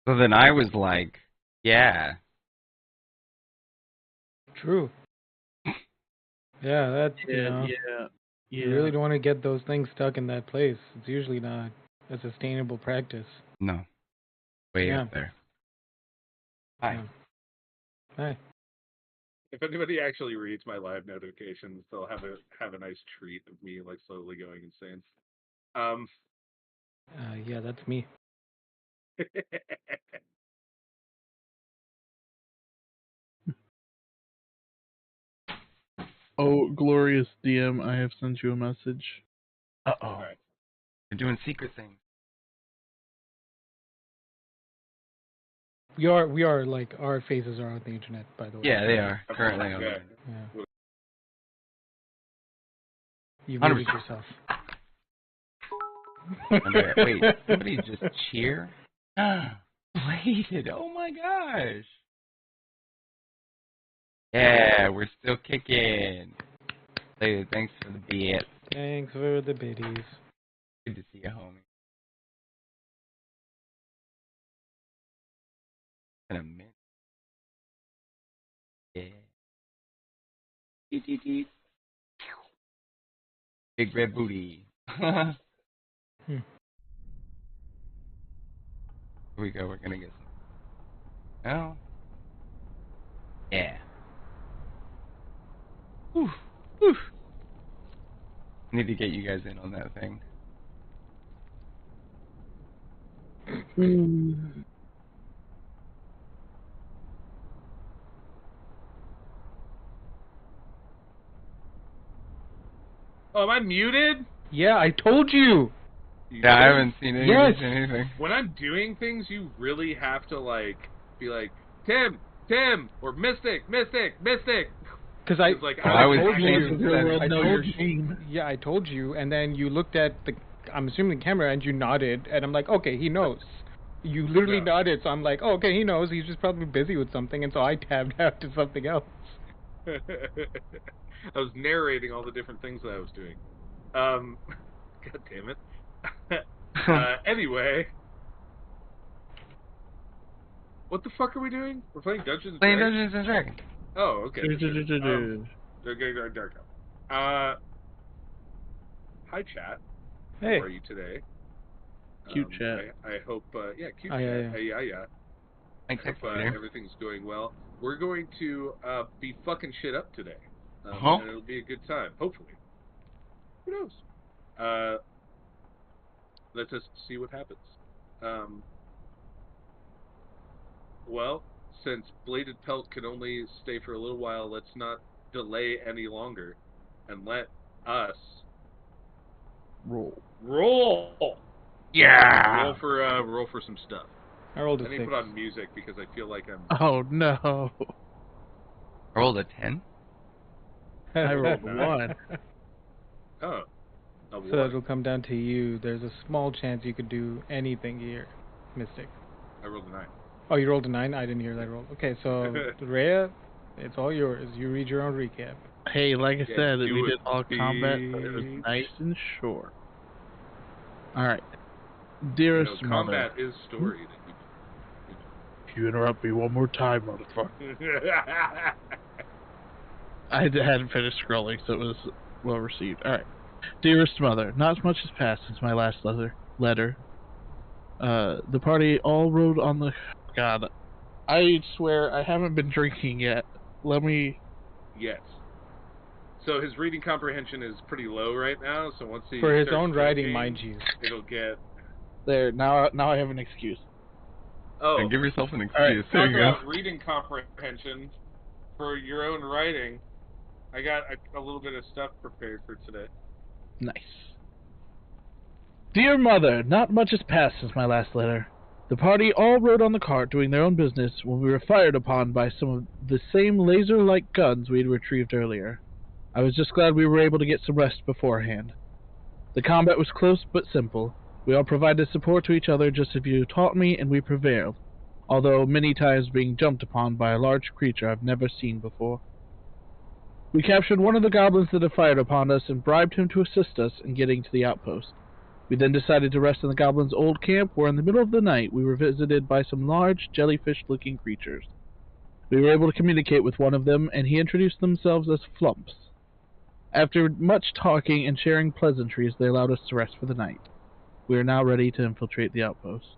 So then I was like, yeah. True. Yeah, that's, you really don't want to get those things stuck in that place. It's usually not a sustainable practice. No. Way up there. Hi. Yeah. Hi. If anybody actually reads my live notifications, they'll have a nice treat of me like slowly going insane. Yeah, that's me. Oh, glorious DM, I have sent you a message. Uh-oh. Right. You're doing secret things. We are like, our faces are on the internet, by the way. Yeah, they are currently on there. Yeah. You 100%. muted yourself. Wait, somebody just cheer? Waited, oh my gosh. Yeah, we're still kicking. Hey, thanks for the bits. Thanks for the biddies. Good to see you, homie. In a minute. Yeah. Big red booty. Here we go, we're gonna get some. Oh. Yeah. Whew. Whew. Need to get you guys in on that thing. Oh, am I muted? Yeah, I told you. Yeah, I haven't seen anything. When I'm doing things, you really have to like be like Tim, or Mystic. Because I told you, and then you looked at the, I'm assuming the camera, and you nodded, and I'm like, okay, he knows. You literally nodded, so I'm like, oh, okay, he knows. He's just probably busy with something, and so I tabbed out to something else. I was narrating all the different things that I was doing. God damn it. Anyway. What the fuck are we doing? We're playing Dungeons & Dragons? Dungeons & Dragons. Oh, okay. Hi, chat. Hey. How are you today? Cute chat. I hope, cute chat. Yeah. I hope everything's going well. We're going to be fucking shit up today. And it'll be a good time, hopefully. Who knows? Let's just see what happens. Well, since Bladed Pelt can only stay for a little while, let's not delay any longer and let us roll. Yeah. Roll for some stuff. I rolled a 6. I need to put on music because I feel like I'm. Oh no. I rolled a 10. I rolled a 1. Oh. So that'll come down to you. There's a small chance you could do anything here, Mystic. I rolled a 9. Oh, you rolled a 9? I didn't hear that roll. Okay, so Rhea, it's all yours. You read your own recap. Hey, like I said, we did all combat, but it was nice and short. Alright. Dearest mother. Combat is story. If you interrupt me one more time, motherfucker. I hadn't finished scrolling, so it was well received. Alright. Dearest mother, not much has passed since my last letter. The party all rode on the... God, I swear I haven't been drinking yet. Let me... Yes. So his reading comprehension is pretty low right now, so once he For his own drinking, writing, mind you. It'll get... There, now I have an excuse. Oh. And give yourself an excuse. Right, there you go. Talk about reading comprehension for your own writing. I got a little bit of stuff prepared for today. Nice. Dear mother, not much has passed since my last letter. The party all rode on the cart doing their own business when we were fired upon by some of the same laser-like guns we had retrieved earlier. I was just glad we were able to get some rest beforehand. The combat was close but simple. We all provided support to each other just as you taught me, and we prevailed, although many times being jumped upon by a large creature I've never seen before. We captured one of the goblins that had fired upon us and bribed him to assist us in getting to the outpost. We then decided to rest in the goblins' old camp, where in the middle of the night we were visited by some large, jellyfish-looking creatures. We were able to communicate with one of them, and he introduced themselves as Flumps. After much talking and sharing pleasantries, they allowed us to rest for the night. We are now ready to infiltrate the outpost.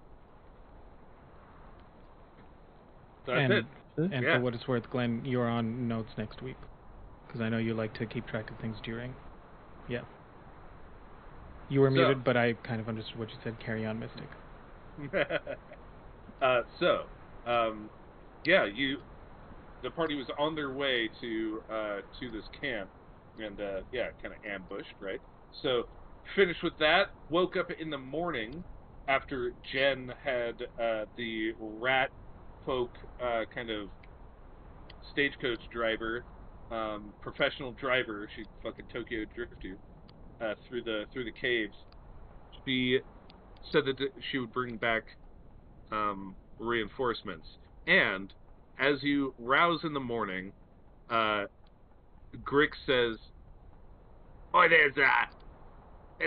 That's it. And for what it's worth, Glenn, you're on notes next week. Because I know you like to keep track of things during. Yeah. You were muted, but I kind of understood what you said. Carry on, Mystic. The party was on their way to this camp, and kind of ambushed, right? So, finished with that. Woke up in the morning after Jen had the rat folk kind of stagecoach driver, professional driver. She fucking Tokyo drift you through the caves. She said that she would bring back reinforcements. And as you rouse in the morning, Grix says, "Oi, there's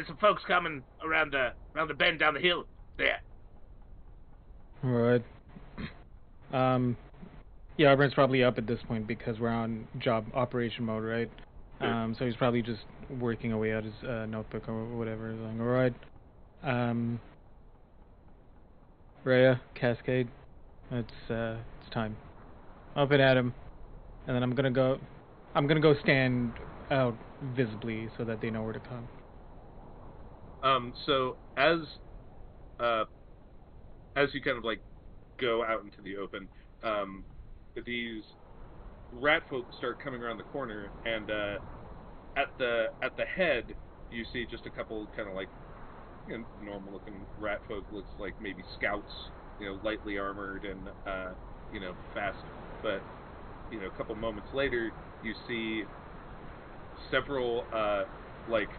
some folks coming around the bend down the hill there." All right. Yeah, everyone's probably up at this point because we're on job operation mode, right? Sure. So he's probably just working away at his notebook or whatever. He's like, all right. Rhea, Cascade, it's time. Up and at him, and then I'm gonna go stand out visibly so that they know where to come. So as you kind of like go out into the open, these rat folk start coming around the corner, and at the head you see just a couple kind of like normal looking rat folk. Looks like maybe scouts, lightly armored and fast. But a couple moments later you see several like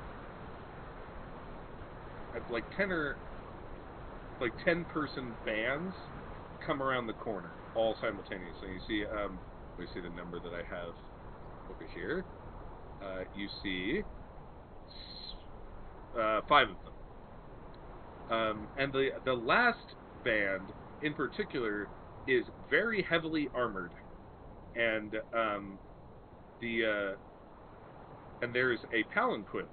10-person bands come around the corner all simultaneously. You see, let me see the number that I have over here. You see 5 of them, and the last band in particular is very heavily armored, and and there's a palanquin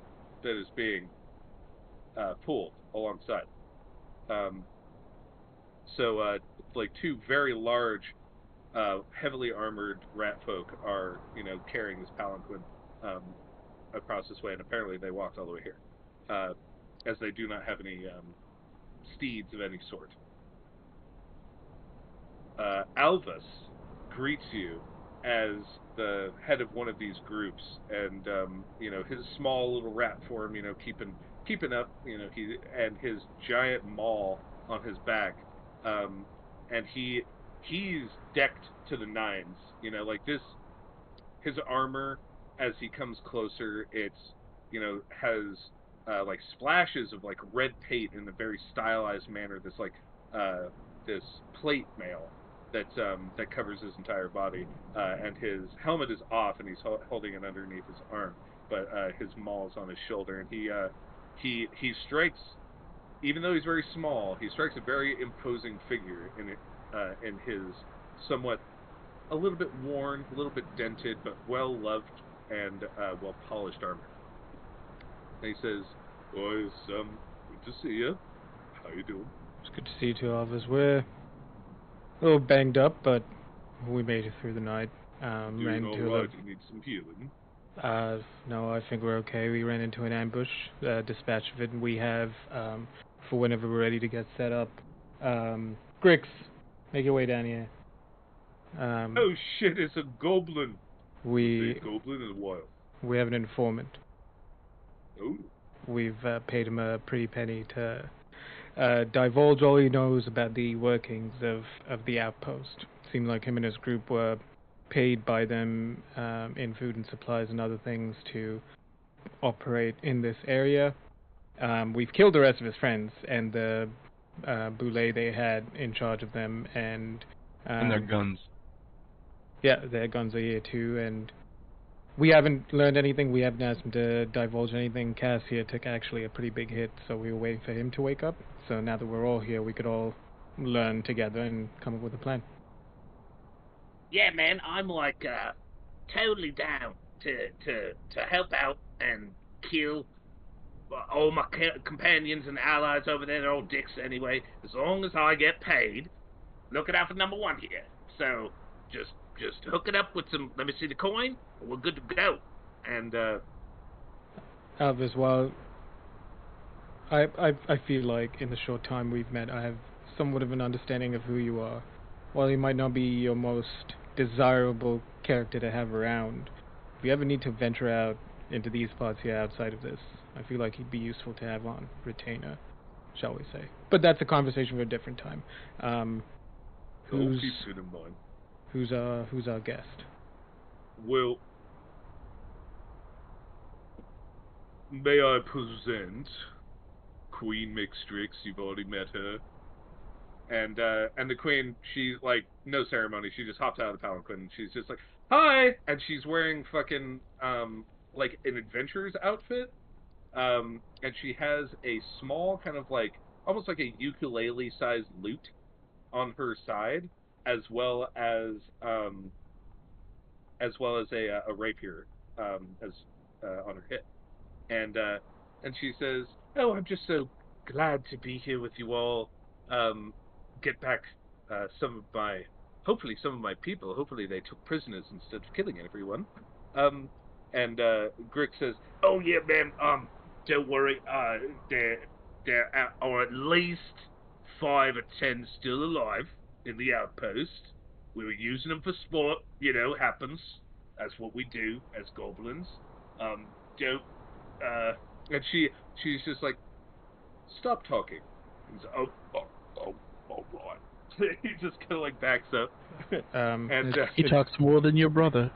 that is being pulled alongside. So like 2 very large, heavily armored rat folk are, carrying this palanquin across this way, and apparently they walked all the way here, as they do not have any steeds of any sort. Alvis greets you as the head of one of these groups, and his small little rat form, keeping up, he and his giant maul on his back, and he's decked to the nines, like this. His armor, as he comes closer, it's has like splashes of like red paint in a very stylized manner. This like this plate mail that covers his entire body, and his helmet is off, and he's holding it underneath his arm, but his maul is on his shoulder, and he strikes, even though he's very small, he strikes a very imposing figure in his somewhat a little bit worn, a little bit dented, but well loved and well polished armor. And he says, "Boys, good to see you. How you doing?" It's good to see you two of us. We're a little banged up, but we made it through the night. Doing all right. You need some healing? No, I think we're okay. We ran into an ambush, dispatch of it, and we have, for whenever we're ready to get set up. Grix, make your way down here. Oh shit, it's a goblin. A goblin is wild. We have an informant. Oh. We've paid him a pretty penny to divulge all he knows about the workings of the outpost. Seemed like him and his group were paid by them in food and supplies and other things to operate in this area. We've killed the rest of his friends and the boule they had in charge of them, and their guns. Yeah, their guns are here too, and We haven't learned anything. We haven't asked him to divulge anything. Cass here took actually a pretty big hit, so we were waiting for him to wake up. So now that we're all here, we could all learn together and come up with a plan. Yeah, man, I'm like totally down to help out and kill all my companions and allies over there. They're all dicks anyway. As long as I get paid, looking out for number one here. So just hook it up with some. Let me see the coin. We're good to go. And Alvis, while I feel like in the short time we've met, I have somewhat of an understanding of who you are. While he might not be your most desirable character to have around, if you ever need to venture out into these parts here outside of this, I feel like he'd be useful to have on retainer, shall we say. But that's a conversation for a different time. Who's keep it in mind. Who's our guest? Well, may I present Queen Mixtrix? You've already met her. And the queen, she, like, no ceremony, she just hops out of the palanquin, and she's just like, hi! And she's wearing fucking, like, an adventurer's outfit, and she has a small kind of, like, almost like a ukulele-sized lute on her side, as well as a rapier, as on her hip. And she says, oh, I'm just so glad to be here with you all, get back hopefully some of my people. Hopefully they took prisoners instead of killing everyone. And Grick says, oh yeah, man. Don't worry. There are at least 5 or 10 still alive in the outpost. We were using them for sport. You know, happens. That's what we do as goblins. Don't. and she's just like, stop talking. He's like, oh, all right. He just kind of like backs up. And he talks more than your brother.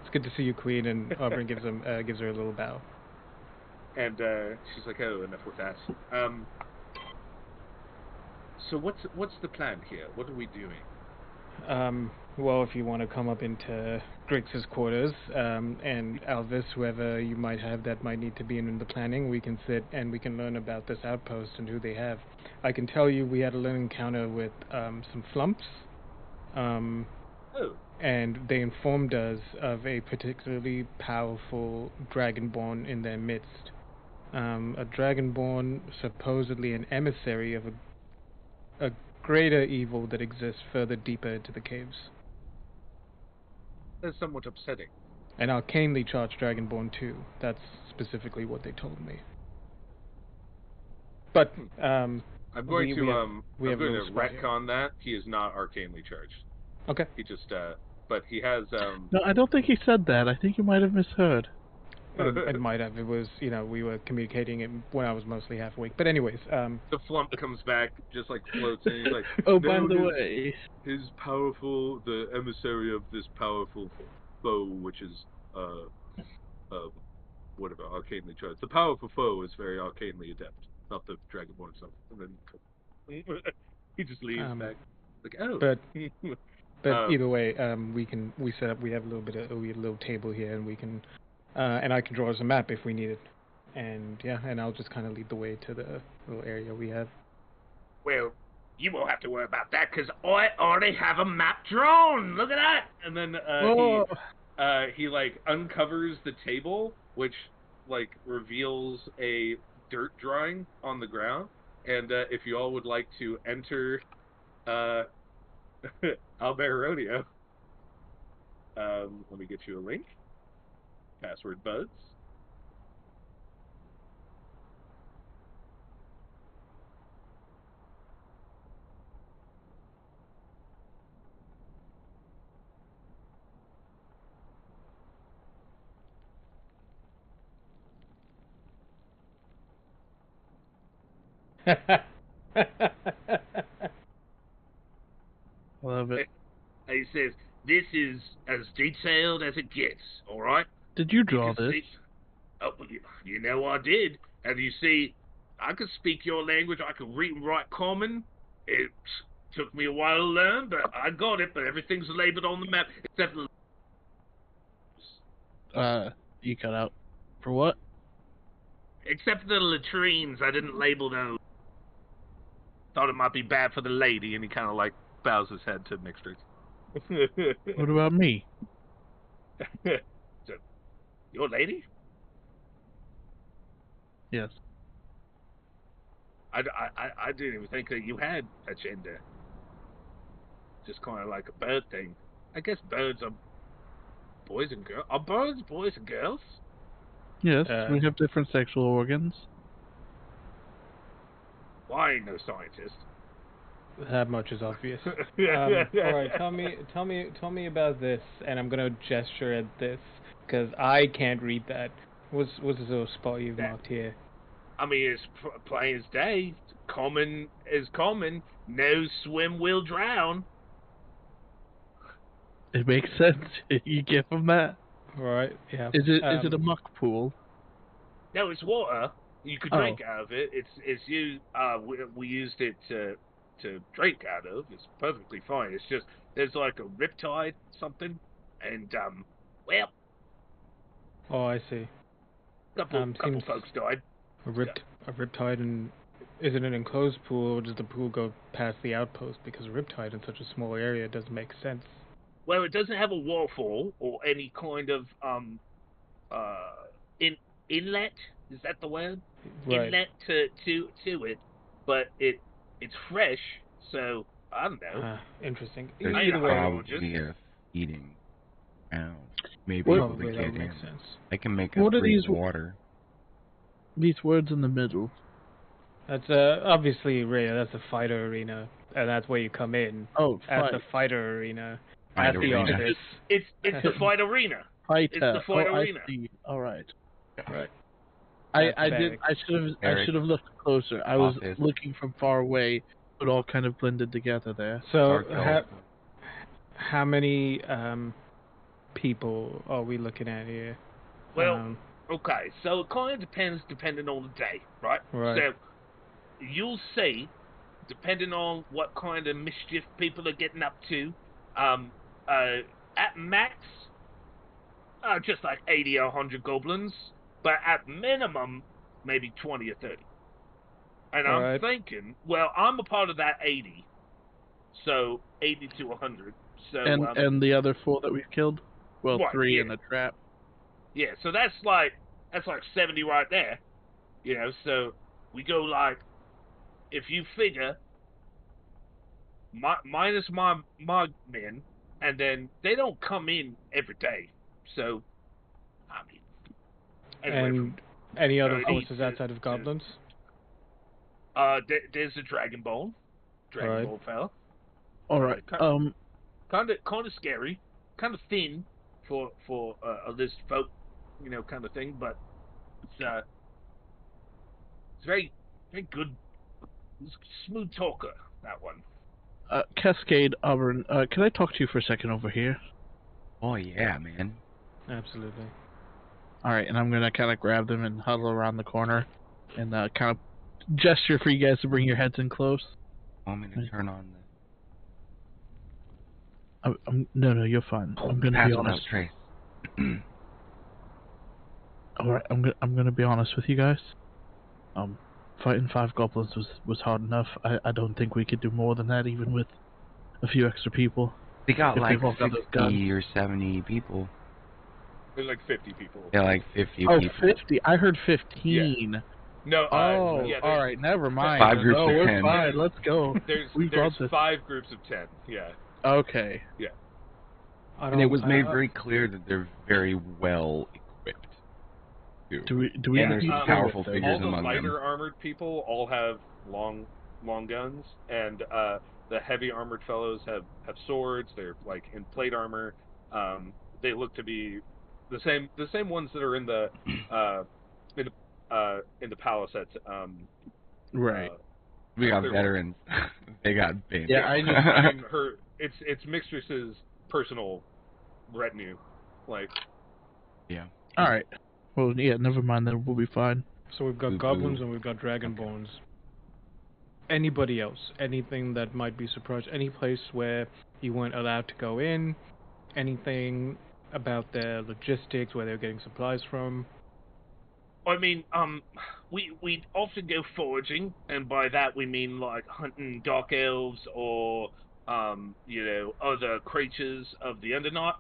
It's good to see you, Queen. And Aubrey gives her a little bow. And she's like, oh, enough with that. So what's the plan here? What are we doing? Well, if you want to come up into Grix's quarters, and Alvis, whoever you might have that might need to be in the planning, we can sit and we can learn about this outpost and who they have. I can tell you we had a little encounter with some flumps. And they informed us of a particularly powerful dragonborn in their midst. A dragonborn, supposedly an emissary of a greater evil that exists further deeper into the caves. That's somewhat upsetting. An arcanely charged dragonborn too. That's specifically what they told me. But I'm going to retcon that. He is not arcanely charged. Okay. He just but he has No, I don't think he said that. I think you might have misheard. It might have. It was, we were communicating it when I was mostly half awake. But anyways, the flump comes back, just like floats in. He's like, oh, by the way, his powerful, the emissary of this powerful foe, which is whatever, arcanely charged. The powerful foe is very arcanely adept, not the dragonborn itself. And then he just leans back, like, oh. But either way, we set up. We have a little table here, and we can. And I can draw us a map if we need it. And and I'll just kind of lead the way to the little area we have. Well, you won't have to worry about that, because I already have a map drawn! Look at that! And then he like uncovers the table, which like reveals a dirt drawing on the ground. And if you all would like to enter Albert Rodeo, let me get you a link. Password Buzz. Love it. He says, this is as detailed as it gets, alright? Did you draw this? Oh, you know I did. And you see, I could speak your language, I could read and write common. It took me a while to learn, but I got it, but everything's labeled on the map, except You cut out. For what? Except for the latrines, I didn't label those. Thought it might be bad for the lady, and he kind of like bows his head to Mixtrix. What about me? So, your lady? Yes. I didn't even think that you had a gender. Just kind of like a bird thing. I guess birds are boys and girls. Are birds boys and girls? Yes, we have different sexual organs. Well, I ain't no scientist. That much is obvious. All right, tell me about this, and I'm gonna gesture at this because I can't read that. What's this little spot you've marked here? I mean, it's plain as day. Common is common. No swim will drown. It makes sense. You give them that. Right. Yeah. Is it a muck pool? No, it's water. You could drink out of it. It's used. We used it to drink out of. It's perfectly fine. It's just there's like a riptide something, and well. Oh, I see. Couple folks died. A riptide, and is it an enclosed pool, or does the pool go past the outpost? Because a riptide in such a small area doesn't make sense. Well, it doesn't have a waterfall or any kind of inlet. Is that the word? Right. Inlet to it, but it's fresh. So I don't know. Interesting. There's Either way, probably a feeding ground. Maybe probably that get makes in. sense. I can make What are drink these water. These words in the middle. That's obviously Rhea. That's a fighter arena, and that's where you come in. Oh, at the fighter arena. Fight at the arena. office. It's the fight arena. Fight. It's the fight arena. I see. All right. Right. I should have looked closer. I was Office. looking from far away, but all kind of blended together there. So how many people are we looking at here? Well, okay. So it kind of depends, depending on the day, right? Right. So you'll see, depending on what kind of mischief people are getting up to, at max, just like 80 or 100 goblins, but at minimum, maybe 20 or 30. And I'm thinking, well, I'm a part of that 80, so 80 to 100. So and the other 4 that we've killed, well, right, 3 in the trap. Yeah, so that's like 70 right there. You know, so we go like, if you figure minus my men, and then they don't come in every day. So, I mean, and any other forces outside of goblins? There's a Dragonbone fella. All right. Kind of scary, kind of thin for a list folk, you know, kind of thing. But it's very good, smooth talker, that one. Cascade Auburn, can I talk to you for a second over here? Oh yeah, man. Absolutely. All right, and I'm gonna kind of grab them and huddle around the corner, and kind of gesture for you guys to bring your heads in close. Want me to turn on the? No, you're fine. I'm gonna be honest. Trace. All right, I'm gonna be honest with you guys. Fighting 5 goblins was hard enough. I don't think we could do more than that, even with a few extra people. They got If like they've all got those guns. 60 or 70 people. There's like 50 people. Yeah, like 50 Oh, people. 50. I heard 15. Yeah. No. Yeah, all right. Never mind. 5 groups of we're 10. fine. Let's go. There's got this. 5 groups of 10. Yeah. Okay. Yeah. And it was made very clear that they're very well equipped. Do we and there's some powerful all figures the among them. lighter armored people all have long guns, and the heavy armored fellows have swords. They're like in plate armor. They look to be the same ones that are in the palace at right. We got veterans. They got bandits. Yeah, I mean, it's Mixtress's personal retinue, like. Yeah. All right. Well, yeah. Never mind. Then we'll be fine. So we've got goblins and we've got dragonborns. Anybody else? Anything that might be surprised? Any place where you weren't allowed to go in? Anything about their logistics, where they're getting supplies from? I mean, we often go foraging, and by that we mean like hunting dark elves or other creatures of the Underdark,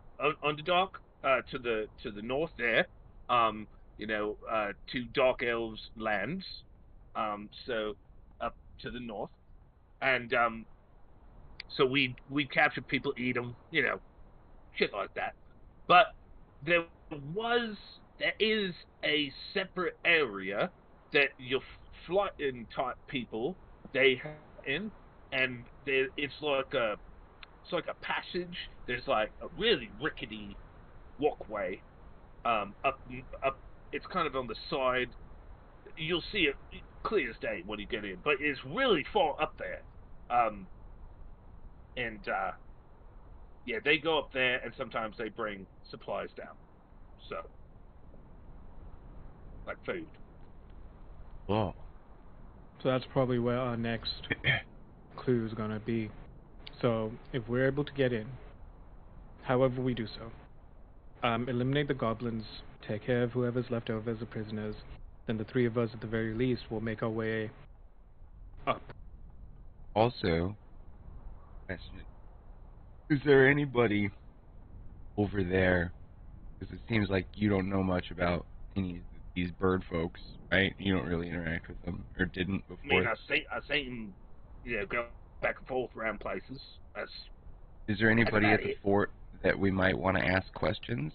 to the north there, to dark elves' lands, so up to the north, and so we capture people, eat them, shit like that. But there was there is a separate area that your flighting type people they have in, and it's like a passage. There's like a really rickety walkway up. It's kind of on the side. You'll see it clear as day when you get in, but it's really far up there. Um, and yeah, they go up there, and sometimes they bring supplies down. So, like food. Oh. So that's probably where our next clue is gonna be. So if we're able to get in, however we do so, eliminate the goblins, take care of whoever's left over as the prisoners, then the three of us at the very least will make our way up. Also, question: is there anybody over there? Because it seems like you don't know much about any of these bird folks, right? You don't really interact with them, or didn't I mean, before. I seen him, go back and forth around places. Is there That's anybody about at the it. fort that we might want to ask questions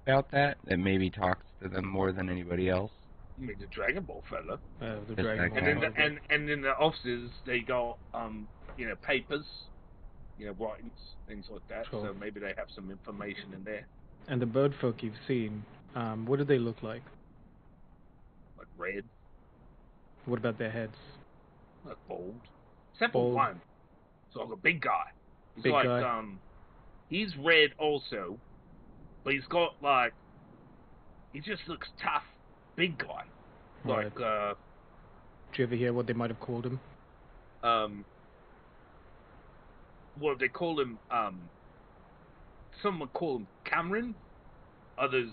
about that maybe talks to them more than anybody else? I mean, the Dragon Ball fella. The Just Dragon that Ball And guy. then Project. and in the offices they got papers, writings, things like that. Sure. So maybe they have some information in there, And the bird folk you've seen, what do they look like? like red, What about their heads? like bald, except for Bald, one. So like a big guy. He's big like guy. he's red also, but he's got like he just looks tough, big guy. Right. Like Did you ever hear what they might have called him? um well they call him some would call him Cameron, others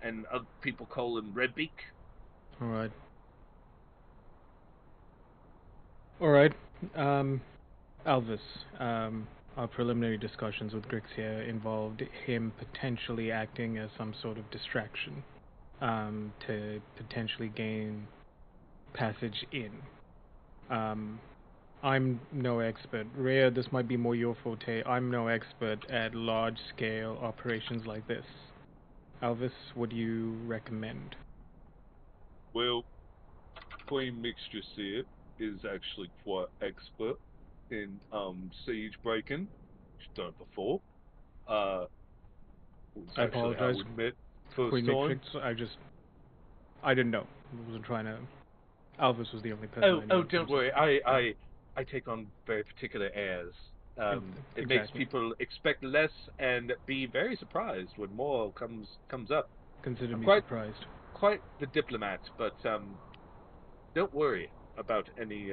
and other people call him Redbeak. All right. All right. Alvis, our preliminary discussions with Grix here involved him potentially acting as some sort of distraction, to potentially gain passage in. I'm no expert. Rhea, this might be more your forte. I'm no expert at large-scale operations like this. Alvis, what do you recommend? Well, Queen Mixture Seer is actually quite expert in siege breaking. She's done it before. It's I actually how apologize, we met first Queen time. Matrix. I didn't know. I wasn't trying to. Alvis was the only person I knew. Oh, don't worry. I take on very particular airs. It makes Exactly. people expect less and be very surprised when more comes up. Consider I'm me quite surprised. the diplomat, but don't worry about any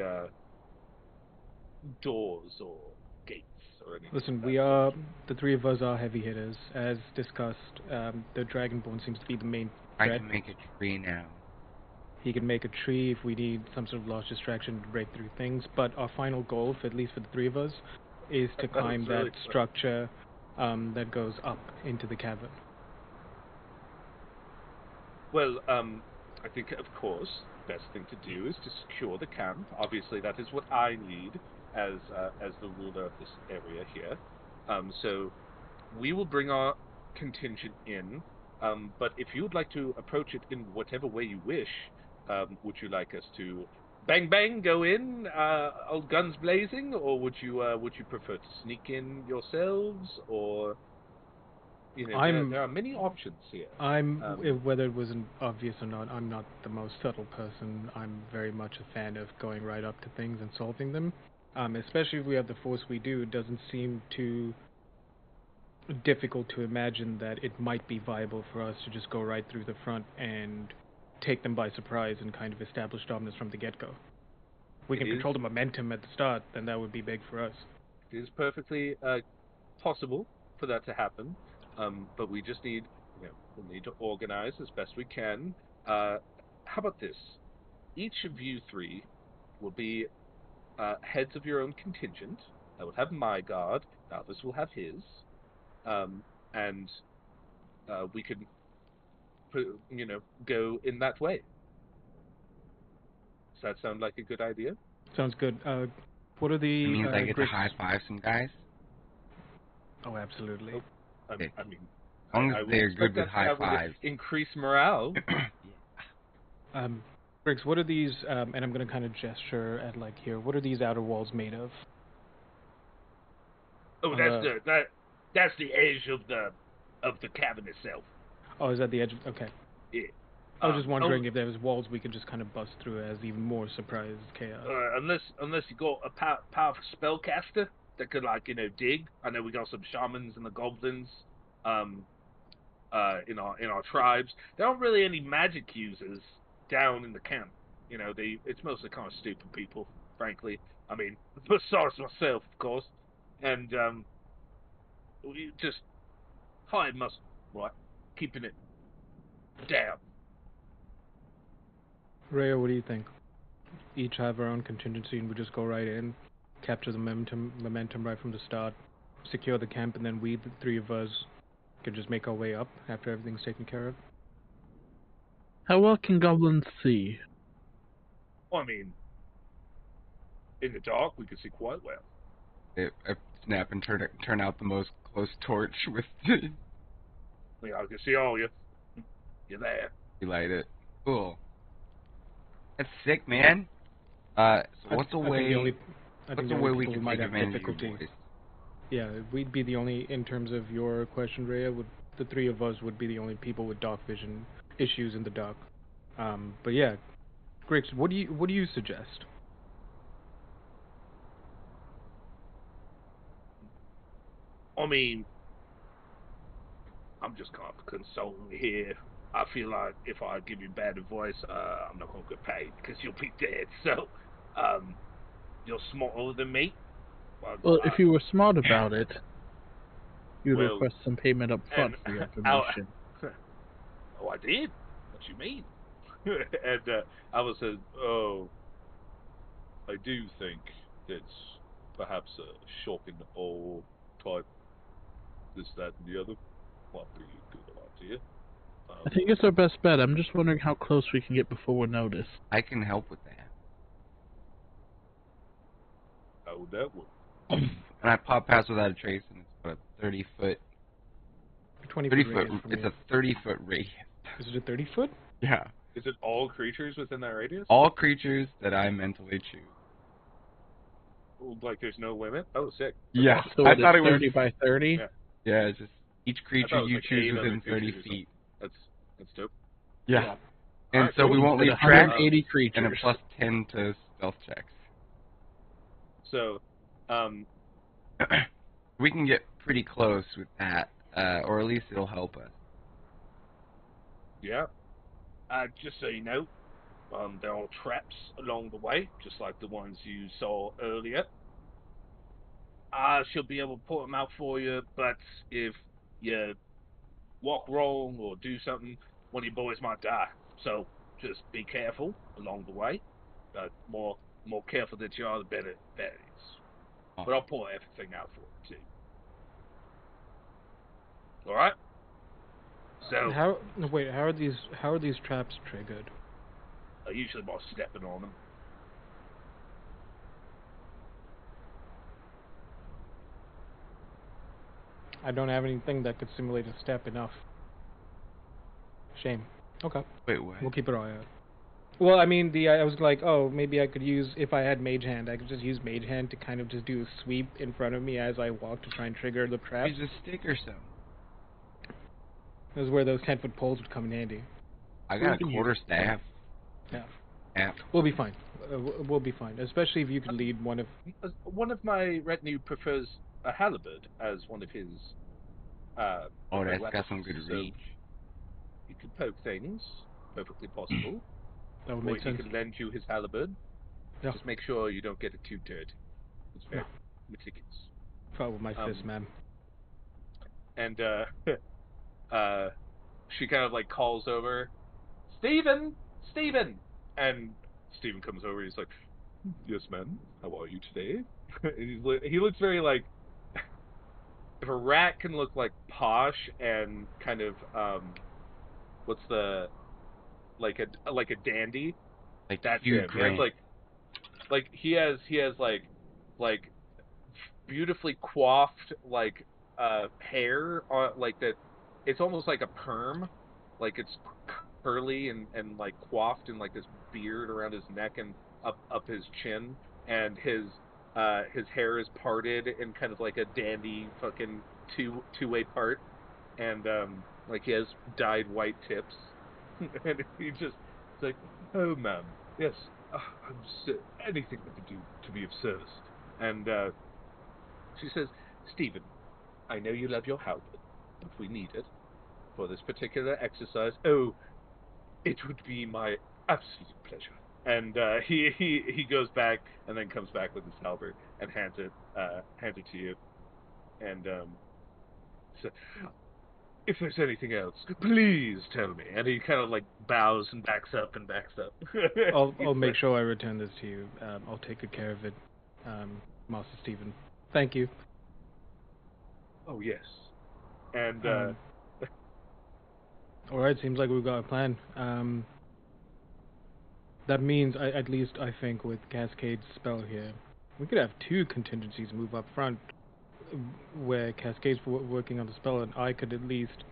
doors or gates or anything Listen, of we that are sort. the three of us are heavy hitters, as discussed. The Dragonborn seems to be the main I threat. can make a tree now. He can make a tree if we need some sort of large distraction to break through things. But our final goal, at least for the three of us, is to That was climb really that fun. structure that goes up into the cavern. Well, I think, of course, the best thing to do is to secure the camp. Obviously, that is what I need as the ruler of this area here. So we will bring our contingent in. But if you would like to approach it in whatever way you wish, would you like us to bang bang go in, all guns blazing, or would you prefer to sneak in yourselves, or there are many options here. Whether it wasn't obvious or not, I'm not the most subtle person. I'm very much a fan of going right up to things and solving them. Especially if we have the force we do, it doesn't seem too difficult to imagine that it might be viable for us to just go right through the front and take them by surprise and kind of establish dominance from the get-go. We can control the momentum at the start, then that would be big for us. It is perfectly possible for that to happen. But we just need, we'll need to organize as best we can. How about this? Each of you three will be heads of your own contingent. I will have my guard. Alvis will have his. And we can, go in that way. Does that sound like a good idea? Sounds good. What are the? It means I get to Griggs? high five some guys. Oh, absolutely. Oh, I mean, As long I as would they're expect good with that high would fives. increase morale. Griggs, what are these? And I'm gonna kind of gesture at like here. What are these outer walls made of? Oh, that's the edge of the cabin itself. Oh, is that the edge? Okay. Yeah. I was just wondering if there was walls we could just kind of bust through as even more surprise chaos. Unless you got a powerful spellcaster that could dig. I know we got some shamans and the goblins, in our tribes. There aren't really any magic users down in the camp. It's mostly kind of stupid people, frankly. I mean, besides myself, of course, and we just high muscle, right? Keeping it down. Rhea, what do you think? Each have our own contingency and we just go right in, capture the momentum right from the start, secure the camp, and then we, the three of us, can just make our way up after everything's taken care of. How well can goblins see? I mean, in the dark, we can see quite well. I snap and turn out the most close torch with I can see all you. You're there. you light it. Cool. That's sick, man. So what's a way we can might take have advantage of your difficulty. voice? Yeah, we'd be the only, in terms of your question, Rhea, the three of us would be the only people with dark vision issues in the dark. But yeah, Griggs, what do you suggest? I mean, I'm just kind of consulting here. I feel like if I give you bad advice, I'm not going to get paid because you'll be dead. So, you're smarter than me. Well, if you were smart about it, you'd Well, request some payment up front for your information. Oh, I did? What you mean? And Alice says, oh, I do think that's perhaps a shocking old type, this, that, and the other. Might be a good idea. I think it's our best bet. I'm just wondering how close we can get before we're noticed. I can help with that. How would that work? And I pop past without a trace, and it's about a 30-foot. 20 foot. It's a 30-foot radius. Is it a 30 foot? Yeah. Is it all creatures within that radius? All creatures that I mentally choose. Like there's no limit? Oh, sick. Yeah. So I thought it was 30 by 30? Yeah, it's just each creature you like choose 8 other within 30 creatures or feet. That's dope. Yeah. And Alright, so cool. we won't leave But tracks 180 creatures. and a plus 10 to stealth checks. So, We can get pretty close with that, or at least it'll help us. yeah. Just so you know, there are traps along the way, just like the ones you saw earlier. I should be able to put them out for you, but if you walk wrong or do something, one of your boys might die. So just be careful along the way. More careful that you are, the better it is. But I'll pull everything out for you too. All right. So How are these traps triggered? usually by stepping on them. I don't have anything that could simulate a step enough. Shame. Okay. Wait, what? We'll keep an eye out. Well, I mean, I was like, oh, maybe I could use, if I had Mage Hand, I could just use Mage Hand to kind of just do a sweep in front of me as I walk to try and trigger the trap. Use a stick or something. This is where those 10-foot poles would come in handy. I got a quarter staff. Yeah. Yeah. We'll be fine. We'll be fine, especially if you could lead one of... One of my retinue prefers a halberd as one of his. Oh, that's got some good so reach. you could poke things, perfectly possible. That would Or make sense. he can lend you his halberd. Yeah. Just make sure you don't get it too dirty. It's very meticulous. Try with my fist, man. And she kind of like calls over, Stephen, Stephen, and Stephen comes over. He's like, yes, ma'am. How are you today? And he looks very like, if a rat can look like posh and kind of what's the like a dandy. Like That's Hugh him. He has Grant. like he has like beautifully coiffed like hair on like that. It's almost like a perm, like it's curly and like coiffed and like this beard around his neck and up his chin, and his hair is parted in kind of like a dandy fucking two-way part, and like he has dyed white tips, and he just it's like, oh ma'am, yes, I'm anything I can do to be of service, and she says, Stephen, I know you love your help, but we need it for this particular exercise. Oh, it would be my absolute pleasure. And he goes back and then comes back with his halberd and hands it to you. And so, if there's anything else, please tell me. And he kind of like bows and backs up and backs up. I'll make sure I return this to you. I'll take good care of it, Master Stephen. Thank you. Oh yes. And all right, seems like we've got a plan. That means, at least I think, with Cascade's spell here, we could have two contingencies move up front, where Cascade's working on the spell, and I could at least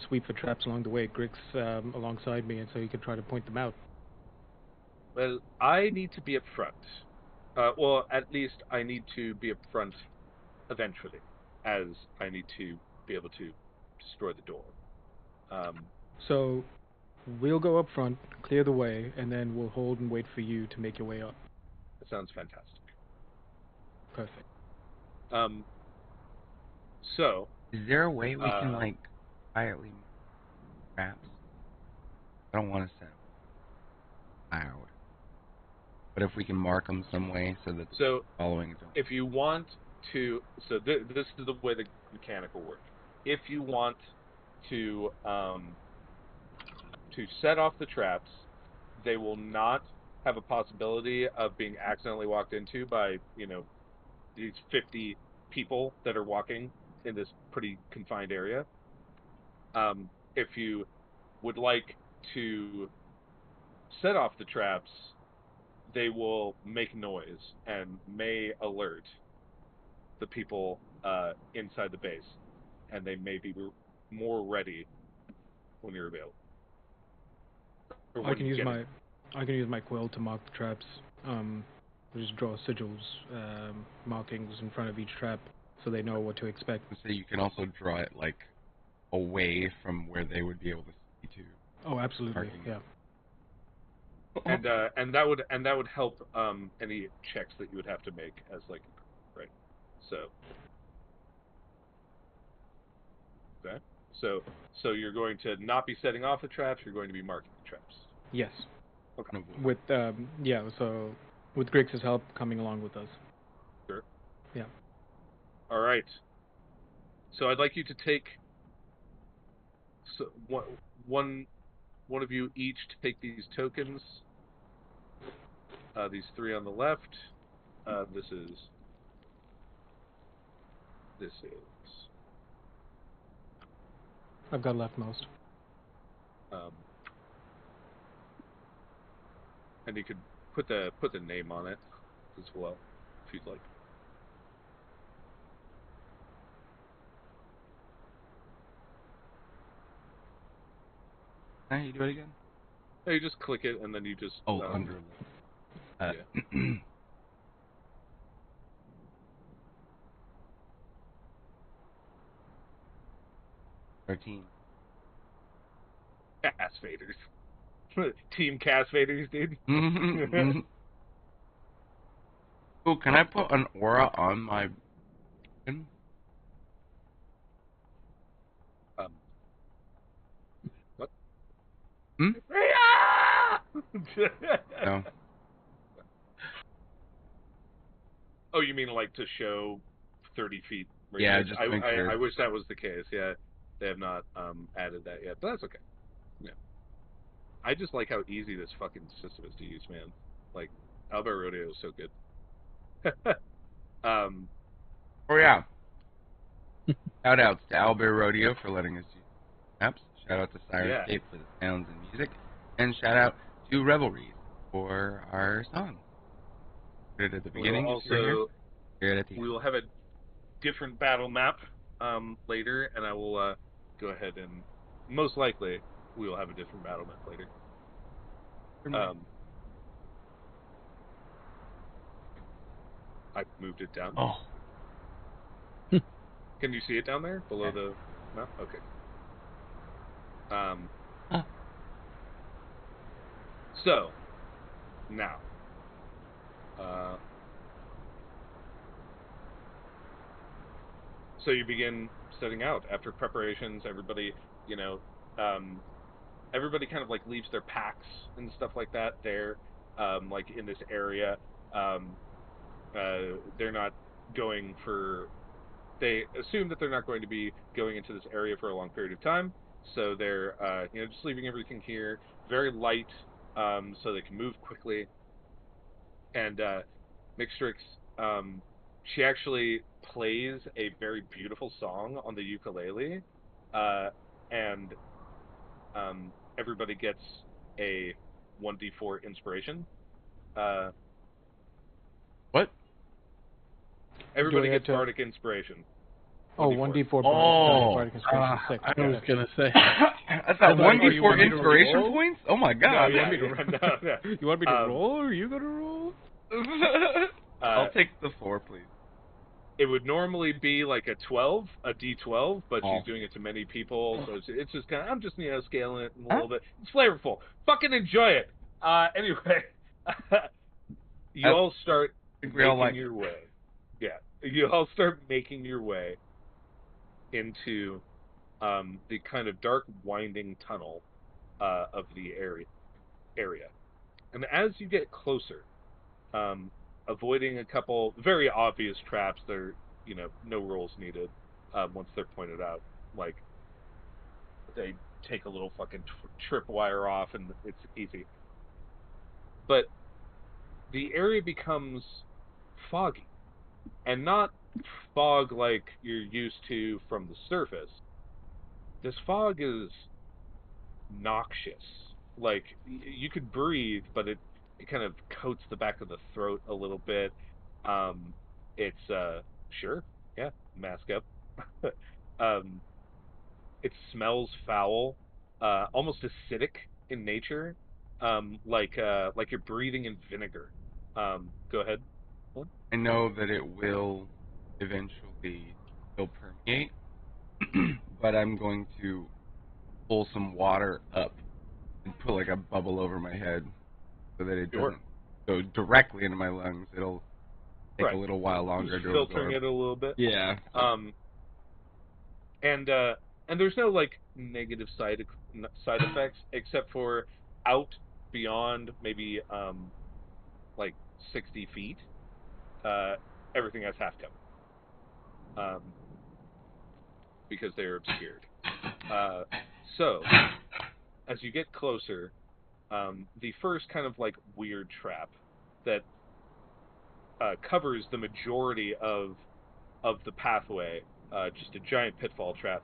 sweep for traps along the way. Grix alongside me, and so he could try to point them out. well, I need to be up front. Well, at least I need to be up front eventually, as I need to be able to destroy the door. So, we'll go up front, clear the way, and then we'll hold and wait for you to make your way up. That sounds fantastic. Perfect. So, Is there a way we can like quietly move traps? I don't want to set them loud, but if we can mark them some way so that the following is. If you want to, this is the way the mechanic will work. If you want to set off the traps, they will not have a possibility of being accidentally walked into by these 50 people that are walking in this pretty confined area. If you would like to set off the traps, they will make noise and may alert the people inside the base, and they may be more ready when you're available. I can use my quill to mark the traps. Just draw sigils, markings in front of each trap, so they know what to expect. So you can also draw it like away from where they would be able to see to. Oh, absolutely, yeah. And that would help any checks that you would have to make as like, right? So okay. So you're going to not be setting off the traps. You're going to be marking the traps. Yes. Okay. With so with Grix's help coming along with us. Sure. Yeah. All right. So I'd like you to take one of you each to take these tokens. These three on the left. This is. I've got leftmost. And you could put the name on it as well, if you'd like. Can you do it again? No, you just click it and then you just. Under. Yeah. 13. Cast faders. Team cast faders, dude. Oh, can I put an aura on my. What? Hmm? No. Oh, you mean like to show 30 feet? Yeah, radius? just make sure. I wish that was the case. Yeah. They have not added that yet, but that's okay. Yeah. I just like how easy this fucking system is to use, man. Like, Albert Rodeo is so good. um, Oh yeah. Shout outs to Albert Rodeo for letting us use maps. Shout out to Sirenscape for the sounds and music. And shout out to Revelries for our song. Put it at the beginning. We will have a different battle map later, and I will go ahead and most likely we will have a different battle map later. I moved it down. Oh. Can you see it down there below the map? Okay. So now, so you begin setting out after preparations. Everybody, you know, everybody kind of like leaves their packs and stuff like that there, like in this area. They're not going for. They assume that they're not going to be going into this area for a long period of time, so they're just leaving everything here, very light, so they can move quickly. And Mixtrix, she actually plays a very beautiful song on the ukulele, and everybody gets a 1d4 inspiration. What? Everybody gets bardic inspiration. 1d4. Oh, I was gonna say. I thought 1d4 inspiration points. Oh my god! No, you want me to run down? Yeah. You want me to roll, or are you gonna roll? I'll take the 4, please. It would normally be like a D12, but she's doing it to many people, so it's just kind of, I'm just scaling it a little bit. It's flavorful. Fucking enjoy it. Anyway, you all start making your way. Yeah, you all start making your way into the kind of dark, winding tunnel of the area. And as you get closer, avoiding a couple very obvious traps, there, no rolls needed once they're pointed out. Like, they take a little fucking tripwire off, and it's easy. But the area becomes foggy, and not fog like you're used to from the surface. This fog is noxious. Like, you could breathe, but it kind of coats the back of the throat a little bit. It's sure, yeah, mask up. It smells foul, almost acidic in nature, like you're breathing in vinegar. Go ahead. I know that it will eventually still permeate, but I'm going to pull some water up and put like a bubble over my head so that it doesn't go directly into my lungs. It'll take a little while longer to filtering absorb. it a little bit. Yeah. And there's no like negative side effects except for out beyond maybe like 60 feet. Everything has half cover. Because they're obscured. So, as you get closer, the first kind of like weird trap that covers the majority of the pathway, just a giant pitfall trap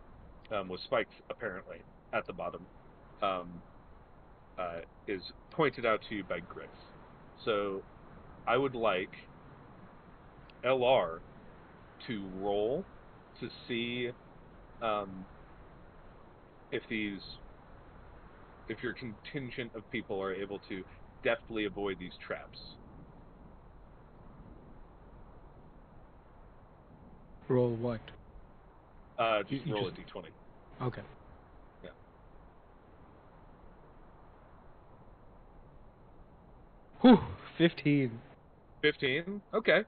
with spikes apparently at the bottom, is pointed out to you by Griff. So, I would like LR to roll to see if your contingent of people are able to deftly avoid these traps. Roll what? Just roll a d20. Okay. Yeah. Whew, 15. 15? Okay.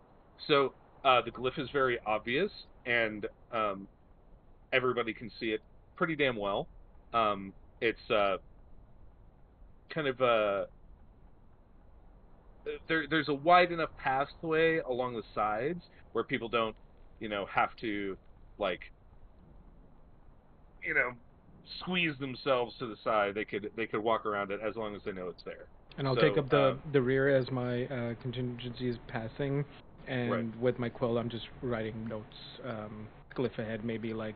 So, the glyph is very obvious, and everybody can see it pretty damn well. It's kind of there's a wide enough pathway along the sides where people don't, have to, like, squeeze themselves to the side, they could walk around it as long as they know it's there. And I'll take up the rear as my contingency is passing, and right. with my quill, I'm just writing notes, glyph ahead, maybe like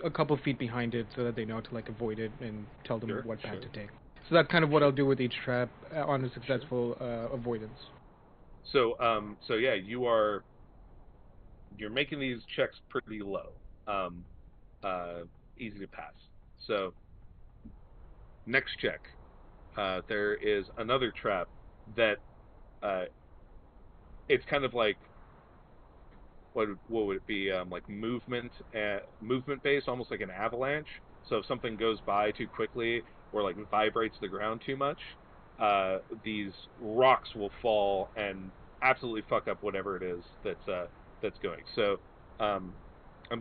a couple feet behind it, so that they know to like avoid it and tell them what path to take. So that's kind of what I'll do with each trap on a successful avoidance. So yeah, you're making these checks pretty low, easy to pass. So next check, there is another trap that it's kind of like what would it be, like movement based, almost like an avalanche. So if something goes by too quickly or like vibrates the ground too much, these rocks will fall and absolutely fuck up whatever it is that's going. So I'm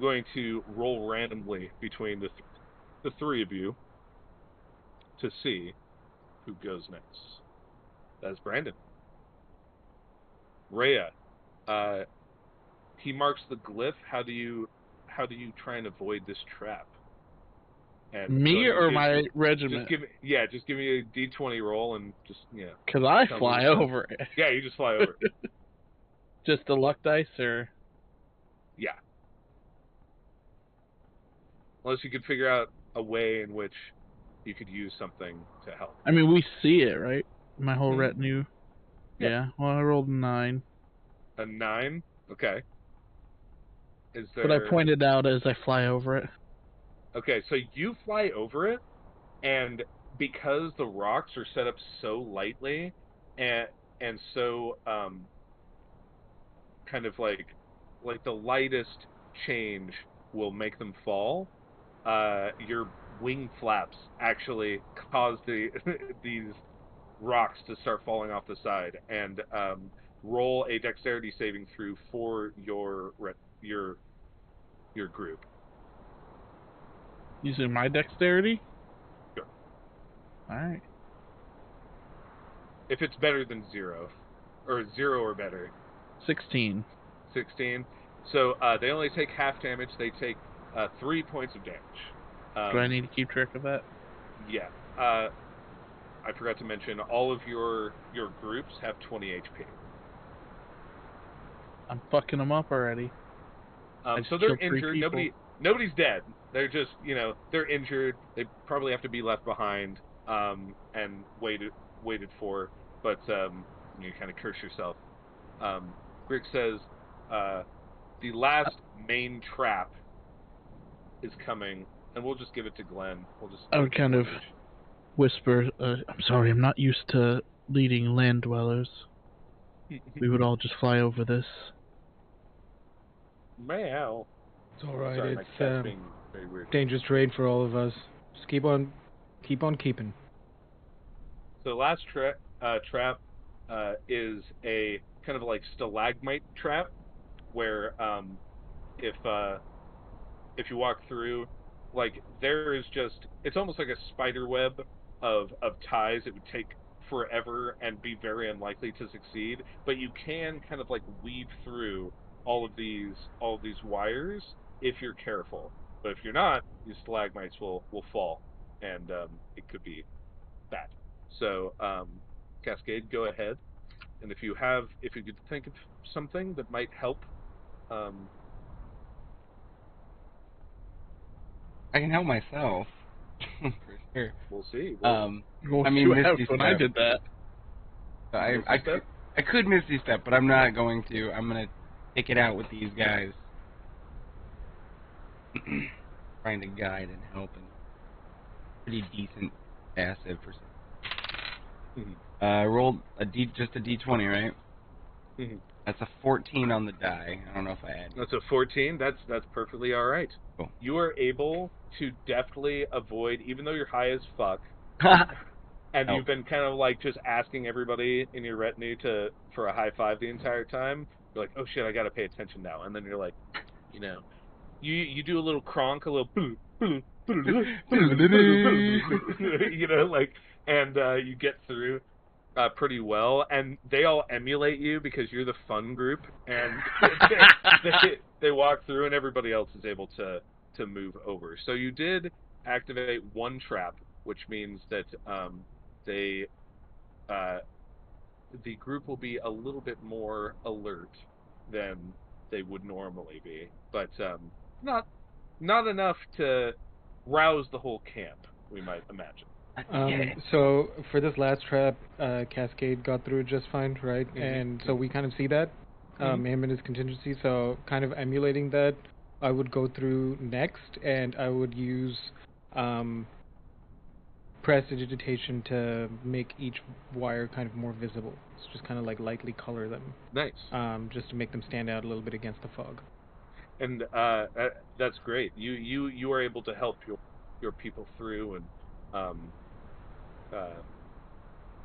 going to roll randomly between the three of you to see who goes next. That's Brandon. Rhea, he marks the glyph. How do you try and avoid this trap? And me or my regiment? Just give me a D20 roll and just Cause I fly over it. Yeah, you just fly over it. Just the luck dice, or? Yeah. Unless you could figure out a way in which you could use something to help. I mean, we see it, right? My whole retinue. Yeah. Well, I rolled a 9. A 9? Okay. Is there? But I pointed out as I fly over it. Okay, so you fly over it, and because the rocks are set up so lightly, and so kind of like the lightest change will make them fall. Your wing flaps actually cause these rocks to start falling off the side, and roll a dexterity saving throw for your group. Using my dexterity? Sure. Alright. If it's better than 0, or 0 or better. 16. 16. So they only take half damage. They take 3 points of damage. Do I need to keep track of that? Yeah. I forgot to mention, all of your groups have 20 HP. I'm fucking them up already. So they're injured. Nobody's dead. They're just, they're injured. They probably have to be left behind and waited for. But you kind of curse yourself. Grick says, the last main trap is coming, and we'll just give it to Glenn. I would kind of whisper, I'm sorry, I'm not used to leading land dwellers. We would all just fly over this. Meow. It's alright, Sorry, it's being very weird. Dangerous trade for all of us. Just keep on keeping. So the last trap is a kind of like stalagmite trap, where if you walk through, like, there is just, it's almost like a spider web of ties. It would take forever and be very unlikely to succeed, but you can kind of like weave through all of these wires if you're careful. But if you're not, these stalagmites will fall, and it could be bad. So Cascade, go ahead, and if you could think of something that might help. I can help myself. For sure. We'll see. Well, I mean, Misty when Step. I did that. I could Misty Step, but I'm not going to. I'm going to take it out with these guys. Trying to guide and help, and pretty decent passive for some. Rolled just a D20, right? Mm-hmm. That's a 14 on the die. I don't know if I add. That's a 14. That's perfectly all right. Cool. You are able to deftly avoid, even though you're high as fuck, and you've been kind of like just asking everybody in your retinue for a high five the entire time. You're like, oh shit, I gotta pay attention now. And then you're like, you do a little cronk, a little and you get through pretty well, and they all emulate you because you're the fun group, and they walk through, and everybody else is able to to move over. So you did activate one trap, which means that they uh, the group will be a little bit more alert than they would normally be, but not not enough to rouse the whole camp, we might imagine. So for this last trap, Cascade got through just fine, right? And so we kind of see that, him and his contingency. So kind of emulating that, I would go through next, and I would use prestidigitation to make each wire kind of more visible. It's just kind of like lightly color them. Nice. Just to make them stand out a little bit against the fog. And that's great. You are able to help your people through and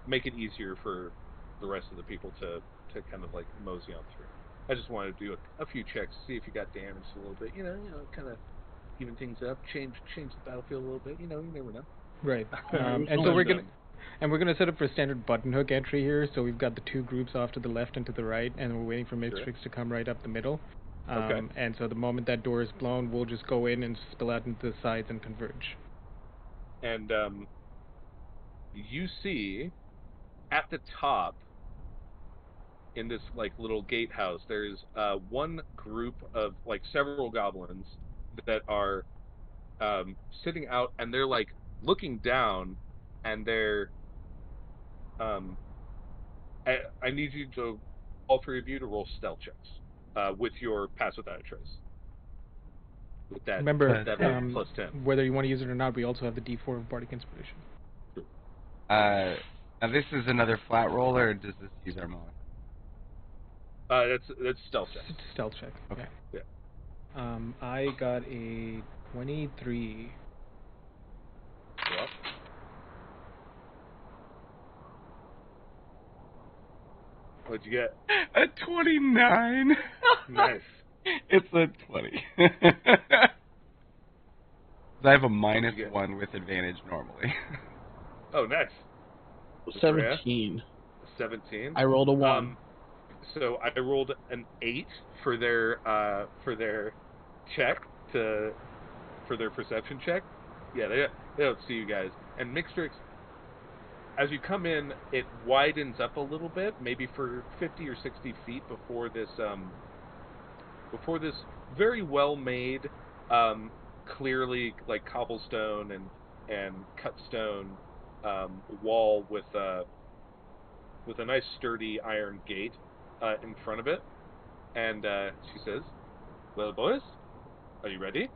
make it easier for the rest of the people to kind of like mosey on through. I just wanted to do a few checks, see if you got damaged a little bit. You know, kind of even things up, change the battlefield a little bit. You know, you never know. Right. And so we're gonna set up for a standard button hook entry here. So we've got the two groups off to the left and to the right, and we're waiting for Matrix to come right up the middle. Okay. And so the moment that door is blown, we'll just go in and spill out into the sides and converge. And you see at the top in this like little gatehouse, there's one group of like several goblins that are sitting out, and they're like looking down, and they're I need you to, all three of you, to roll stealth checks with your pass without a trace. With that, Remember, that plus 10. whether you want to use it or not, we also have the D4 of Bardic Inspiration. Now this is another flat roll, or does this use our mod? That's stealth check. Stealth check. Okay. Yeah. I got a 23. Yep. What'd you get? A 29. Nice. It's a 20. I have a -1 with advantage normally. Oh, nice. 17. 17. I rolled a 1. So I rolled an 8 for their check for their perception check. Yeah, they don't see you guys. And Mixtrix, as you come in, it widens up a little bit, maybe for 50 or 60 feet before this very well made, clearly like cobblestone and cut stone wall with a nice sturdy iron gate in front of it. And she says, "Well, boys, are you ready?"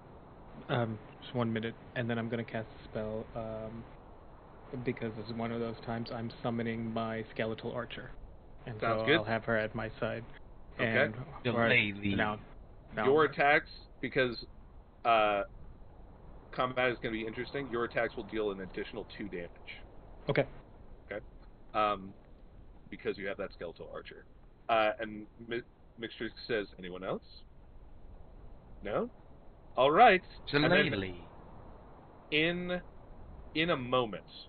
Just 1 minute, and then I'm gonna cast a spell. Because this is one of those times I'm summoning my skeletal archer, and Sounds so good. I'll have her at my side. Okay. And now, your attacks, because combat is going to be interesting, your attacks will deal an additional 2 damage. Okay. Okay. Because you have that skeletal archer. And Mixture says, anyone else? No? All right. Shillelagh. In a moment,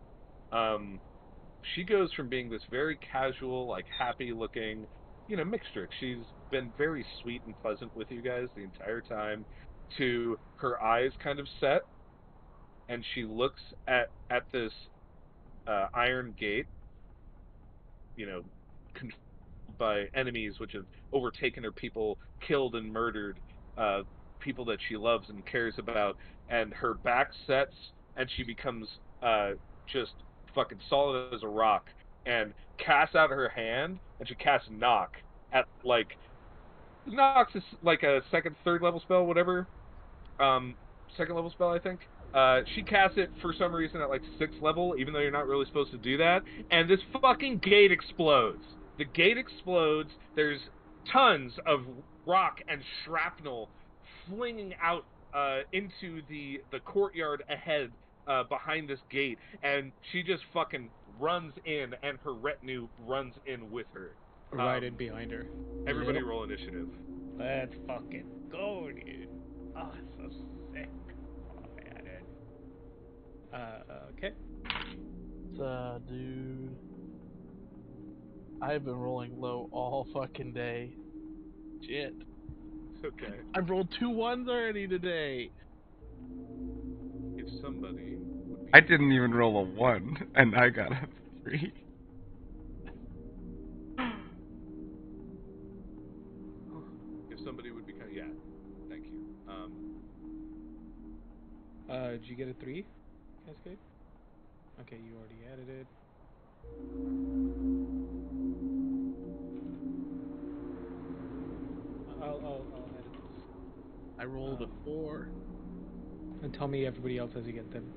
she goes from being this very casual, like happy-looking, Mixture. She's been very sweet and pleasant with you guys the entire time, to her eyes kind of set, and she looks at this iron gate, controlled by enemies which have overtaken her people, killed and murdered people that she loves and cares about, and her back sets, and she becomes just fucking solid as a rock, and casts out her hand, and she casts knock at Knock's is like a second, third level spell, whatever. Second level spell, I think. She casts it for some reason at like 6th level, even though you're not really supposed to do that. And this fucking gate explodes. The gate explodes. There's tons of rock and shrapnel flinging out into the courtyard ahead behind this gate. And she just fucking runs in, and her retinue runs in with her. Right in behind her. Everybody roll initiative. Let's fucking go, dude. Oh, so sick. Oh, man, dude. Okay. Dude. I've been rolling low all fucking day. Shit. Okay. I've rolled 2 1s already today. somebody would be... I didn't even roll a 1, and I got a 3. If somebody would be kind of... Yeah, thank you. Did you get a 3, Cascade? Okay, you already added it. I'll edit this. I rolled a 4. And tell me everybody else as you get them,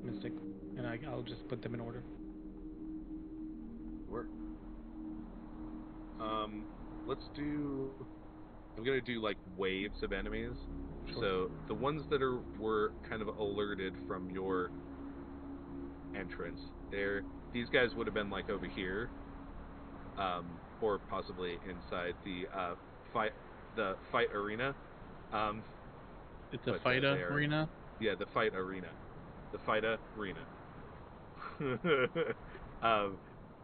Mystic, and I'll just put them in order. Sure. Let's do... I'm gonna do like waves of enemies. Sure. So the ones that were kind of alerted from your entrance, these guys would have been like over here, or possibly inside the fight arena. It's a fight arena? Yeah, the fight arena. The fight arena.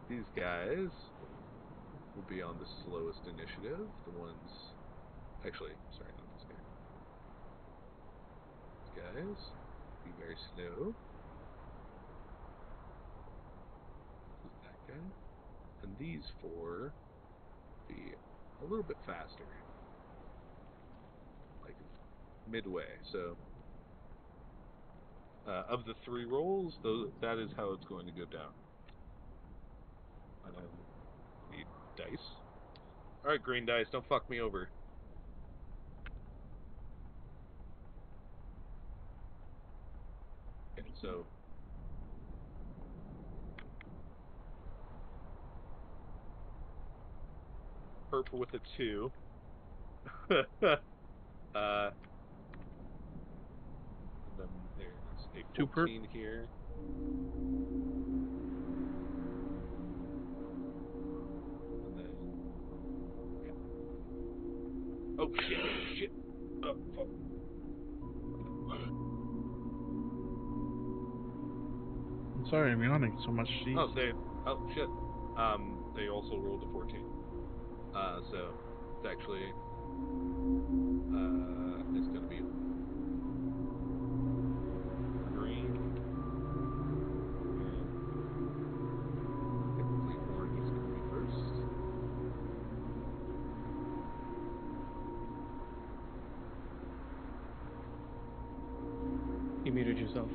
These guys will be on the slowest initiative. The ones... Actually, sorry, not this guy. These guys be very slow. This is that guy. And these 4 be a little bit faster. Like midway. So of the 3 rolls, that is how it's going to go down. Need dice. Alright, green dice, don't fuck me over. Okay, so purple with a 2. And then there's a 14 here. And then... Yeah. Oh, shit. Oh, fuck. I'm sorry, I'm yawning so much. Jeez. Oh, shit. They also rolled a 14. So it's actually... it's gonna be green. And technically orange is gonna be first. You muted yourself.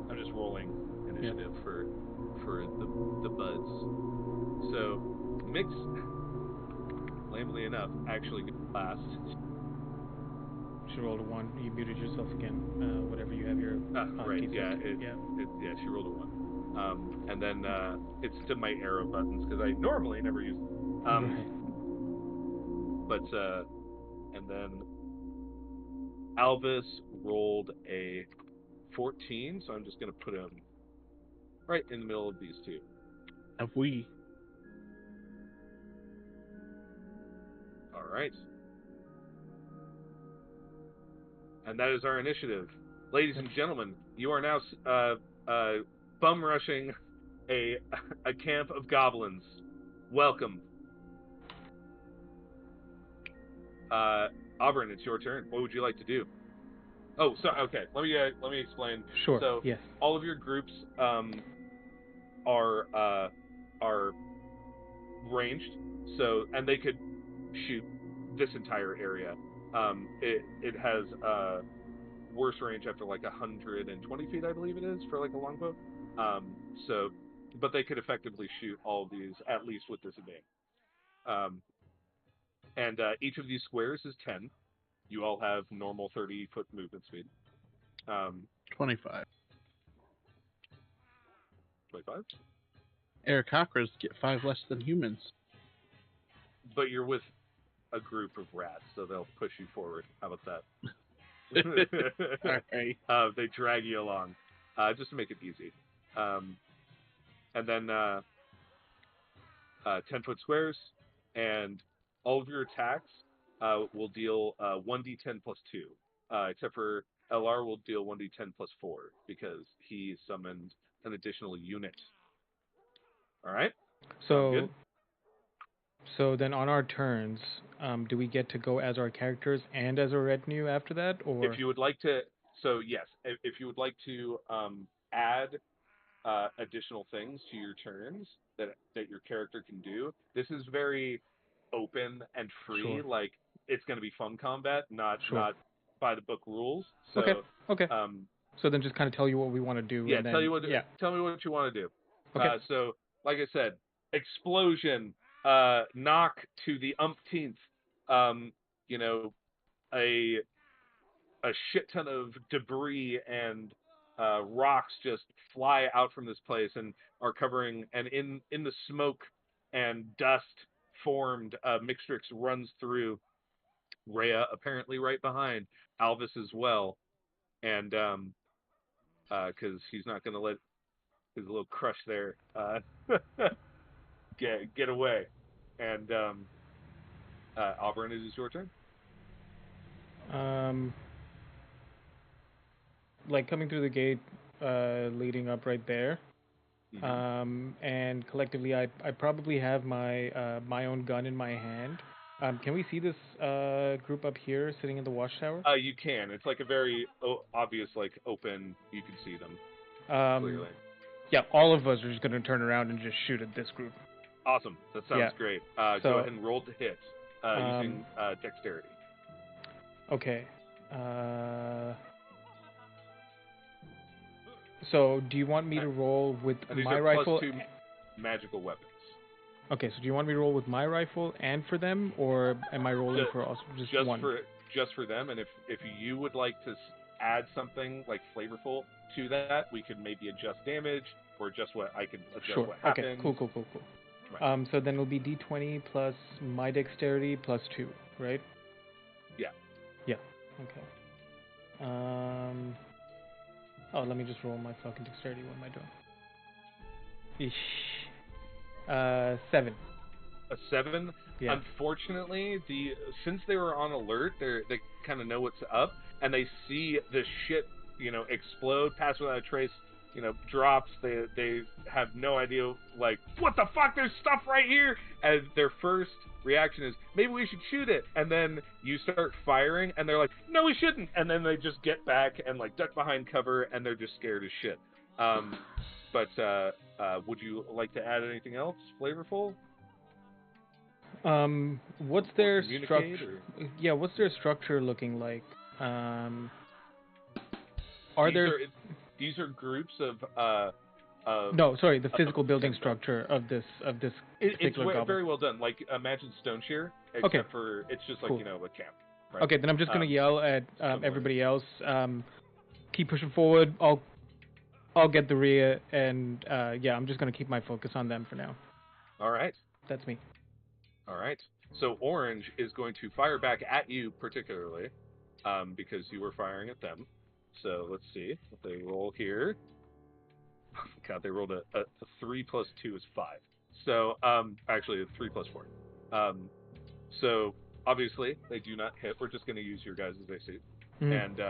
I'm just rolling initiative for the buds. So Mix, lamely enough, actually gets last. She rolled a 1. You muted yourself again. Whatever you have your Right. hotkey Yeah. set. She rolled a 1. And then it's to my arrow buttons because I normally never use them. Right. But and then Alvis rolled a 14, so I'm just gonna put him right in the middle of these 2. Have we? All right. And that is our initiative. Ladies and gentlemen, you are now bum rushing a camp of goblins. Welcome. Auburn, it's your turn. What would you like to do? Oh, so okay. Let me explain. Sure. So yes. all of your groups are ranged. So and they could shoot this entire area. It has worse range after like 120 feet, I believe it is, for like a longbow. So, but they could effectively shoot all of these at least with disadvantage. And each of these squares is 10. You all have normal 30-foot movement speed. 25. 25. Aarakocras get 5 less than humans. But you're with a group of rats, so they'll push you forward. How about that? Alright. They drag you along, just to make it easy. And then 10-foot squares, and all of your attacks will deal 1d10 plus 2, except for LR will deal 1d10 plus 4 because he summoned an additional unit. All right. So, good? So then on our turns, do we get to go as our characters and as a retinue after that, or? If you would like to, so yes, if you would like to add additional things to your turns that your character can do, this is very open and free. Sure. Like it's going to be fun combat, not Sure. by the book rules. Okay. So Okay. um, So then just kind of tell you what we want to do, yeah, and then tell me what you want to do. Okay. So like I said, explosion, knock to the umpteenth. Um, you know, a a shit ton of debris and rocks just fly out from this place and are covering, and in the smoke and dust formed, Mixtrix runs through. Rhea apparently right behind, Alvis as well, and because he's not going to let his little crush there get away. And Auburn, it is your turn. um, like coming through the gate, leading up right there. And collectively, I probably have my own gun in my hand. Can we see this group up here sitting in the watchtower? You can. It's like a very obvious, like open. You can see them clearly. Yeah, all of us are just gonna turn around and just shoot at this group. Awesome. That sounds great. So, go ahead and roll to hit using dexterity. Okay. So, do you want me to roll with and these my are rifle? +2 magical weapons. Okay, so do you want me to roll with my rifle and for them, or am I rolling for us just one? Just for them, and if you would like to add something like flavorful to that, we could maybe adjust damage or adjust what I could adjust Sure. what happens. Okay. Cool. Right. So then it'll be D20 plus my dexterity plus 2, right? Yeah. Yeah. Okay. Oh, let me just roll my fucking dexterity. What am I doing? Ish. 7. A 7. Yeah. Unfortunately, since they were on alert, they kind of know what's up, and they see the shit, explode, pass without a trace, drops. They have no idea, like, what the fuck? There's stuff right here, and their first reaction is maybe we should shoot it, and then you start firing, and they're like, no, we shouldn't, and then they just get back and like duck behind cover, and they're just scared as shit. But would you like to add anything else flavorful? What's their structure? Yeah, what's their structure looking like? These are groups of no, sorry, the physical building structure of this particular it's very well done. Like imagine Stone Shear, except for it's just like a camp. Right? Okay, then I'm just gonna yell at everybody else. Keep pushing forward. I'll get the rear, and I'm just gonna keep my focus on them for now. All right. That's me. All right. So Orange is going to fire back at you particularly, because you were firing at them. So let's see what they roll here. God, they rolled a 3 plus 2 is 5. So actually a 3 plus 4. So obviously they do not hit. We're just going to use your guys' AC. And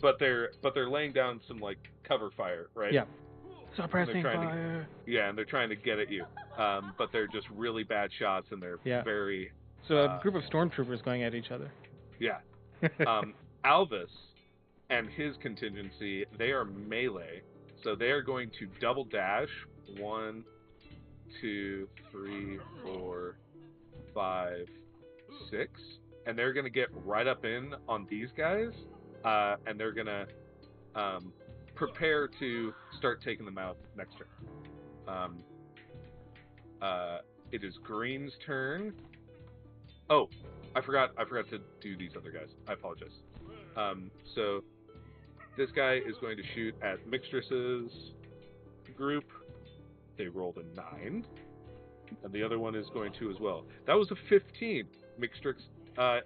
but they're laying down some like cover fire, right? Yeah. Suppressing fire. And they're trying to get at you. But they're just really bad shots, and they're very. So a group of stormtroopers going at each other. Yeah. Alvis and his contingency, they are melee, so they are going to double dash. 1, 2, 3, 4, 5, 6, and they're gonna get right up in on these guys, and they're gonna prepare to start taking them out next turn. It is Green's turn. Oh, I forgot to do these other guys. I apologize. So this guy is going to shoot at Mixtress's group. They rolled a 9, and the other one is going to as well. That was a 15. Mixtress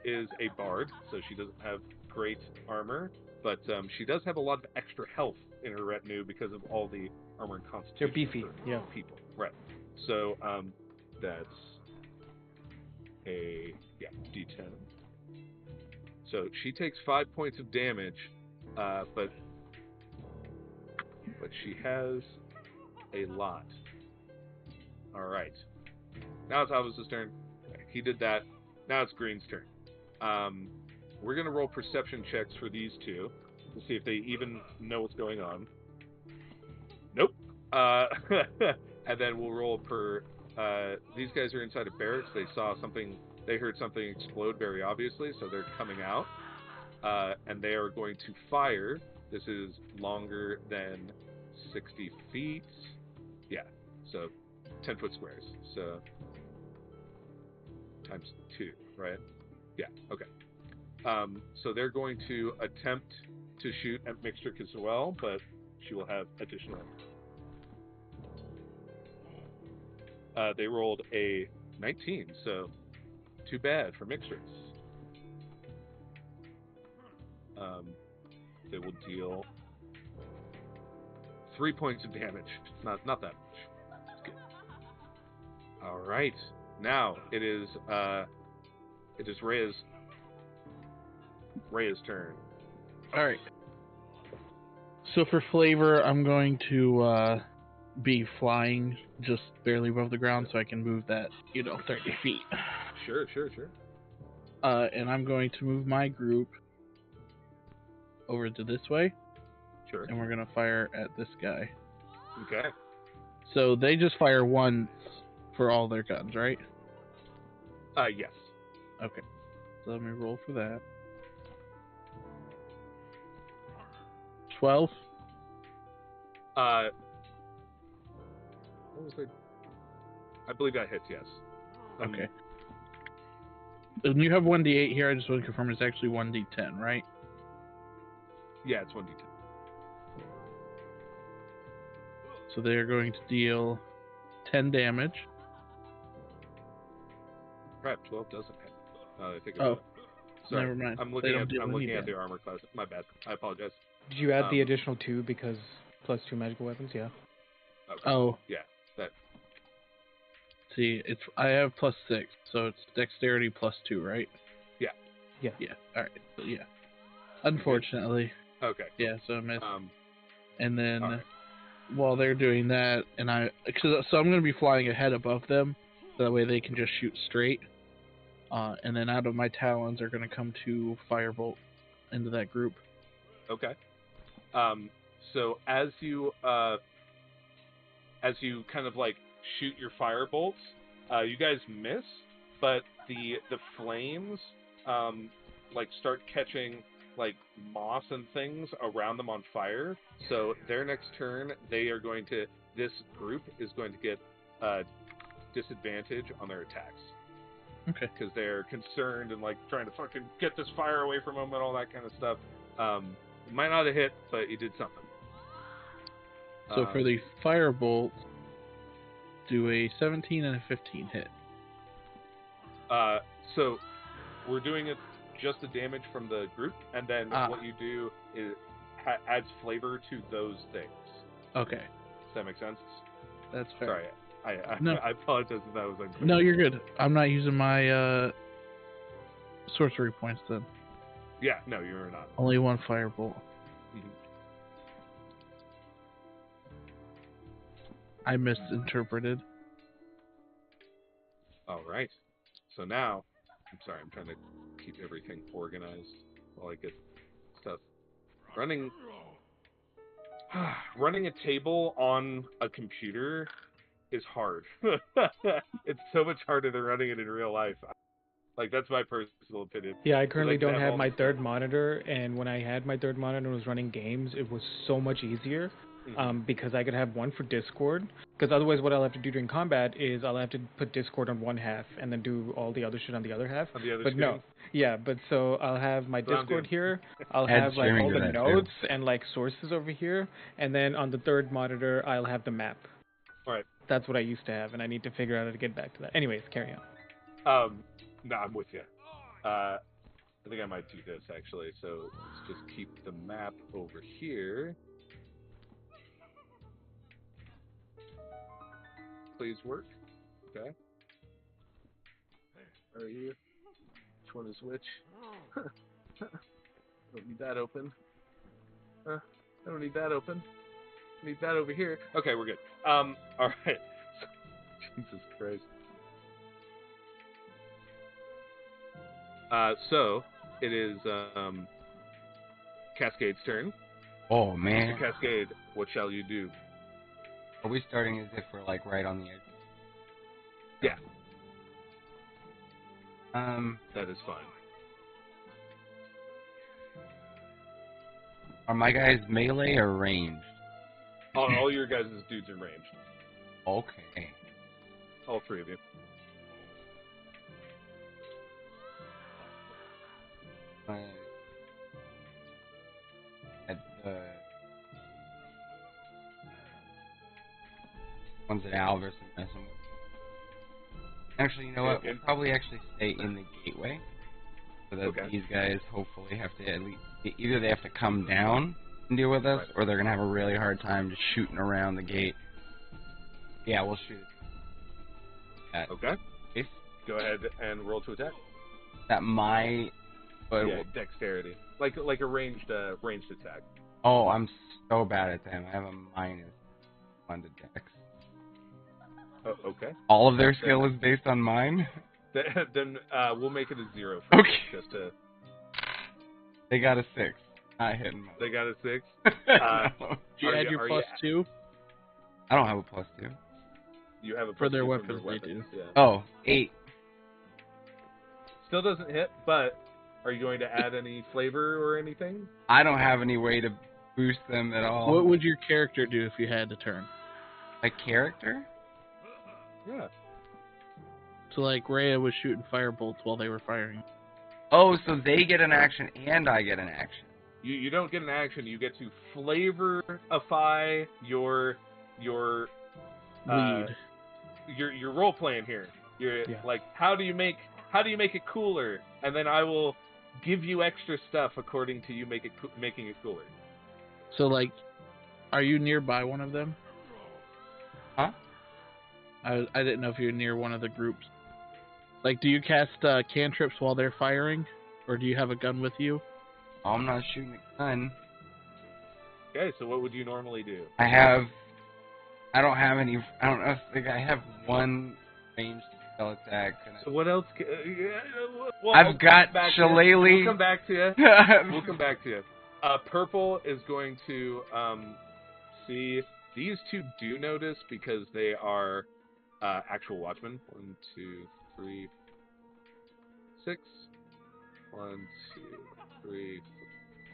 is a bard, so she doesn't have great armor, but she does have a lot of extra health in her retinue because of all the armor and constitution. They're beefy, people. Right. So that's a D10. So she takes 5 points of damage, but she has a lot. All right. Now it's Alvis's turn. He did that. Now it's Green's turn. We're gonna roll perception checks for these two to see if they even know what's going on. Nope. And then we'll roll per. These guys are inside of barracks. They saw something. They heard something explode very obviously, so they're coming out. And they are going to fire. This is longer than 60 feet. Yeah, so 10-foot squares. So times 2, right? Yeah, okay. So they're going to attempt to shoot at Mixtrix as well, but she will have additional. They rolled a 19, so too bad for Mixtrix. They will deal 3 points of damage. Not that much. It's good. All right. Now it is Rhea's turn. All right. So for flavor, I'm going to be flying just barely above the ground, so I can move that 30 feet. Sure. And I'm going to move my group over to this way. Sure. And we're gonna fire at this guy. Okay. So they just fire once for all their guns, right? Yes. Okay. So let me roll for that. 12. What was it? I believe that hits, yes. Okay. And you have 1d8 here. I just want to confirm it's actually 1d10, right? Yeah, it's 1d10. So they are going to deal 10 damage. Crap, 12 doesn't hit. I think about it. Sorry. Never mind. I'm looking at the armor class. My bad. I apologize. Did you add the additional 2 because plus 2 magical weapons? Yeah. Okay. Oh. Yeah. That. See, I have +6, so it's dexterity +2, right? Yeah. Yeah. Yeah. All right. So, yeah. Unfortunately. Okay. Yeah. So I missed. And then right. while they're doing that, so I'm going to be flying ahead above them, so that way they can just shoot straight. And then out of my talons are going to come 2 firebolt into that group. Okay. So as you kind of like shoot your firebolt, you guys miss, but the flames like start catching like moss and things around them on fire. So their next turn, this group is going to get disadvantage on their attacks. Okay. Because they're concerned and like trying to fucking get this fire away from them and all that kind of stuff. It might not have hit, but you did something. So for the firebolt, do a 17 and a 15 hit. So we're doing it just the damage from the group, and then what you do is adds flavor to those things. Okay. Does that make sense? That's fair. Sorry, I apologize if that was unclear. No, you're good. I'm not using my sorcery points then. Yeah, no, you're not. Only 1 firebolt. Mm-hmm. I misinterpreted. All right. So now, I'm sorry, I'm trying to keep everything organized while I get stuff. Running a table on a computer is hard. It's so much harder than running it in real life. Like, that's my personal opinion. Yeah, I currently don't have my third monitor, and when I had my third monitor and was running games, it was so much easier. Because I could have one for Discord. Because otherwise, what I'll have to do during combat is I'll have to put Discord on one half and then do all the other shit on the other half. On the other but screen? No, yeah. But so I'll have my Discord here. I'll have like all the notes and like sources over here, and then on the third monitor I'll have the map. All right. That's what I used to have, and I need to figure out how to get back to that. Anyways, carry on. No, I'm with you. I think I might do this actually. So let's just keep the map over here. Please work. Okay. Are you? Which one is which? Don't need that open. I don't need that open. Need that over here. Okay, we're good. All right. Jesus Christ. So it is Cascade's turn. Oh man. Mr. Cascade, what shall you do? Are we starting as if we're like right on the edge? Yeah. That is fine. Are my guys melee or ranged? All your guys' dudes are ranged. Okay. All three of you. Ones that Alvarez is messing with. Actually, you know what? We'll probably actually stay in the gateway. So that these guys hopefully have to at least... Either they have to come down and deal with us, or they're going to have a really hard time just shooting around the gate. Yeah, we'll shoot it. Okay. Go ahead and roll to attack. That might... But yeah, dexterity. Like a ranged attack. Oh, I'm so bad at them. I have a minus on the dex. Oh, okay. All of their skill is based on mine? Then we'll make it a 0 for okay. Just to... They got a 6. Not hitting me. They got a 6? No. Do you add your +2? I don't have a +2. You have a for their weapons, they do. Yeah. Oh, 8. Still doesn't hit, but are you going to add any flavor or anything? I don't have any way to boost them at all. What would your character do if you had to turn? A character? Yeah. So, like, Rhea was shooting fire bolts while they were firing. Oh, so they get an action and I get an action. You don't get an action. You get to flavorify your lead. Your role playing here. You're like, how do you make it cooler? And then I will give you extra stuff according to you making it cooler. So, like, are you nearby one of them? Huh? I didn't know if you're near one of the groups. Like, do you cast cantrips while they're firing? Or do you have a gun with you? Oh, I'm not shooting a gun. Okay, so what would you normally do? I don't have any... I don't know if I have one ranged spell attack. So what else? Well, I've got Shillelagh. We'll come back to you. We'll come back to you. Purple is going to see... These two do notice because they are actual watchmen. 1, 2, 3, 6. 1, 2, 3,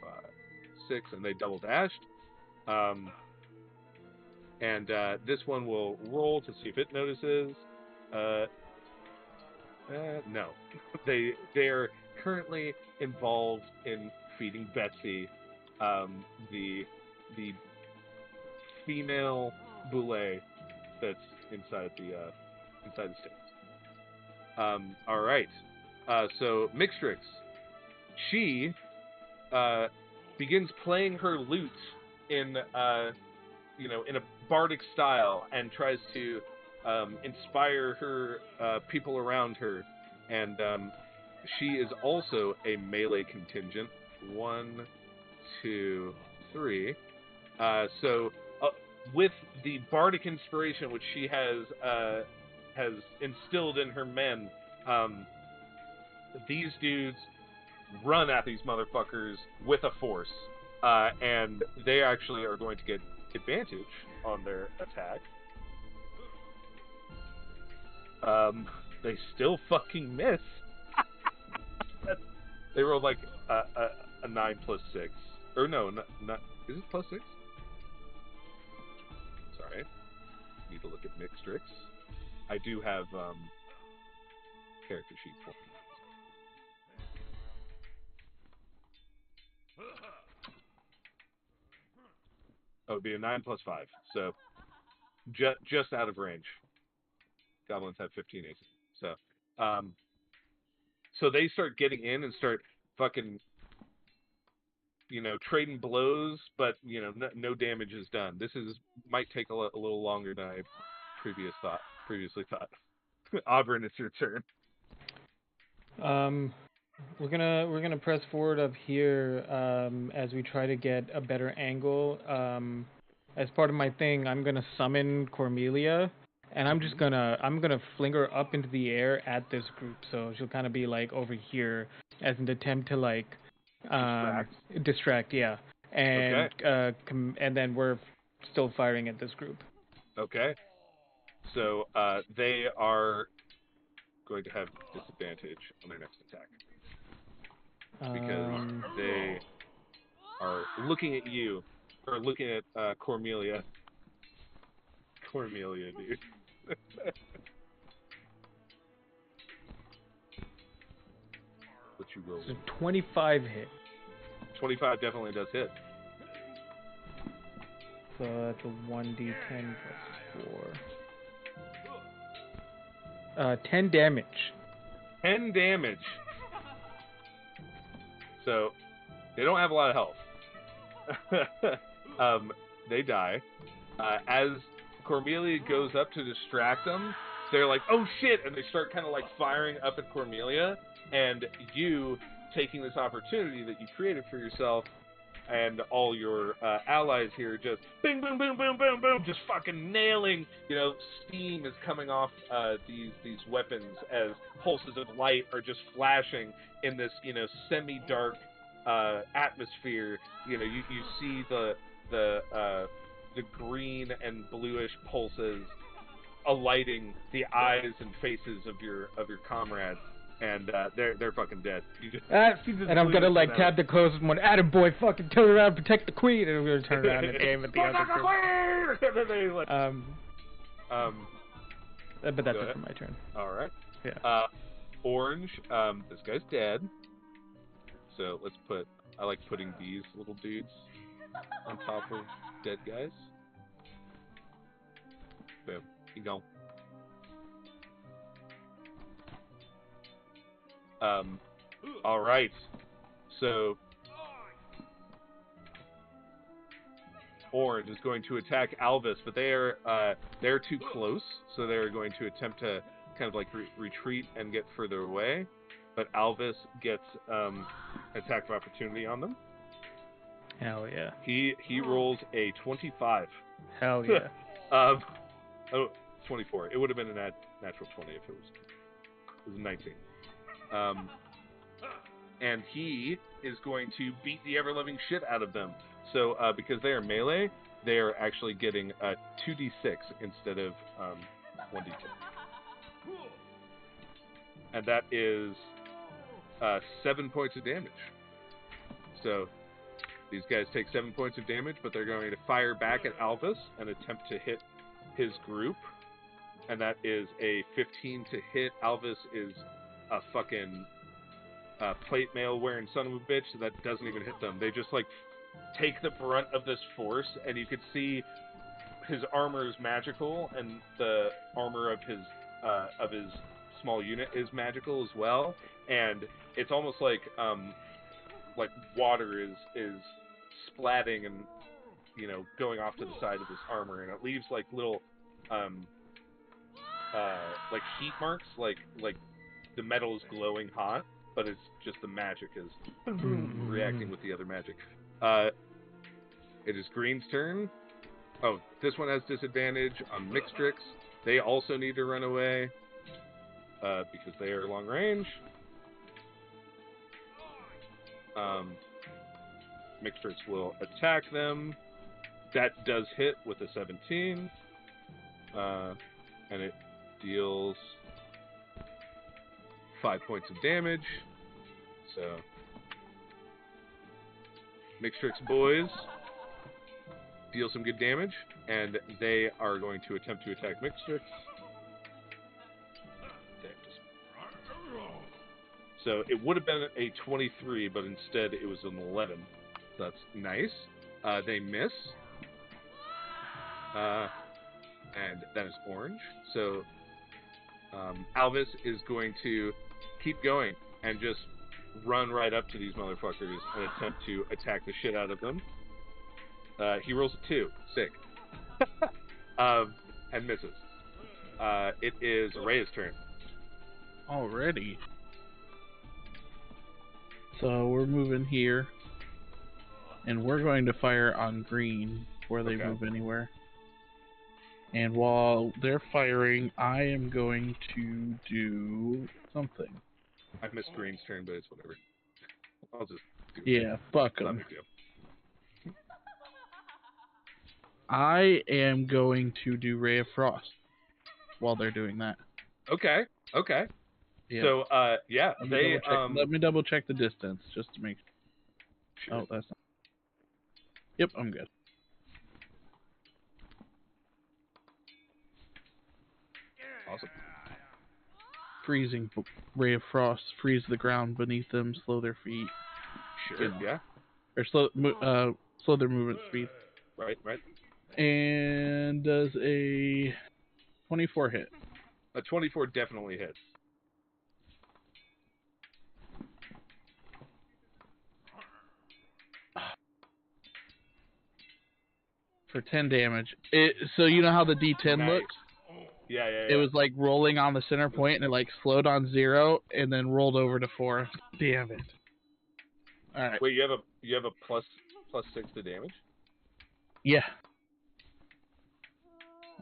4, 5, 6, and they double dashed. And this one will roll to see if it notices. No, they are currently involved in feeding Betsy, the female boule that's inside the state. All right. So Mixtrix, she begins playing her lute in in a bardic style and tries to inspire her people around her, and she is also a melee contingent. 1, 2, 3. So with the bardic inspiration which she has instilled in her men, these dudes run at these motherfuckers with a force, and they actually are going to get advantage on their attack. They still fucking miss. They rolled like a 9 plus 6. Or no, not is it plus 6? Sorry. Need to look at Mixtrix. I do have character sheet for me. Oh, it would be a 9 plus 5. So just out of range. Goblins have 15 AC. So so they start getting in and start fucking trading blows, but no damage is done. This might take a little longer than I previously thought. Auburn, it's your turn. We're gonna press forward up here as we try to get a better angle. As part of my thing, I'm gonna summon Cormelia, And I'm just gonna fling her up into the air at this group, so she'll kind of be like over here as an attempt to like distract, yeah. And Okay. And then we're still firing at this group. Okay. So they are going to have disadvantage on their next attack because they are looking at you or looking at Cormelia. Cormelia, dude. What you roll? So 25 hit. 25 definitely does hit. So that's a 1d10 plus 4. 10 damage. 10 damage. So they don't have a lot of health. They die. As Cormelia goes up to distract them, they're like, oh shit, and they start kind of like firing up at Cormelia, and you, taking this opportunity that you created for yourself and all your allies here, just bing, boom, boom, boom, boom, boom, just fucking nailing, steam is coming off these weapons as pulses of light are just flashing in this, semi-dark atmosphere. You see the green and bluish pulses alighting the eyes and faces of your comrades, and they're fucking dead. And I'm gonna like tap the closest one. Adam boy, fucking turn around, protect the queen, and I'm gonna turn around and aim at the other group. But that's it for my turn. All right. Yeah. Orange. This guy's dead. So let's put. I like putting these little dudes on top of dead guys. Boom. You go. All right. So Orange is going to attack Alvis, but they're too close, so they're going to attempt to kind of like retreat and get further away. But Alvis gets attack of opportunity on them. Hell yeah. He rolls a 25. Hell yeah. 24. It would have been a natural 20 if it was 19. And he is going to beat the ever-loving shit out of them. So because they are melee, they are actually getting 2d6 instead of 1d10. And that is 7 points of damage. So these guys take 7 points of damage, but they're going to fire back at Alvis and attempt to hit his group. And that is a 15 to hit. Alvis is a fucking plate mail wearing son of a bitch, so that doesn't even hit them. They just like take the brunt of this force, and you could see his armor is magical, and the armor of his small unit is magical as well. And it's almost like water is splatting and going off to the side of this armor, and it leaves like little like heat marks, like the metal is glowing hot, but it's just the magic is reacting with the other magic. It is Green's turn. Oh, this one has disadvantage on Mixtrix. They also need to run away because they are long range. Mixtrix will attack them. That does hit with a 17. And it deals 5 points of damage. So, Mixtrix boys deal some good damage, and they are going to attempt to attack Mixtrix. So it would have been a 23, but instead it was an 11. So that's nice. They miss. And that is orange. So Alvis is going to keep going and just run right up to these motherfuckers and attempt to attack the shit out of them. He rolls a 2. Sick. And misses. It is Rhea's turn. Already. So we're moving here. And we're going to fire on green before they move anywhere. And while they're firing, I am going to do something. I missed Green's turn, but it's whatever. I'll just do it. Yeah, fuck Not a them. big deal. I am going to do Ray of Frost while they're doing that. Okay. Yeah. So, yeah, Let me double check the distance just to make sure. Oh, that's not... Yep, I'm good. Awesome. Freezing Ray of Frost, freeze the ground beneath them, slow their feet. Sure, yeah. Or slow their movement speed. Right. And does a 24 hit. A 24 definitely hits. For 10 damage. So you know how the D10 Nice. looks? Yeah. It was like rolling on the center point and it like slowed on 0 and then rolled over to 4. Damn it. Alright. Wait, you have a plus 6 to damage? Yeah.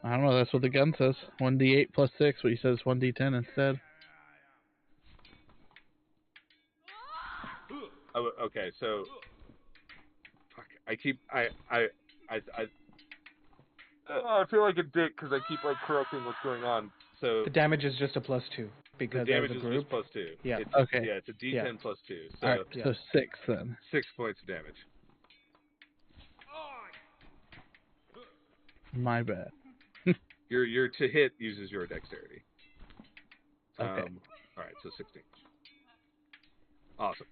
I don't know, that's what the gun says. 1d8 plus 6, but he says 1d10 instead. Oh, okay, so fuck. I feel like a dick because I keep like correcting what's going on. So The damage is just a +2 because the damage as a is group. just +2. Yeah. Okay. Yeah, it's a D10 Yeah. +2. So Alright, so 6 then. 6 points of damage. My bad. Your to hit uses your dexterity. Okay. All right, so 16. Awesome.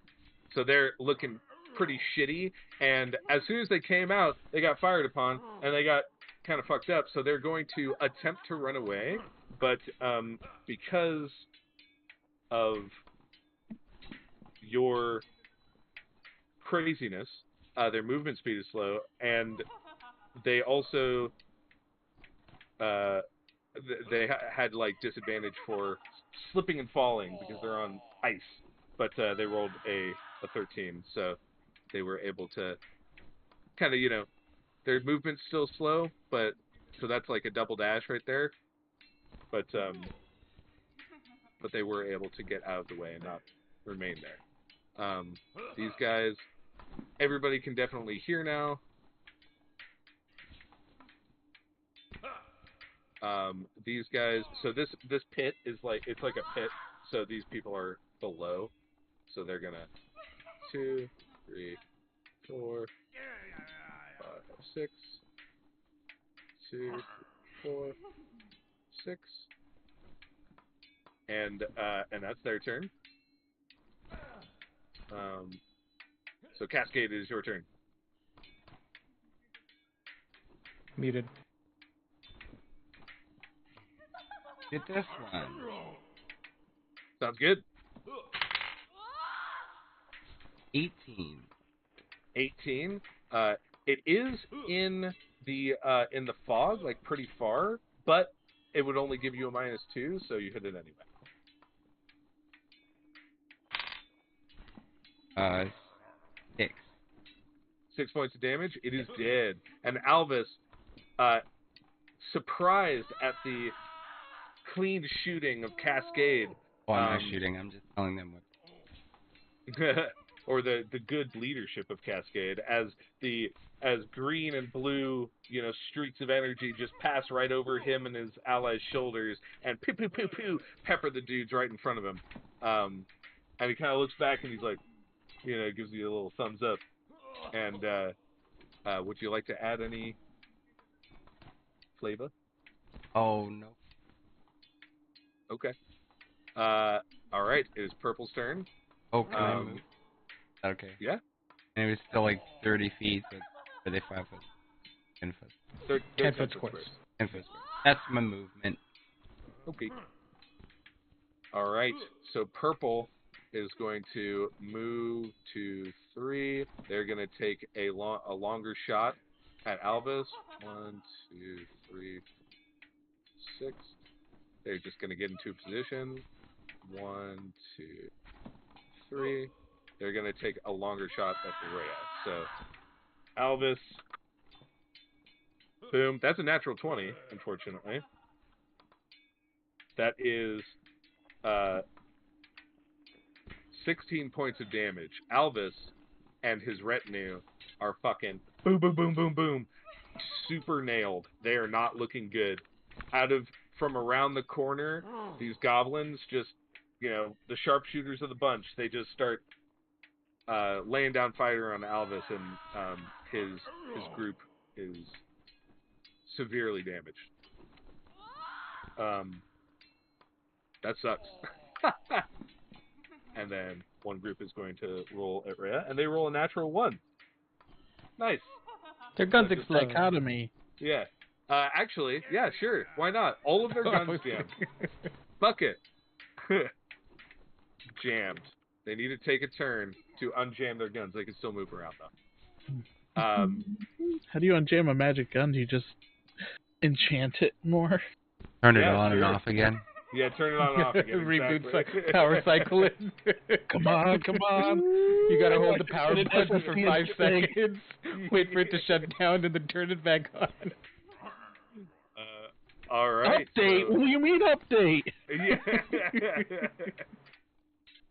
So they're looking pretty shitty, and as soon as they came out, they got fired upon, and they got kind of fucked up. So they're going to attempt to run away, but because of your craziness, their movement speed is slow, and they also they had like disadvantage for slipping and falling because they're on ice, but they rolled a 13, so they were able to kind of, their movement's still slow, but so that's like a double dash right there, but they were able to get out of the way and not remain there. These guys, everybody can definitely hear now. These guys, so this pit is like, it's like a pit, so these people are below, so they're gonna 2, 3, 4, 5, 6, 2, 4, 6, and that's their turn. So Cascade, is your turn. Muted. Get this one. Sounds good. 18. 18. It is in the fog, like pretty far, but it would only give you a -2, so you hit it anyway. 6. 6 points of damage. It is dead. And Alvis, surprised at the clean shooting of Cascade. Oh, I'm not shooting. I'm just telling them what. Or the good leadership of Cascade, as green and blue, streaks of energy just pass right over him and his allies' shoulders and pew pew pew pew pepper the dudes right in front of him. And he kind of looks back and he's like, gives you a little thumbs up. And would you like to add any flavor? Oh no. Okay. All right. It is Purple's turn. Oh, can I move? Okay. Yeah. And it was still like 30 feet, but are they 5 foot? 10 foot? They're 10 foot squares. 10 foot square. That's my movement. Okay. All right. So Purple is going to move to 3. They're going to take a longer shot at Alvis. 1, 2, 3, 6. They're just going to get into position. 1, 2, 3. They're going to take a longer shot at the Rhea. So Alvis Boom. That's a natural 20, unfortunately. That is 16 points of damage. Alvis and his retinue are fucking boom, boom, boom, boom, boom. Super nailed. They are not looking good. From around the corner, these goblins just, the sharpshooters of the bunch, they just start laying down fire on Alvis, and his group is severely damaged. That sucks. And then one group is going to roll at Rhea, and they roll a natural 1. Nice. Their guns explode. Dichotomy. Yeah. Actually, yeah, sure. Why not? All of their guns jammed. Fuck it. Jammed. They need to take a turn to unjam their guns. They can still move around, though. How do you unjam a magic gun? Do you just enchant it more? Turn it on and off again. Yeah, turn it on and off again. Reboot power cycle it. Come on. You gotta hold the power button for 5 seconds, wait for it to shut down, and then turn it back on. All right. Update? What do you mean update? Yeah.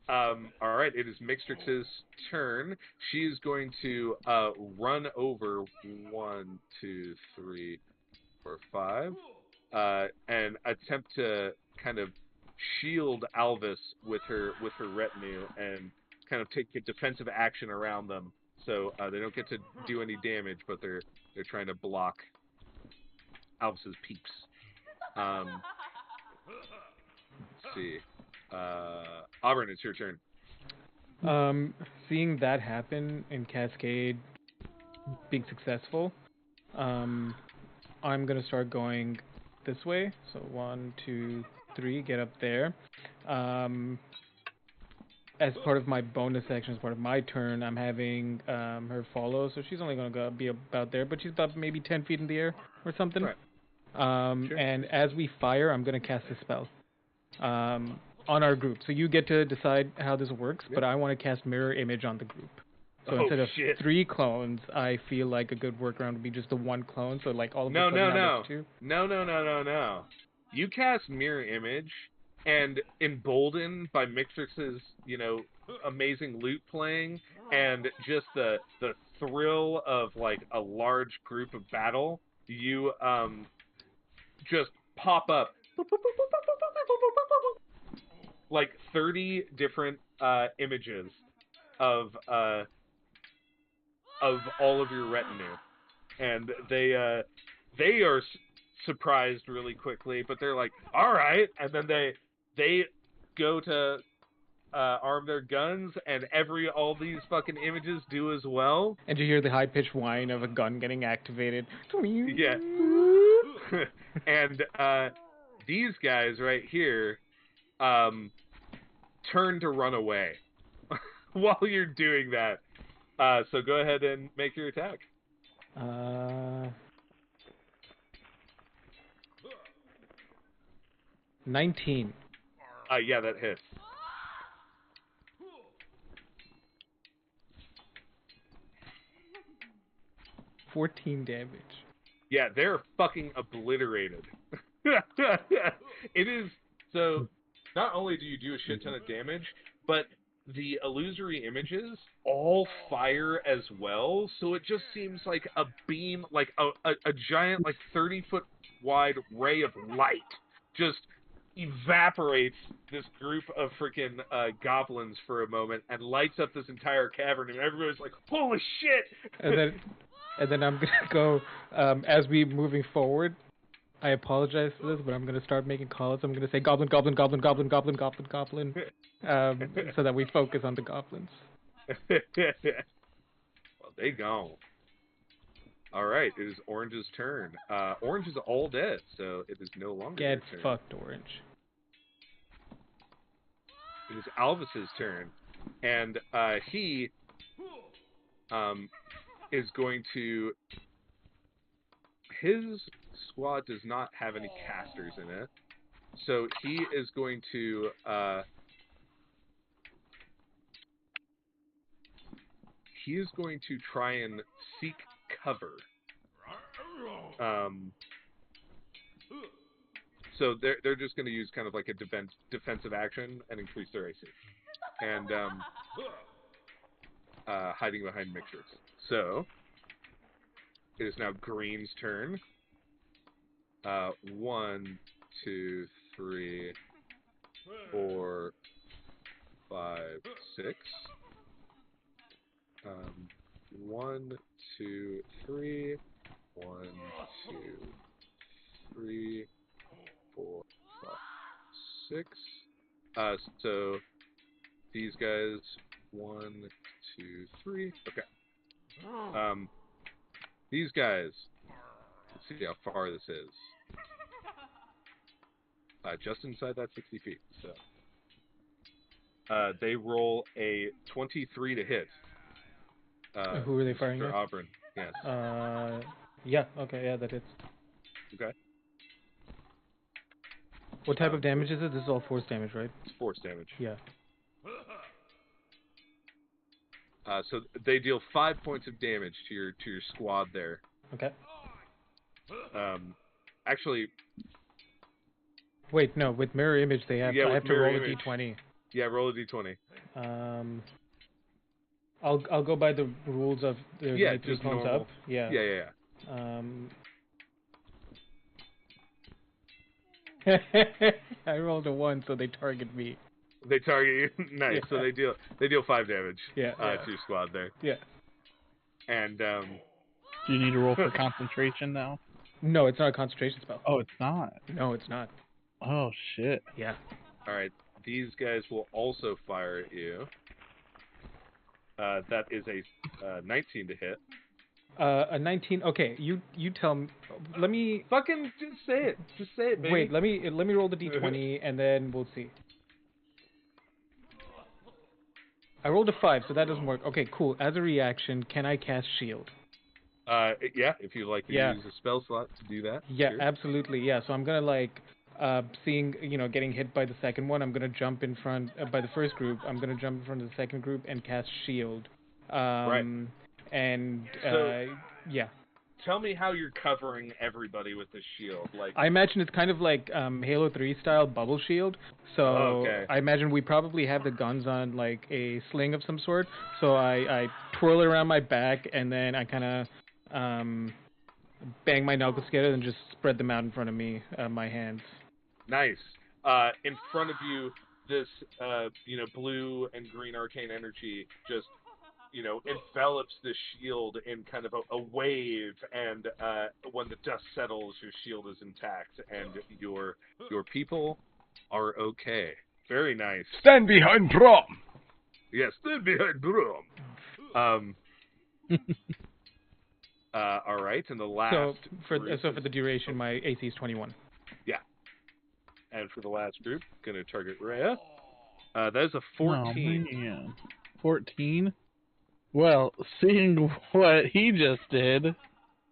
All right, it is Mixtrix's turn. She is going to run over 1, 2, 3, 4, 5, and attempt to kind of shield Alvis with her retinue and kind of take a defensive action around them, so they don't get to do any damage, but they're trying to block Alvis's peaks. Let's see. Auburn, it's your turn. Seeing that happen in Cascade being successful, I'm gonna start going this way. So 1, 2, 3, get up there. As part of my bonus action, as part of my turn, I'm having her follow, so she's only gonna be about there, but she's about maybe 10 feet in the air or something. Right. Sure. And as we fire, I'm gonna cast a spell on our group. So you get to decide how this works, but I want to cast Mirror Image on the group. So instead of 3 clones, I feel like a good workaround would be just the 1 clone. So like all of No. 2. No. You cast Mirror Image, and emboldened by Mixtrix's, amazing loot playing, and just the thrill of like a large group of battle, you just pop up like 30 different images of all of your retinue, and they are surprised really quickly, but they're like, all right, and then they go to arm their guns, and all these fucking images do as well. And you hear the high-pitched whine of a gun getting activated. Yeah. And these guys right here turn to run away while you're doing that. So go ahead and make your attack. 19. Yeah, that hits. $14 damage. Yeah, they're fucking obliterated. It is, so not only do you do a shit ton of damage, but the illusory images all fire as well, so it just seems like a beam, like a giant, like 30-foot wide ray of light just evaporates this group of freaking goblins for a moment and lights up this entire cavern, and everybody's like, holy shit! And then I'm gonna go, as we moving forward, I apologize for this, but I'm gonna start making calls. I'm gonna say goblin, goblin, goblin, goblin, goblin, goblin, goblin, so that we focus on the goblins. Well, they gone. All right, it is Orange's turn. Orange is all dead, so it is no longer Get their turn. fucked, Orange. It is Alvis's turn, and he is going to. His squad does not have any casters in it, so he is going to. He is going to try and seek cover So they're just going to use kind of like a defensive action and increase their AC, and hiding behind mixtures. So it is now Green's turn. 1, 2, 3, 4, 5, 6. 1, 2, 3. 1, 2, 3, 4, 5, 6. So these guys, 1, 2, 3. Okay. These guys. Let's see how far this is. Just inside that 60 feet. So they roll a 23 to hit. Who are they firing Mr. at? Auburn. Yes. Yeah. Okay. Yeah, that hits. Okay. What type of damage is it? This is all force damage, right? It's force damage. Yeah. So they deal 5 points of damage to your squad there. Okay. Actually. Wait, no. With mirror image, I have to roll a d20. Yeah, roll a d20. I'll go by the rules of the just clones normal. up. Yeah. Yeah. I rolled a 1, so they target me. They target you. Nice. Yeah. So they deal 5 damage. To your squad there. Yeah. And do you need to roll for concentration now? No, it's not a concentration spell. Oh, it's not. No, it's not. Oh shit. Yeah. All right. These guys will also fire at you. That is a 19 to hit. A 19. Okay, you tell me. Let me fucking just say it. Just say it, baby. Wait, let me roll the d20 and then we'll see. I rolled a 5, so that doesn't work. Okay, cool. As a reaction, can I cast shield? Yeah, if you'd like to use a spell slot to do that. Yeah, sure. Absolutely. Yeah, so I'm gonna seeing getting hit by the second one. I'm gonna jump in front by the first group. I'm gonna jump in front of the second group and cast shield. Right. And yeah. Tell me how you're covering everybody with this shield. Like, I imagine it's kind of like Halo 3 style bubble shield. So I imagine we probably have the guns on like a sling of some sort. So I twirl it around my back and then I kind of bang my knuckles together and just spread them out in front of me, my hands. Nice. In front of you, this blue and green arcane energy just envelops the shield in kind of a wave, and when the dust settles, your shield is intact, and your people are okay. Very nice. Stand behind Brom! Yes, stand behind Brom. All right, and the last. For the duration, my AC is 21. Yeah. And for the last group, gonna target Rhea. That is a 14. Oh, man. 14? Well, seeing what he just did,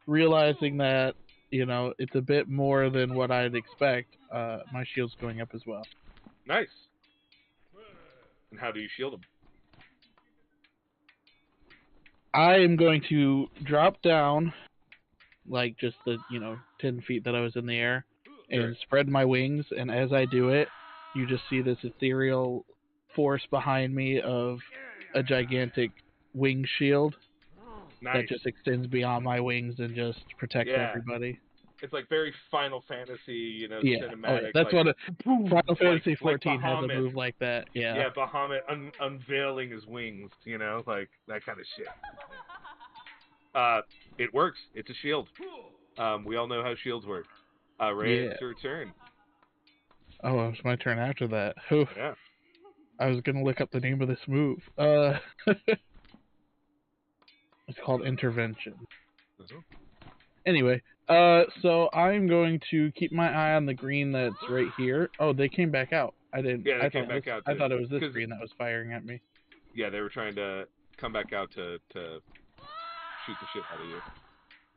realizing that, it's a bit more than what I'd expect, my shield's going up as well. Nice. And how do you shield him? I am going to drop down, like just the, 10 feet that I was in the air, and spread my wings, and as I do it, you just see this ethereal force behind me of a gigantic wing shield that just extends beyond my wings and just protects everybody. It's like very Final Fantasy, cinematic. Oh, yeah. That's what Final Fantasy 14 has a move like that. Yeah. Yeah, Bahamut unveiling his wings, like that kind of shit. It works. It's a shield. We all know how shields work. Ray, it's your turn. Oh, it's my turn after that. Oof. Yeah. I was gonna look up the name of this move. It's called Intervention. Anyway, so I'm going to keep my eye on the green that's right here. Oh, they came back out. I didn't. Yeah, they came back out. I thought it was this green that was firing at me. Yeah, they were trying to come back out to shoot the shit out of you.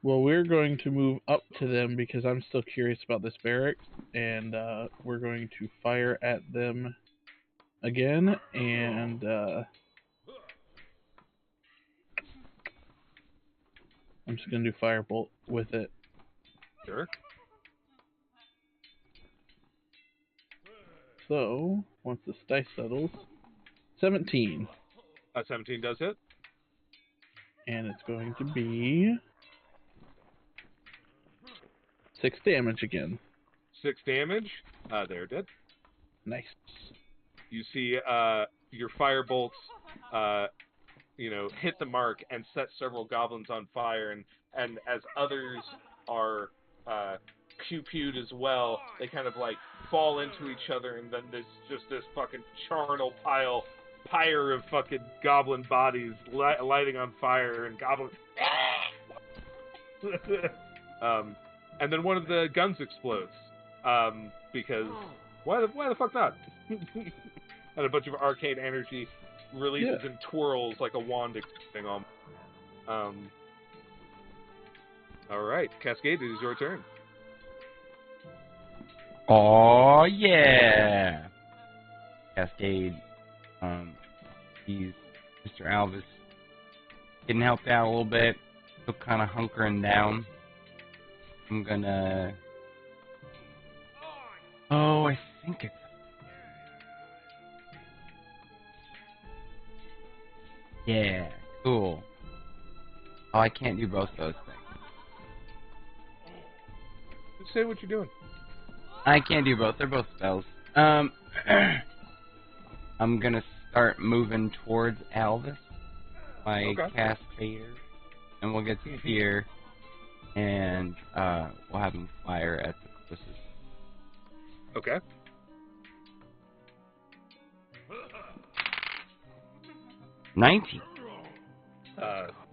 Well, we're going to move up to them because I'm still curious about this barracks, and we're going to fire at them again, and I'm just going to do firebolt with it. Sure. So, once this dice settles, 17. 17 does hit. And it's going to be 6 damage again. 6 damage. They're dead. Nice. You see your fire bolts, hit the mark and set several goblins on fire, and as others are pew-pewed as well, they kind of like fall into each other, and then there's just this fucking charnel pyre of fucking goblin bodies lighting on fire, and goblins. And then one of the guns explodes, because why the fuck not? And a bunch of arcane energy releases and twirls like a wand thing on. All right, Cascade, it is your turn. Oh yeah, Cascade. He's Mr. Alvis getting helped out a little bit. Still kind of hunkering down. I'm gonna. Oh, I think it's. Yeah, cool. Oh, I can't do both those things. Just say what you're doing. I can't do both. They're both spells. I'm gonna start moving towards Alvis, my Cascader, and we'll get to here, and we'll have him fire at the closest. Okay. $19.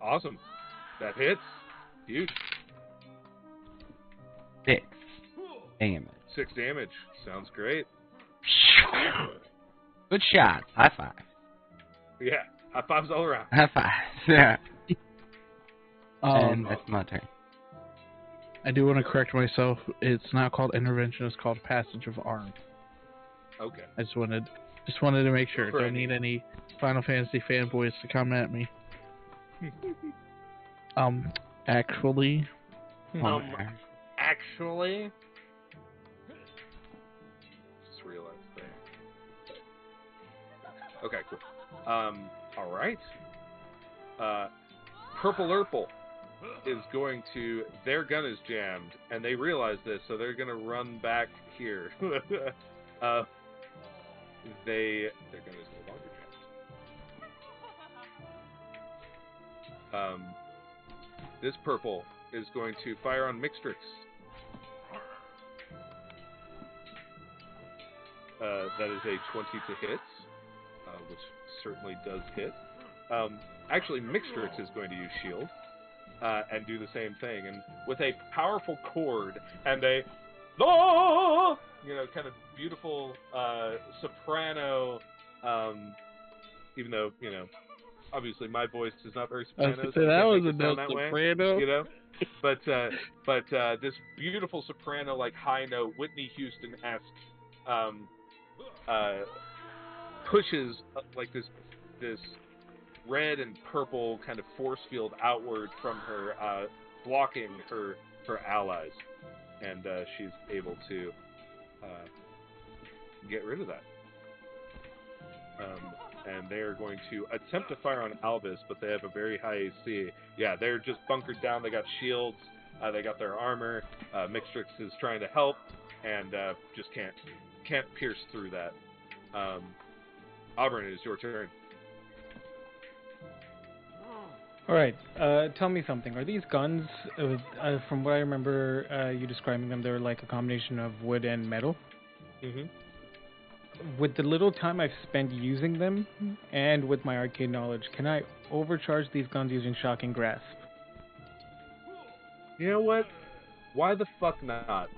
Awesome. That hits. Huge. 6 damage. 6 damage. Sounds great. Good shot. High five. Yeah. High fives all around. High five. Yeah. And that's my turn. I do want to correct myself. It's not called intervention. It's called passage of arm. Okay. I just wanted to make sure. Don't need any Final Fantasy fanboys to come at me. Actually. Actually. Just realized that. Okay, cool. All right. Purple Urple is going to. Their gun is jammed, and they realize this, so they're going to run back here. Their gun is no longer jammed. This purple is going to fire on Mixtrix. That is a 20 to hit, which certainly does hit. Actually, Mixtrix is going to use shield and do the same thing, and with a powerful chord and a kind of beautiful soprano. Even though obviously my voice is not very soprano. So that was a note soprano. But this beautiful soprano, like high note, Whitney Houston-esque, pushes like this red and purple kind of force field outward from her, blocking her allies, and she's able to get rid of that. And they are going to attempt to fire on Alvis, but they have a very high AC. Yeah, they're just bunkered down. They got shields. They got their armor. Mixtrix is trying to help, and just can't pierce through that. Auburn, it is your turn. All right. Tell me something. Are these guns, from what I remember you describing them, they're like a combination of wood and metal? Mm-hmm. With the little time I've spent using them, and with my arcade knowledge, can I overcharge these guns using Shocking Grasp? You know what? Why the fuck not?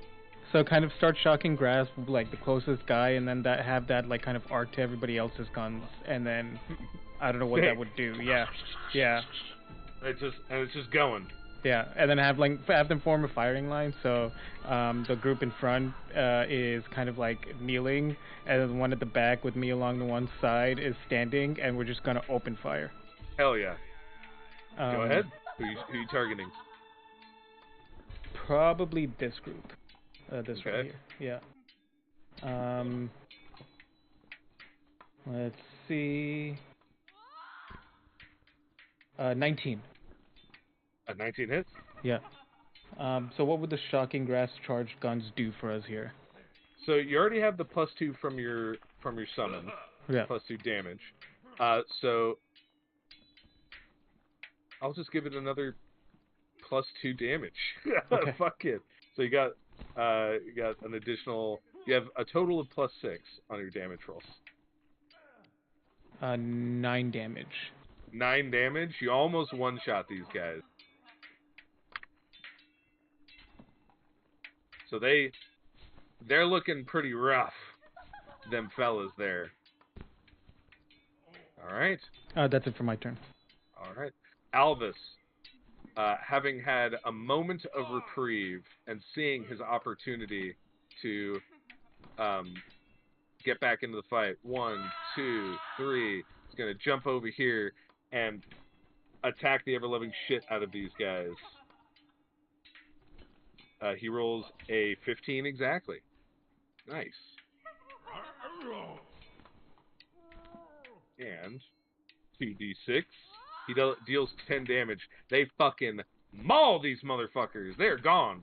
So kind of start Shocking Grasp, like the closest guy, and then have that like kind of arc to everybody else's guns, and then I don't know what that would do. Yeah. It's just going. Yeah, and then have them form a firing line. So the group in front is kind of like kneeling, and then the one at the back with me along the one side is standing, and we're just gonna open fire. Hell yeah. Go ahead. Who are you targeting? probably this group. This Okay. right here. Yeah. Let's see. 19. A 19 hits. Yeah. So what would the shocking grass charge guns do for us here? So you already have the +2 from your summon, Yeah. +2 damage. So I'll just give it another +2 damage. Okay. Fuck it. So you got an additional. You have a total of +6 on your damage rolls. 9 damage. 9 damage. You almost one-shot these guys. So they're looking pretty rough. Them fellas there. All right. That's it for my turn. All right. Alvis, having had a moment of reprieve and seeing his opportunity to get back into the fight. 1, 2, 3. He's going to jump over here and attack the ever-loving shit out of these guys. He rolls a 15 exactly. Nice. And 2d6. He deals 10 damage. They fucking maul these motherfuckers. They're gone.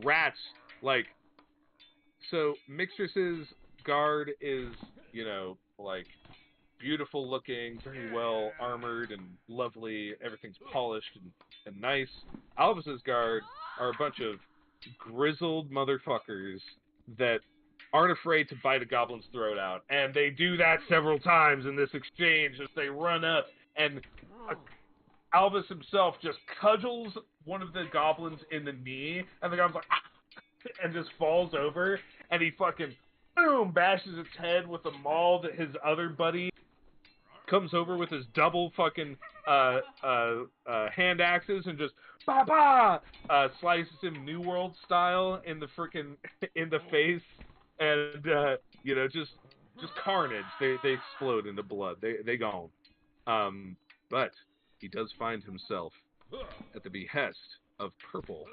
Rats, like... So, Mixtress's guard is, like, beautiful looking, very well armored and lovely. Everything's polished and nice. Alvis's guard are a bunch of grizzled motherfuckers that aren't afraid to bite a goblin's throat out. And they do that several times in this exchange as they run up. And Alvis himself just cudgels one of the goblins in the knee. And the goblin's like, ah! And just falls over. And he fucking, boom, bashes its head with a maul that his other buddy comes over with his double fucking hand axes and just slices him New World style in the freaking in the face, and just carnage. They explode into blood. They gone. But he does find himself at the behest of Purple.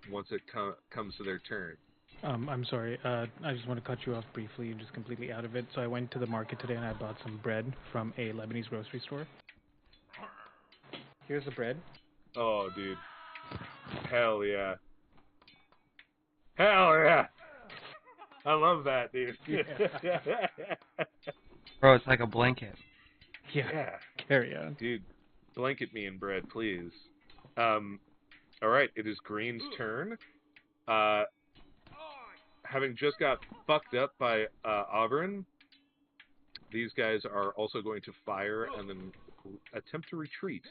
Once it comes to their turn. I'm sorry. I just want to cut you off briefly. You're just completely out of it. So I went to the market today and I bought some bread from a Lebanese grocery store. Here's the bread. Oh, dude. Hell yeah. Hell yeah. I love that, dude. Yeah. Bro, it's like a blanket. Yeah. Carry on. Dude, blanket me in bread, please. Alright, it is Green's turn. Having just got fucked up by Auburn, these guys are also going to fire and then attempt to retreat.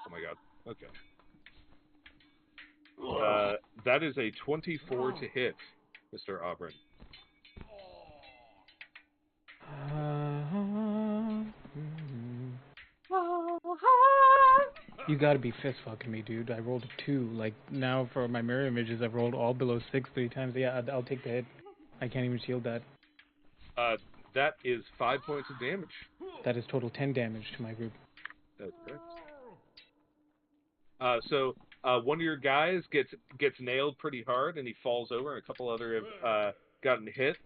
Oh my god. Okay. That is a 24 to hit, Mr. Auburn. You gotta be fist fucking me, dude. I rolled a 2. Like, now for my mirror images, I've rolled all below 6 3 times. Yeah, I'll take the hit. I can't even shield that. That is 5 points of damage. That is total 10 damage to my group. That's correct. So one of your guys gets nailed pretty hard, and he falls over, and a couple other have gotten hit.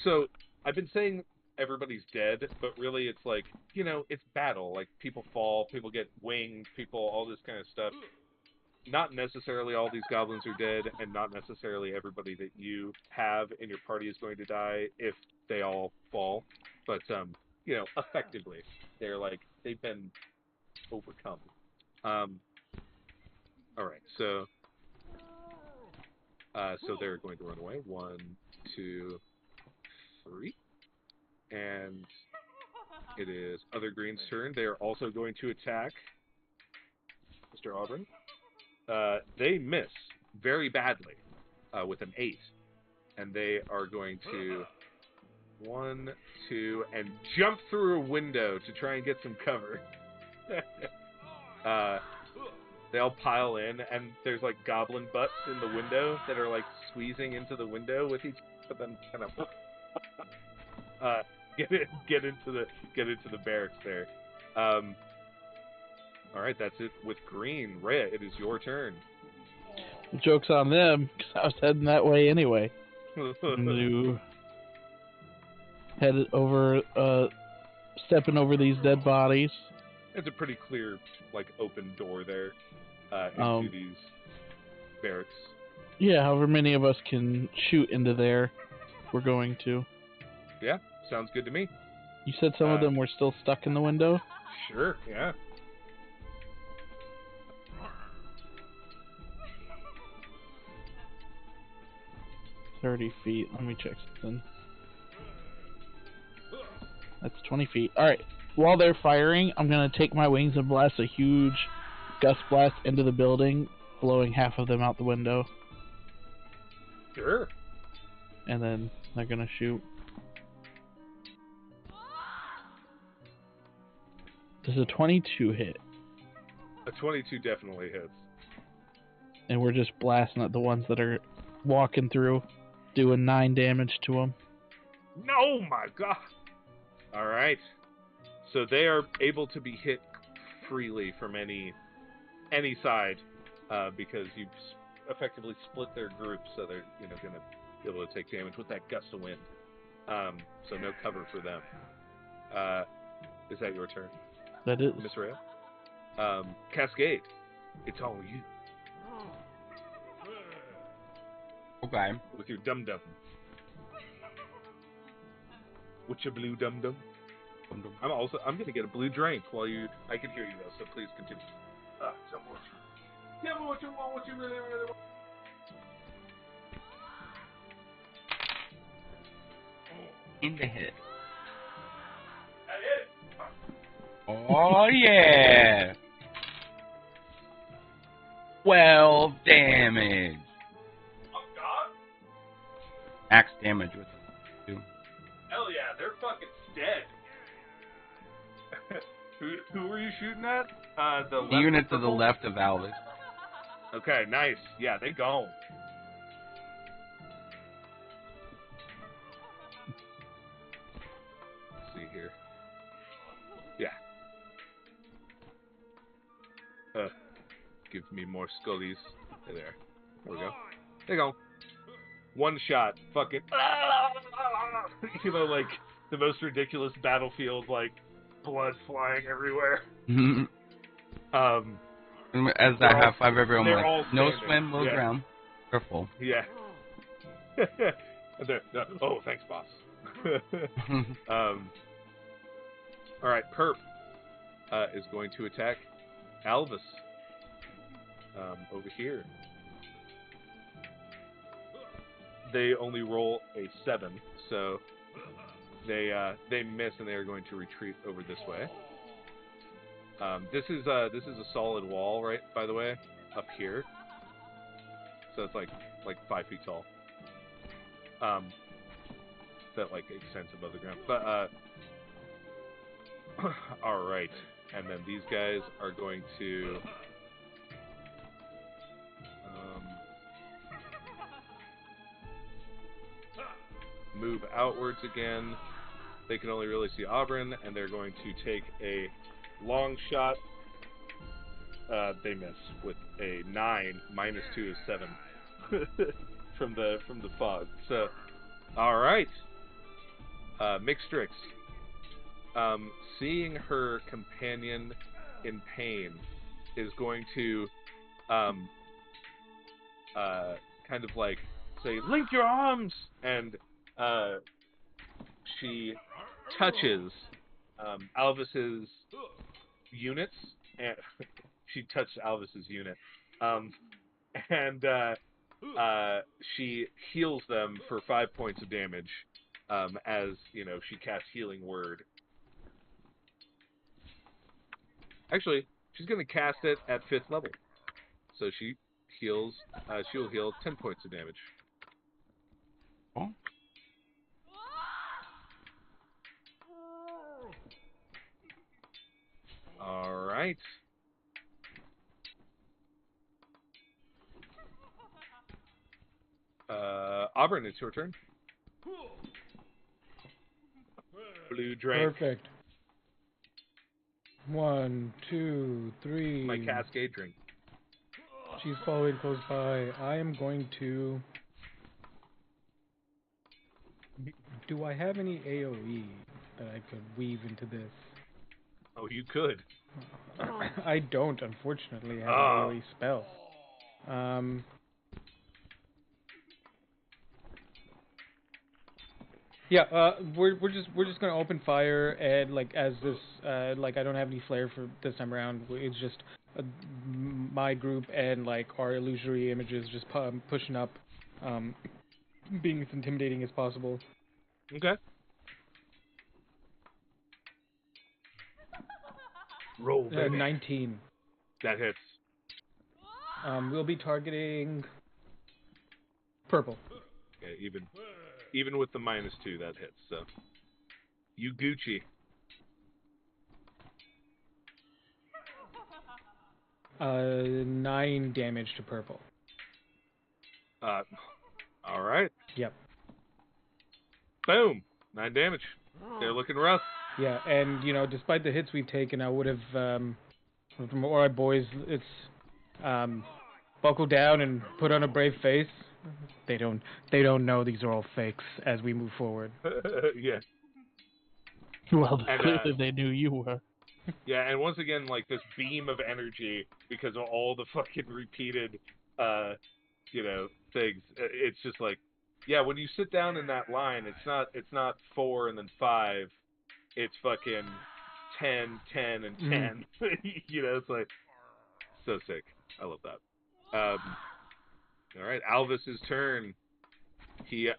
So I've been saying everybody's dead, but really it's like, it's battle. Like, people fall, people get winged, all this kind of stuff. Not necessarily all these goblins are dead, and not necessarily everybody that you have in your party is going to die if they all fall. But, effectively, they've been overcome. Alright, so they're going to run away. 1, 2, 3. And it is Other Green's turn. They are also going to attack Mr. Auburn. They miss very badly with an 8. And they are going to 1, 2, and jump through a window to try and get some cover. They all pile in, and there's like goblin butts in the window that are like squeezing into the window with each of them kind of. get into the barracks there. All right, that's it with green. Rhea, it is your turn. Joke's on them, because I was heading that way anyway. I'm gonna head over, stepping over these dead bodies. It's a pretty clear, like, open door there into these barracks. Yeah, however many of us can shoot into there, we're going to. Yeah, sounds good to me. You said some of them were still stuck in the window? Sure, yeah. $30 feet. Let me check something. That's 20 feet. Alright. While they're firing, I'm going to take my wings and blast a huge gust blast into the building, blowing half of them out the window. Sure. And then they're going to shoot. Does a 22 hit? A 22 definitely hits. And we're just blasting at the ones that are walking through, doing 9 damage to them. No, my God. All right. So they are able to be hit freely from any side because you've effectively split their group, so they're going to be able to take damage with that gust of wind. So no cover for them. Is that your turn? That is. Miss Rhea? Cascade, it's all you. Okay. With your dum-dum. With your blue dum-dum. I'm gonna get a blue drink while I can hear you though, so please continue. Tell me what you want, what you really want. In the hit. That is. Oh yeah. 12 damage. Oh God. Max damage with them. Hell yeah, they're fucking dead. Who were you shooting at? The unit to the left of Alvis. Okay, nice. Yeah, they gone. Let's see here. Yeah. Give me more scullies. There. There we go. There you go. One shot. Fucking. Like the most ridiculous battlefield, like blood flying everywhere. As I have 5 everyone, like, no standing. swim, low ground. Careful. Yeah. Oh, thanks, boss. All right, Perp is going to attack Alvis over here. They only roll a 7, so they miss, and they are going to retreat over this way. This is a solid wall, right? By the way, up here. So it's like 5 feet tall. That like extends above the ground. But all right, and then these guys are going to move outwards again. They can only really see Auburn, and they're going to take a long shot. They miss with a 9. -2 is 7 from the fog. So, all right. Mixtrix, seeing her companion in pain, is going to kind of like say, "Link your arms," and she touches Alvis's units, and she touched Alvis's unit, and she heals them for 5 points of damage, as she casts Healing Word. Actually, she's going to cast it at 5th level, so she heals. She will heal 10 points of damage. Oh. All right. Auburn, it's your turn. blue drink. Perfect. 1, 2, 3. My Cascade drink. She's following close by. I am going to... Do I have any AoE that I could weave into this? Oh, you could. I don't, unfortunately, have an AoE spell. Yeah, we're just gonna open fire, and like as this like I don't have any flare for this time around. It's just my group and like our illusory images just pushing up, being as intimidating as possible. Okay. Roll, baby. 19. That hits. We'll be targeting purple. Yeah, even with the -2, that hits. So you Gucci. 9 damage to purple. All right. Yep. Boom. 9 damage. They're looking rough. Yeah, and you know, despite the hits we've taken, I would have from all right, boys, it's buckle down and put on a brave face. They don't know these are all fakes as we move forward. Yeah. Well, And, clearly they knew you were. Yeah, and once again, like this beam of energy because of all the fucking repeated, things. It's just like, yeah, when you sit down in that line, it's not 4 and then 5. It's fucking 10, 10, and 10. It's like so sick. I love that. All right, Alvis's turn. He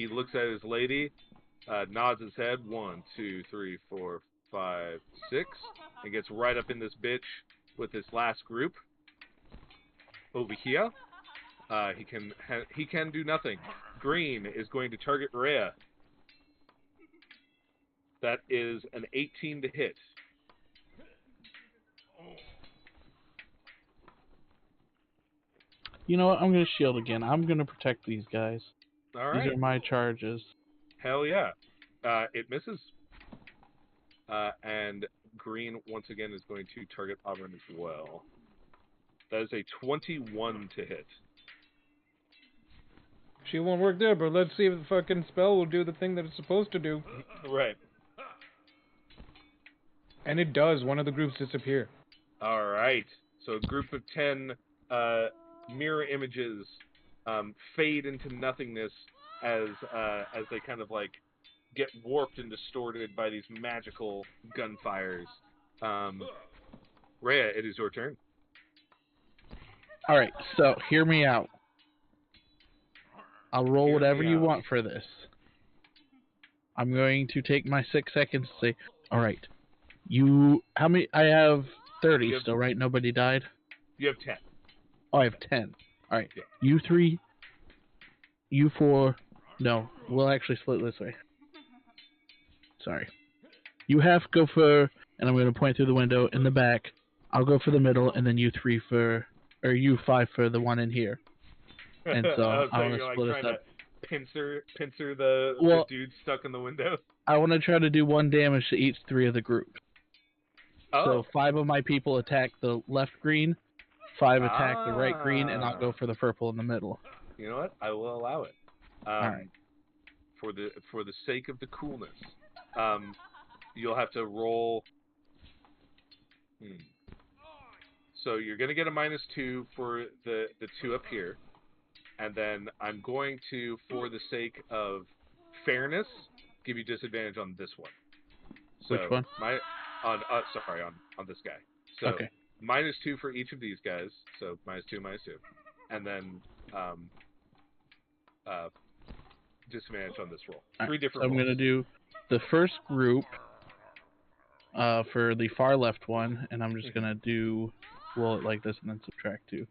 looks at his lady, nods his head. 1, 2, 3, 4, 5, 6, and gets right up in this bitch with this last group. Over here, he can do nothing. Green is going to target Rhea. That is an 18 to hit. You know what? I'm going to shield again. I'm going to protect these guys. All right. These are my charges. Hell yeah. It misses. And green, once again, is going to target Auburn as well. That is a 21 to hit. She won't work there, but let's see if the fucking spell will do the thing that it's supposed to do. Right. And it does. One of the groups disappear. All right. So a group of 10 mirror images fade into nothingness as they kind of like get warped and distorted by these magical gunfires. Rhea, it is your turn. All right. So hear me out. I'll roll whatever you want for this. I'm going to take my 6 seconds to say, all right, how many? I have 30 still, right? Nobody died? You have 10. Oh, I have 10. All right. Yeah. You 3, you 4. No, we'll actually split this way. Sorry. You half go for, and I'm going to point through the window in the back. I'll go for the middle, and then you 5 for the one in here. And so I want to split us up. Pincer the dude stuck in the window. I want to try to do 1 damage to each 3 of the groups. Oh. So 5 of my people attack the left green, 5 attack the right green, and I'll go for the purple in the middle. You know what? I will allow it. All right. For the sake of the coolness, you'll have to roll. So you're going to get a -2 for the 2 up here. And then I'm going to, for the sake of fairness, give you disadvantage on this one. So which one? On this guy. So okay. -2 for each of these guys. So -2, -2. And then disadvantage on this roll. Right. 3 different So I'm going to do the first group for the far left one, and I'm just going to roll it like this and then subtract 2.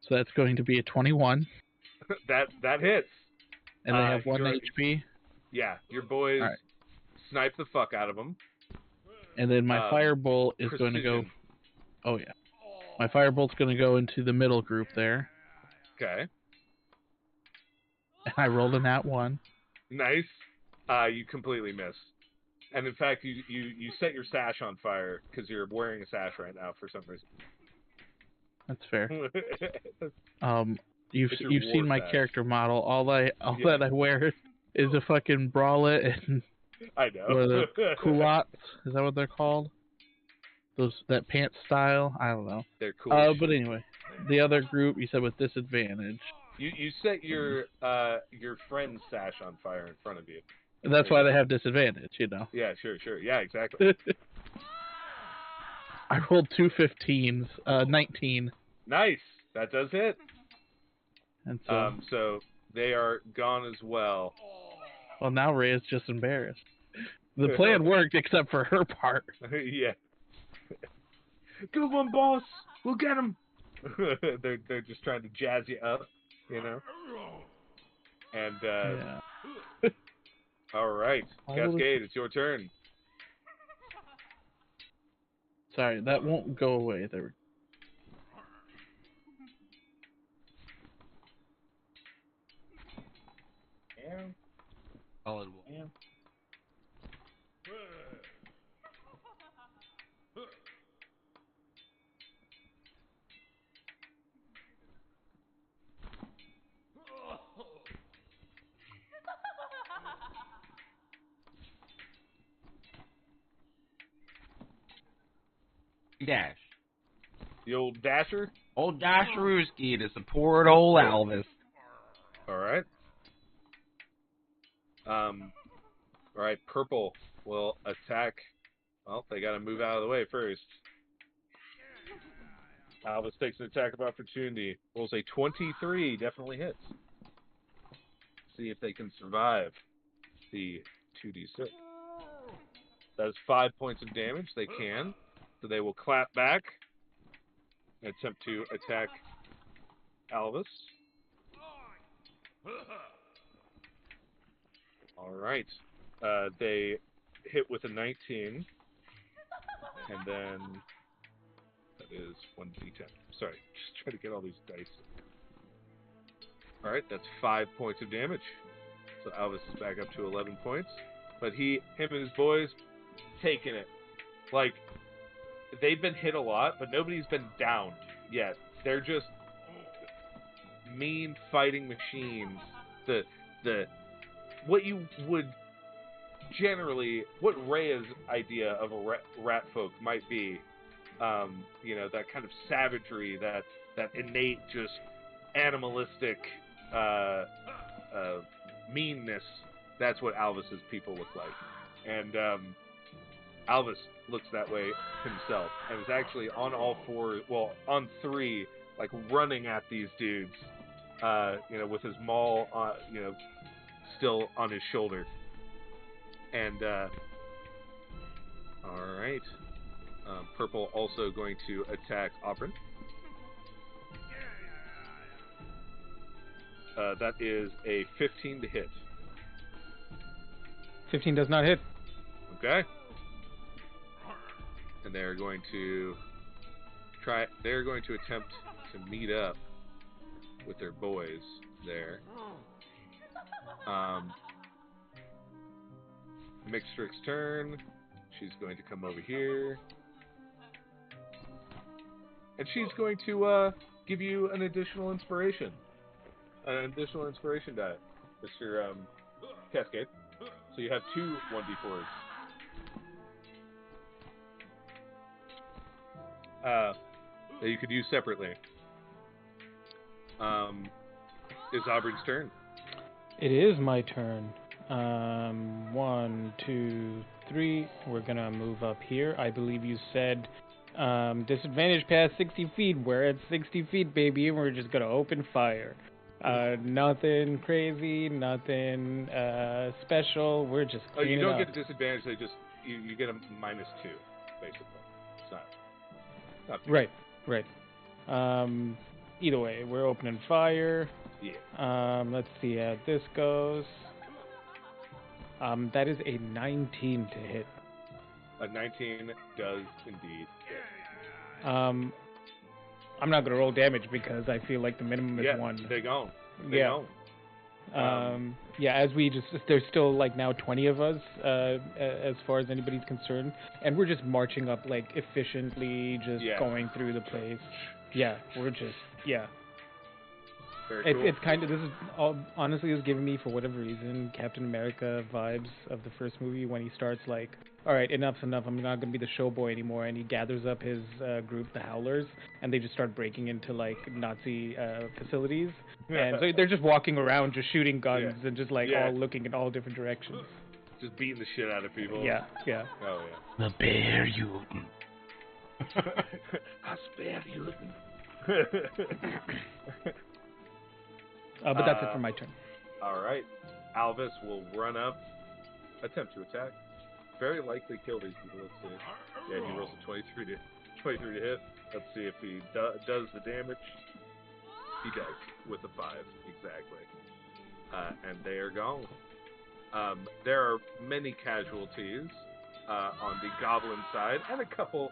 So that's going to be a 21. that hits. And they have 1 HP? Yeah, your boys snipe the fuck out of them. And then my firebolt is going to go... Oh, yeah. My firebolt's going to go into the middle group there. Okay. And I rolled a nat 1. Nice. You completely miss. And in fact, you set your sash on fire because you're wearing a sash right now for some reason. That's fair. You've It's your you've war seen my sash. character model. All that I wear is a fucking bralette and I know. what are the culottes? Is that what they're called? That pants style? I don't know. They're cool. But anyway, the other group you said with disadvantage. You set your friend's sash on fire in front of you. That's why they have disadvantage, you know. Yeah, sure. Yeah, exactly. I rolled 2 15s, 19. Nice. That does hit. And so, so they are gone as well. Well, now Ray is just embarrassed. The plan worked except for her part. Yeah. Good one, boss. We'll get him. They're just trying to jazz you up, you know. And Yeah. all right, Cascade, it's your turn. Sorry, that won't go away. There we go. Solid wall. Yeah. Dash. The old Dasher. Old Dasherooski to support old Alvis. All right. All right. Purple will attack. Well, they got to move out of the way first. Alvis takes an attack of opportunity. Rolls a 23. Definitely hits. See if they can survive the 2d6. That is 5 points of damage. They can. So they will clap back and attempt to attack Alvis. All right. They hit with a 19. And then that is 1d10. Sorry, just trying to get all these dice. All right, that's 5 points of damage. So Alvis is back up to 11 points. But him and his boys, taking it. Like, they've been hit a lot, but nobody's been downed yet. They're just mean fighting machines. What you would generally, what Rhea's idea of a rat folk might be, that kind of savagery, that innate, just animalistic meanness. That's what Alvis's people look like. And Alvis looks that way himself, and is actually on all fours, well, on three, like running at these dudes, with his maul, still on his shoulder. And all right, Purple also going to attack Auburn. That is a 15 to hit. 15 does not hit. Okay. And they're going to attempt to meet up with their boys there. Mixtrix's turn. She's going to come over here. And she's going to give you an additional inspiration. An additional inspiration die, Mr. Cascade. So you have 2 1d4s. That you could use separately. Is Auburn's turn? It is my turn. 1, 2, 3. We're gonna move up here. I believe you said disadvantage past 60 feet. We're at 60 feet, baby, and we're just gonna open fire. Nothing crazy, nothing special. We're just cleaning you don't up. get a disadvantage. They just you get a -2, basically. It's not Right. Either way, we're opening fire. Yeah. Let's see how this goes. That is a 19 to hit. A 19 does indeed hit. I'm not gonna roll damage because I feel like the minimum is 1. They're gone. Yeah. Yeah, as we just there's still like now 20 of us, as far as anybody's concerned, and we're just marching up like efficiently, just Yeah. going through the place. Yeah, we're just yeah. Very cool. It's kind of this is all honestly is giving me for whatever reason Captain America vibes of the first movie when he starts like, all right, enough's enough. I'm not gonna be the showboy anymore, and he gathers up his group, the Howlers, and they just start breaking into like Nazi facilities, and so they're just walking around, just shooting guns and just like all looking in all different directions. Just beating the shit out of people. Yeah, yeah. Oh yeah. The bear you. I spare you. But that's it for my turn. All right. Alvis will run up, attempt to attack. Very likely kill these people. Let's see. Yeah, he rolls a 23 to hit. Let's see if he does the damage. He does with a 5 exactly. And they are gone. There are many casualties on the goblin side, and a couple,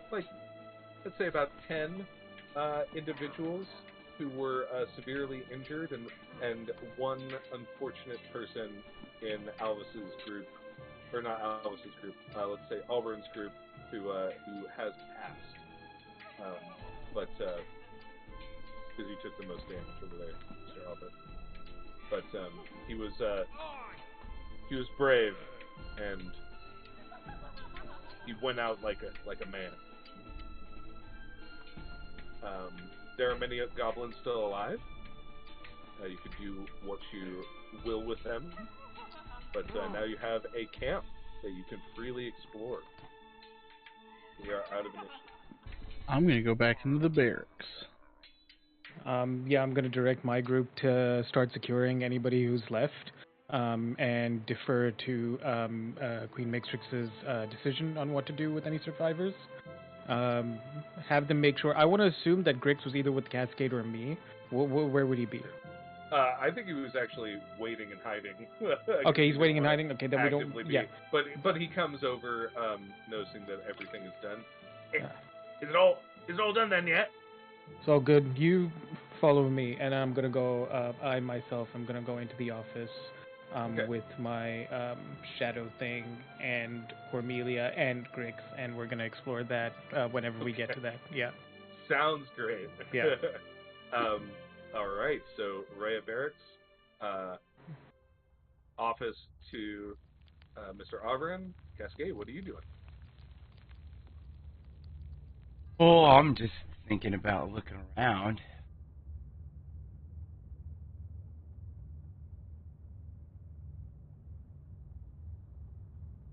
like let's say about 10 individuals who were severely injured, and one unfortunate person in Alvis's group, or not Alvis's group, let's say Auburn's group, who has passed, but because he took the most damage over there, Mr. Albert. But he was brave, and he went out like a man. There are many goblins still alive. You could do what you will with them, but now you have a camp that you can freely explore. We are out of initiative. I'm gonna go back into the barracks. Yeah, I'm gonna direct my group to start securing anybody who's left, and defer to Queen Mixtrix's decision on what to do with any survivors. Have them make sure. I want to assume that Grix was either with Cascade or me. Where would he be? I think he was actually waiting and hiding. Okay, he's waiting and hiding. Okay, then we don't. Yeah. But he comes over, noticing that everything is done. Is it all done then yet? It's all good. You follow me, and I'm gonna go. I myself am gonna go into the office. Okay. With my shadow thing and Cormelia and Grix, and we're gonna explore that whenever we get to that. Yeah. Sounds great. Yeah. All right. So Rhea Barracks, office to Mr. Auburn. Cascade, what are you doing? Oh, I'm just thinking about looking around.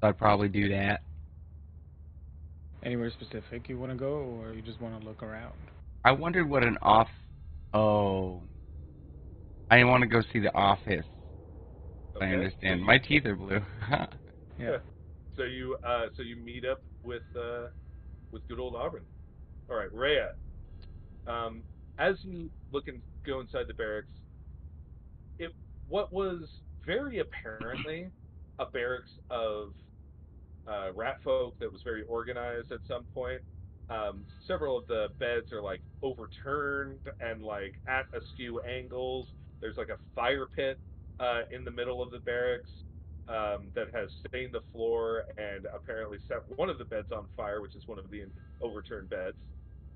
I'd probably do that. Anywhere specific you want to go, or you just want to look around? I wondered what an Oh. I want to go see the office. Okay. I understand. My teeth are blue. Yeah. So you meet up with good old Auburn. All right, Rhea. As you go inside the barracks, what was very apparently a barracks of rat folk that was very organized at some point. Several of the beds are like overturned and like at askew angles. There's like a fire pit in the middle of the barracks that has stained the floor and apparently set one of the beds on fire, which is one of the overturned beds,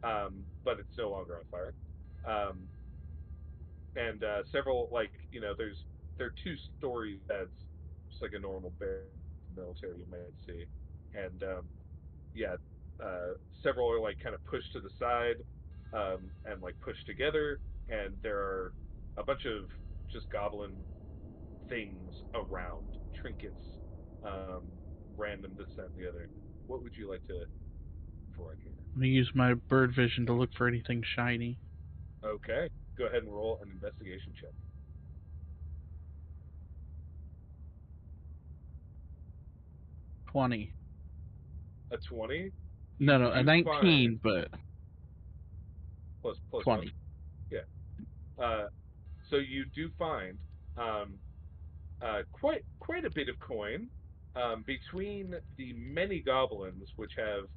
but it's no longer on fire. Um, and several there are 2-story beds, just like a normal military you might see, and yeah, several are like kind of pushed to the side, and like pushed together, and there are a bunch of just goblin things around, trinkets, um, random this, that, and the other. What would you like to before I can? I'm gonna use my bird vision to look for anything shiny. Okay, go ahead and roll an investigation check. 20. A 20. No, a You 19, find but plus 20. one. Yeah. Uh, so you do find quite a bit of coin between the many goblins which have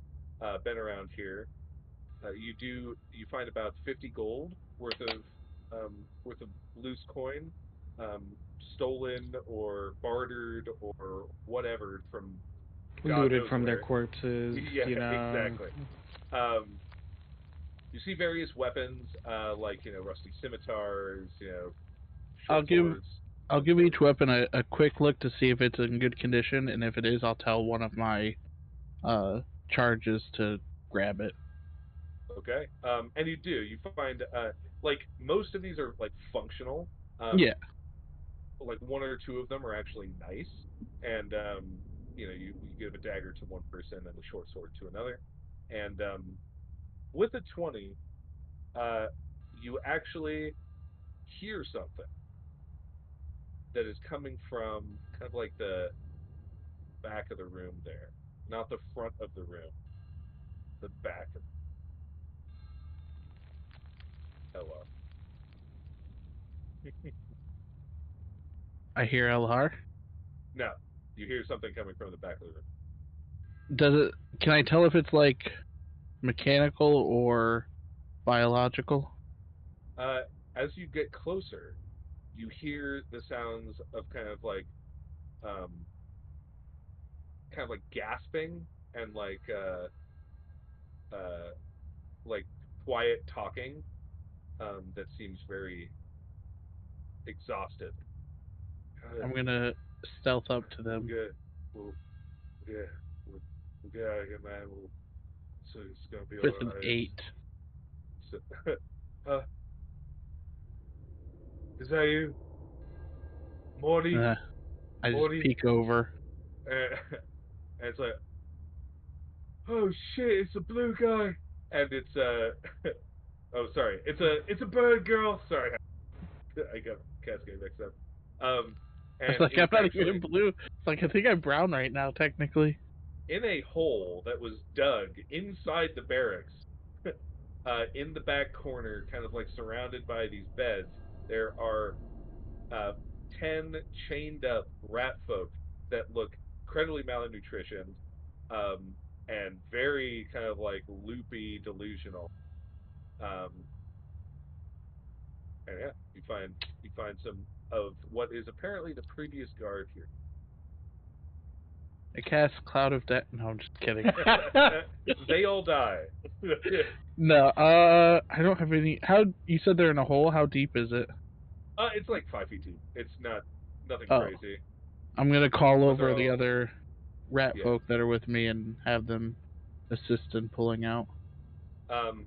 been around here. You find about 50 gold worth of loose coin, stolen or bartered or whatever from God Looted knows from their where. corpses, Yeah, you know. exactly. Um, you see various weapons, like rusty scimitars, I'll short give swords, I'll long give each swords. weapon a quick look to see if it's in good condition, and if it is, I'll tell one of my charges to grab it. Okay. And you do. You find like most of these are like functional. Yeah, Like one or two of them are actually nice, and you give a dagger to one person and a short sword to another, and with a 20, uh, you actually hear something that is coming from kind of like the back of the room there, not the front of the room, the back of. Hello. I hear LR. No, you hear something coming from the back of the room. Does it? Can I tell if it's like mechanical or biological? Uh, as you get closer, you hear the sounds of um, kind of like gasping and uh, like quiet talking that seems very exhausted. Uh, I'm gonna stealth up to we'll them get, we'll, yeah, we'll get out of here, man. So it's gonna be with all an right. 8. So, uh, is that you, Morty? Uh, I just Morty? peek over. And it's like, oh shit, it's a blue guy, and it's oh sorry, it's a bird girl. Sorry, I got Cascade mixed up. It's And like it I'm is not actually even blue. It's like I think I'm brown right now, technically. in a hole that was dug inside the barracks, in the back corner, kind of like surrounded by these beds. There are 10 chained up rat folk that look incredibly malnutritioned, um, and very kind of like loopy, delusional. Um, and yeah, you find some of what is apparently the previous guard here. I cast Cloud of Death. No, I'm just kidding. They all die. No, I don't have any. How you said they're in a hole? How deep is it? It's like 5 feet deep. It's not nothing Oh, crazy, I'm gonna call but they're over the all other rat yeah. folk that are with me and have them assist in pulling out. Um,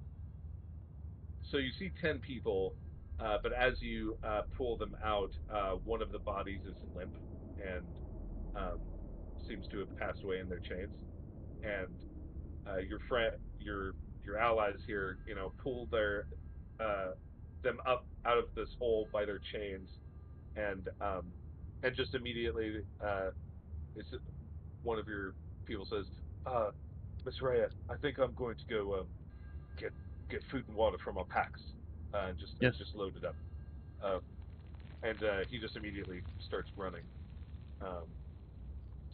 so you see 10 people, but as you pull them out, one of the bodies is limp and um, seems to have passed away in their chains. And your friend, your allies here, pull uh, them up out of this hole by their chains, and just immediately, it's one of your people says, uh, "Miss Rhea, I think I'm going to go get get food and water from our packs, and Yes, just load it up." Uh, and he just immediately starts running um,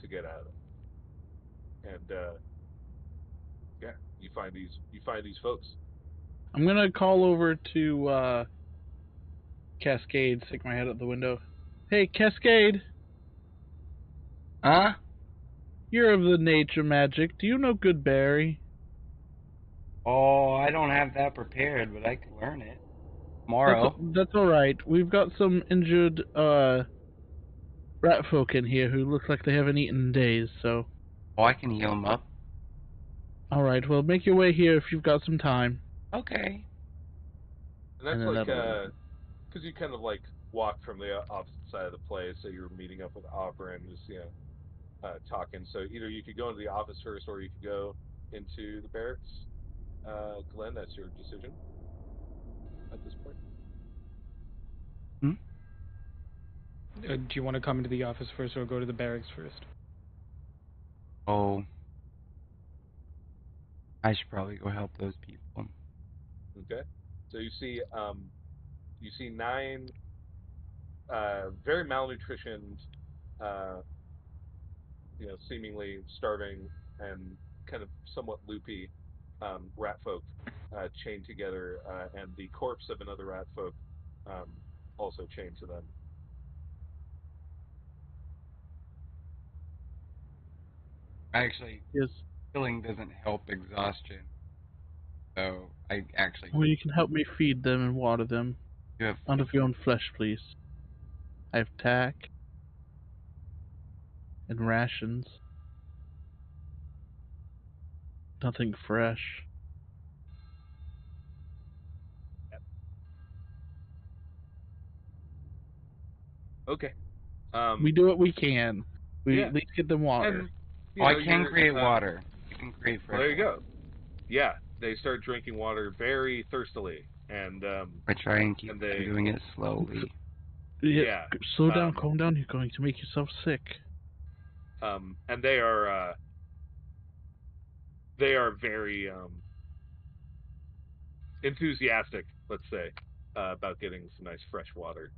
to get out of it. And yeah, you find these folks. I'm gonna call over to Cascade. Stick my head out the window. Hey, Cascade, Huh? you're of the nature magic. Do you know good berry? Oh, I don't have that prepared, but I could learn it That's tomorrow. that's all right. We've got some injured rat folk in here who look like they haven't eaten in days. So, Oh, I can heal him up. all right. Well, make your way here if you've got some time, Okay. And and that's then like that'll work. because you kind of like walk from the opposite side of the place, so you're meeting up with Opera and just talking. So either you could go into the office first, or you could go into the barracks. Glenn, that's your decision at this point. Hmm? Do you want to come into the office first or go to the barracks first? Oh, I should probably go help those people. Okay. So you see 9 very malnutritioned, uh, seemingly starving and kind of somewhat loopy rat folk chained together, and the corpse of another rat folk um, also chained to them. Actually, Yes. killing doesn't help exhaustion. So I actually Well, you can help me feed them and water them. do have Out of your own flesh, please. I have tack and rations. Nothing fresh. Okay. We do what we can. We Yeah, at least get them water. and Oh, I can you're create water. I can create well, fresh there you water. go. Yeah, they start drinking water very thirstily, I try and keep and I'm they doing it slowly. Yeah, yeah, slow down, um, calm down. You're going to make yourself sick. and they are very enthusiastic, let's say, about getting some nice fresh water.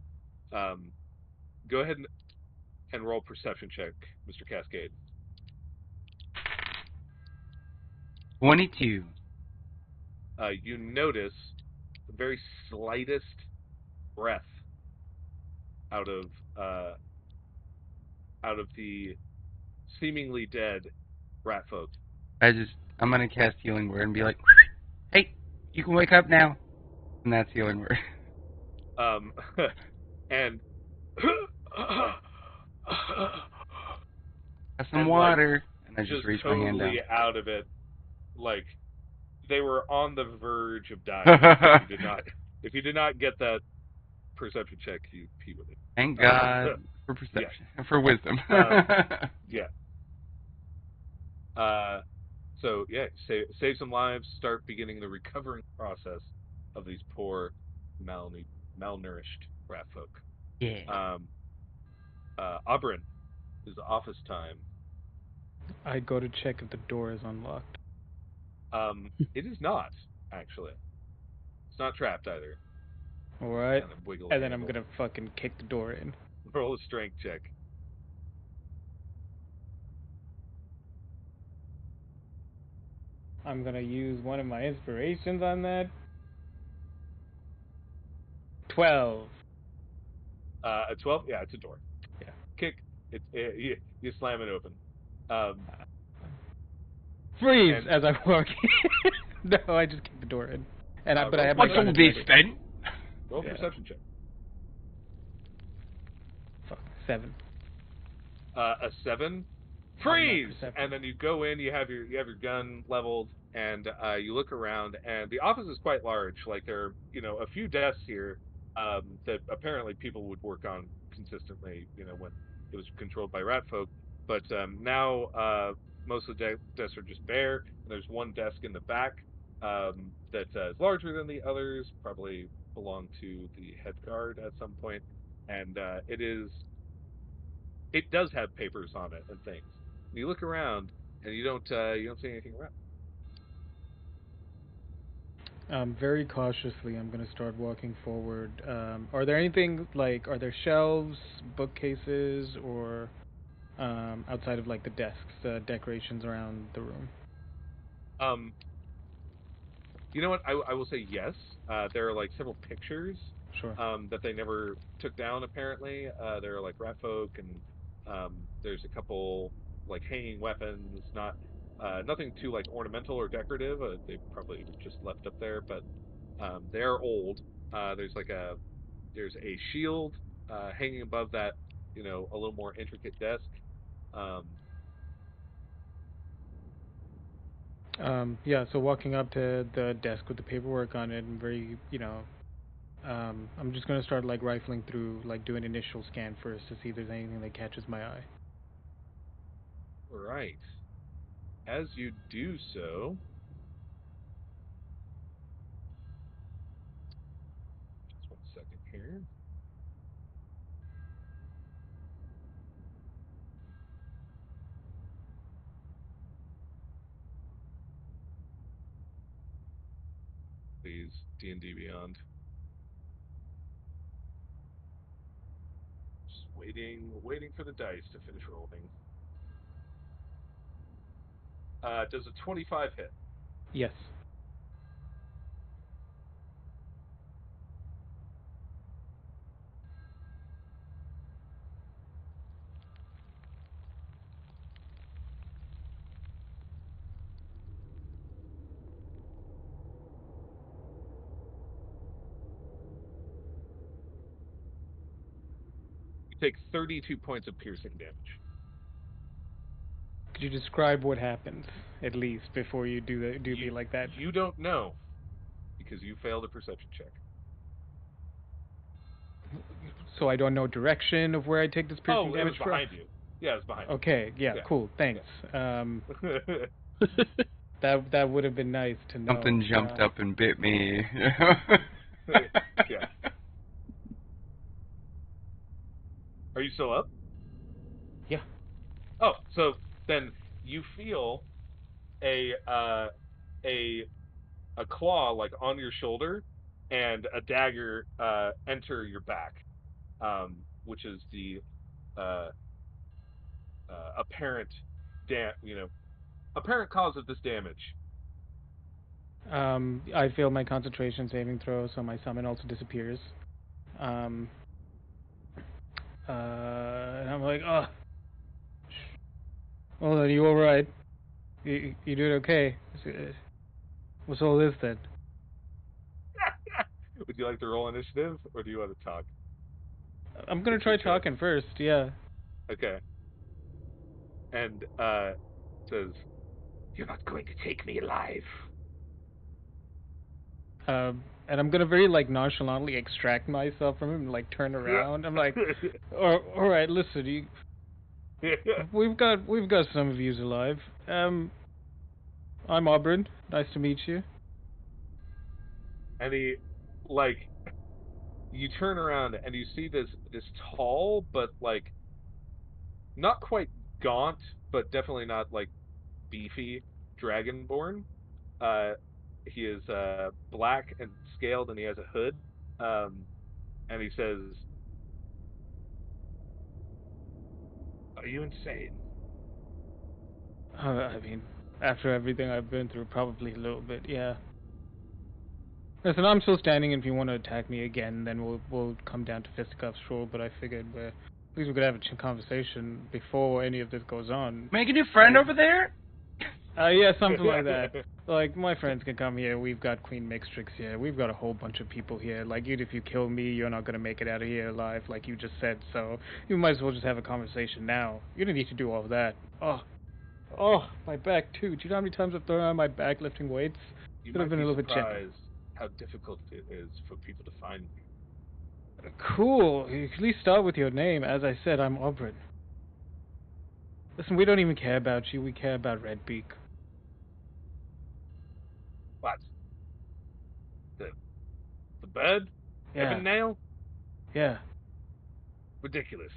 Um, Go ahead and roll perception check, Mr. Cascade. 22. You notice the very slightest breath out of uh, out of the seemingly dead rat folk. I'm gonna cast healing word and be like, hey, you can wake up now. And that's healing word. Um, and Have some and like water. And I just just reach my hand totally down. out of it, like they were on the verge of dying. If you did not get that perception check, he would Thank have. God for Yeah. perception, for wisdom. Yeah. Uh, so yeah, save some lives. Start beginning the recovering process of these poor, malnourished rat folk. Yeah. Um, Oberyn, is office time. I go to check if the door is unlocked. It is not actually. It's not trapped either. Alright. Kind of wiggly And then I'm handle. gonna fucking kick the door in. Roll a strength check. I'm gonna use one of my inspirations on that. 12. A 12? Yeah, it's a door. Yeah. Kick. You slam it open. Um, Freeze and as I walk in. No, I just kick the door in. But I roll have my What's gun all at perception this check. ready. then? Roll Yeah. perception check. Fuck. 7. A 7. I'm not Freeze! perceptive. And then you go in. You have your gun leveled, and you look around. And the office is quite large. Like there are a few desks here that apparently people would work on consistently. When it was controlled by rat folk. But now most of the desks are just bare. And there's one desk in the back that is larger than the others. Probably belonged to the head guard at some point. And it does have papers on it and things. And you look around and you don't see anything around. Very cautiously, I'm gonna start walking forward. Are there anything like, are there shelves, bookcases, or outside of like the desks, decorations around the room? Um, you know what? I will say yes. There are like several pictures Sure. that they never took down. Apparently, there are like rat folk and there's a couple like hanging weapons. Not nothing too like ornamental or decorative. They probably just left up there, but they are old. There's a shield hanging above that, a little more intricate desk. Um, Yeah, so walking up to the desk with the paperwork on it, and I'm just gonna start like rifling through, like do an initial scan first to see if there's anything that catches my eye. right. As you do so, just 1 second here. Please, D&D Beyond. Just waiting for the dice to finish rolling. Does a 25 hit? Yes. Take 32 points of piercing damage. Could you describe what happens at least before you do me like that? You don't know because you failed a perception check. So I don't know direction of where I take this piercing damage from? Behind you. Yeah, it's behind you. Okay, yeah, cool, thanks. Yeah. That would have been nice to know. Something jumped up and bit me. Yeah. Are you still up? Yeah. Oh, so then you feel a claw like on your shoulder and a dagger enter your back, which is the uh, apparent apparent cause of this damage. I failed my concentration saving throw, so my summon also disappears. And I'm like, oh. Well, are you alright? You doing okay? What's all this then? Would you like to roll initiative, or do you want to talk? I'm gonna try talking first, yeah. Okay. And says, "You're not going to take me alive." And I'm gonna very like nonchalantly extract myself from him and like turn around. I'm like, all right, listen, we've got some of yous alive. I'm Auburn. Nice to meet you. And he, like, you turn around and you see this tall but like not quite gaunt, but definitely not like beefy dragonborn. Uh, he is black and scaled, and he has a hood. And he says, "Are you insane?" I mean, after everything I've been through, probably a little bit, yeah. Listen, I'm still standing. If you want to attack me again, then we'll come down to fisticuffs, sure. But I figured at least we could have a conversation before any of this goes on. Make a new friend over there? Yeah, something like that. Like, my friends can come here. We've got Queen Mixtrix here. We've got a whole bunch of people here. Like, even if you kill me, you're not going to make it out of here alive, like you just said. So, you might as well just have a conversation now. You don't need to do all of that. Oh, my back, too. Do you know how many times I've thrown on my back lifting weights? You Could have might been be a little bit surprised how difficult it is for people to find me. Cool. You can at least start with your name. As I said, I'm Auburn. Listen, we don't even care about you. We care about Redbeak. What? The bird? Yeah. Ebon Nail? Yeah. Ridiculous.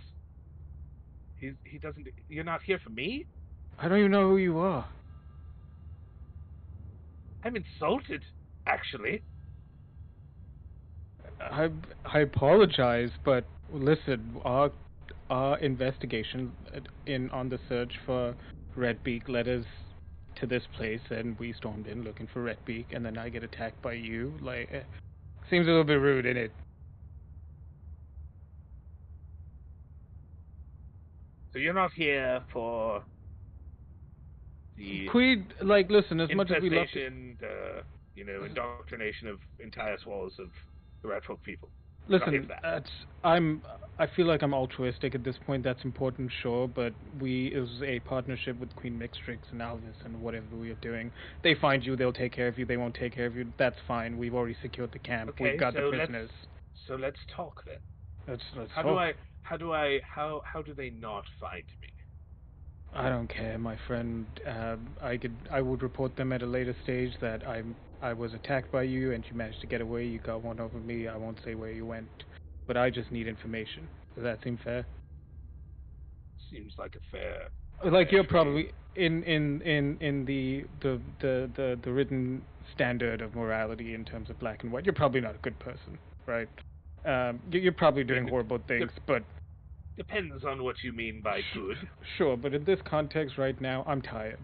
He doesn't. You're not here for me? I don't even know who you are. I'm insulted, actually. I apologize, but listen, our investigation on the search for Redbeak led us to this place, and we stormed in looking for Redbeak, and then I get attacked by you. Like, seems a little bit rude, innit? So you're not here for the Queen, like, listen, as much as we love the indoctrination of entire swallows of the rat folk people. Listen, I feel like I'm altruistic at this point. That's important, sure, but it was a partnership with Queen Mixtrix and Alvis and whatever we are doing. They find you, they'll take care of you. They won't take care of you. That's fine. We've already secured the camp. Okay, We've got the prisoners. So let's talk then. Let's how talk. How do they not find me? I don't care, my friend. I would report them at a later stage that I was attacked by you and you managed to get away. You got one over me. I won't say where you went, but I just need information. Does that seem fair? Seems like a fair. Like you're probably in the written standard of morality in terms of black and white. You're probably not a good person, right? You're probably doing horrible things, but. Depends on what you mean by good. Sure, but in this context right now, I'm tired.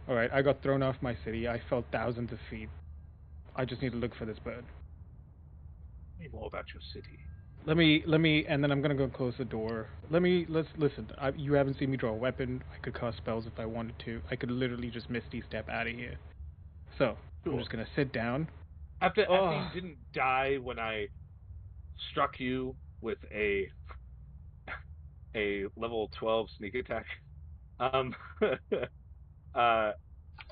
Alright, I got thrown off my city. I fell thousands of feet. I just need to look for this bird. Tell me more about your city. Let me, and then I'm gonna go close the door. Let's listen. You haven't seen me draw a weapon. I could cast spells if I wanted to. I could literally just Misty Step out of here. So, sure. I'm just gonna sit down. After you didn't die when I struck you with a a level 12 sneak attack. Um, uh,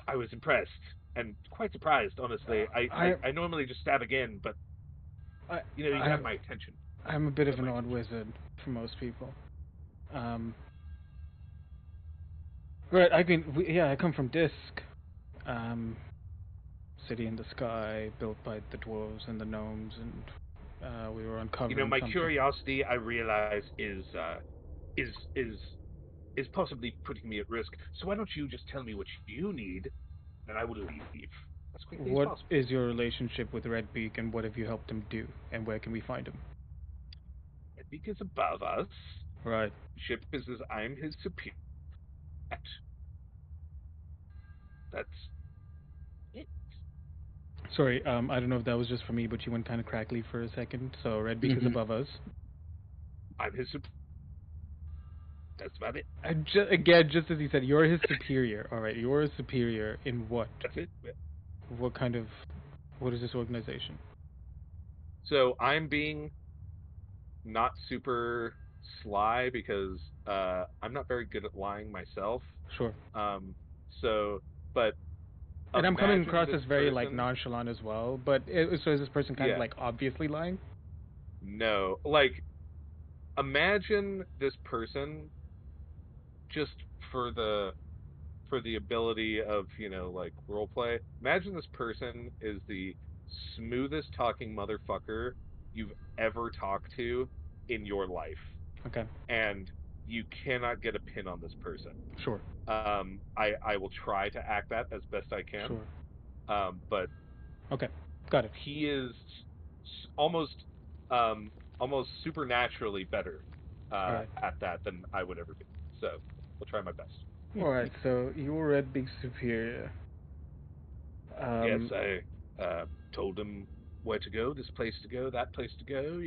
I was impressed and quite surprised, honestly. I normally just stab again, but I, you I, got my attention. I'm a bit of Got an my odd attention. wizard for most people. Um, right, I come from Disc. Um, City in the sky, built by the dwarves and the gnomes, and we were uncovering My something. curiosity, I realize, is is is possibly putting me at risk. So why don't you just tell me what you need, and I will leave as quickly as What possible. is your relationship with Redbeak, and what have you helped him do, and where can we find him? Edbeek is above us. Right. Ship is as I'm his superior. That's it. Sorry, I don't know if that was just for me, but you went kind of crackly for a second. So Redbeak is Hmm. above us. I'm his. That's about it. Again, just as he said, you're his superior. All right, you're a superior in what? That's it. What kind of? What is this organization? So I'm being not super sly because I'm not very good at lying myself. Sure. Um, so, but And I'm coming imagine across this as very like person. nonchalant as well. But so is this person kind of Yeah, like obviously lying? no, like imagine this person just for the for the ability of like role play. Imagine this person is the smoothest talking motherfucker you've ever talked to in your life, Okay. and you cannot get a pin on this person. Sure. I will try to act that as best I can. Sure. But Okay. Got it. he is almost um almost supernaturally better All right. at that than I would ever be. So we'll try my best. All right. So you're Redbeak's superior. Yes, Um, I told him where to go, this place to go, that place to go.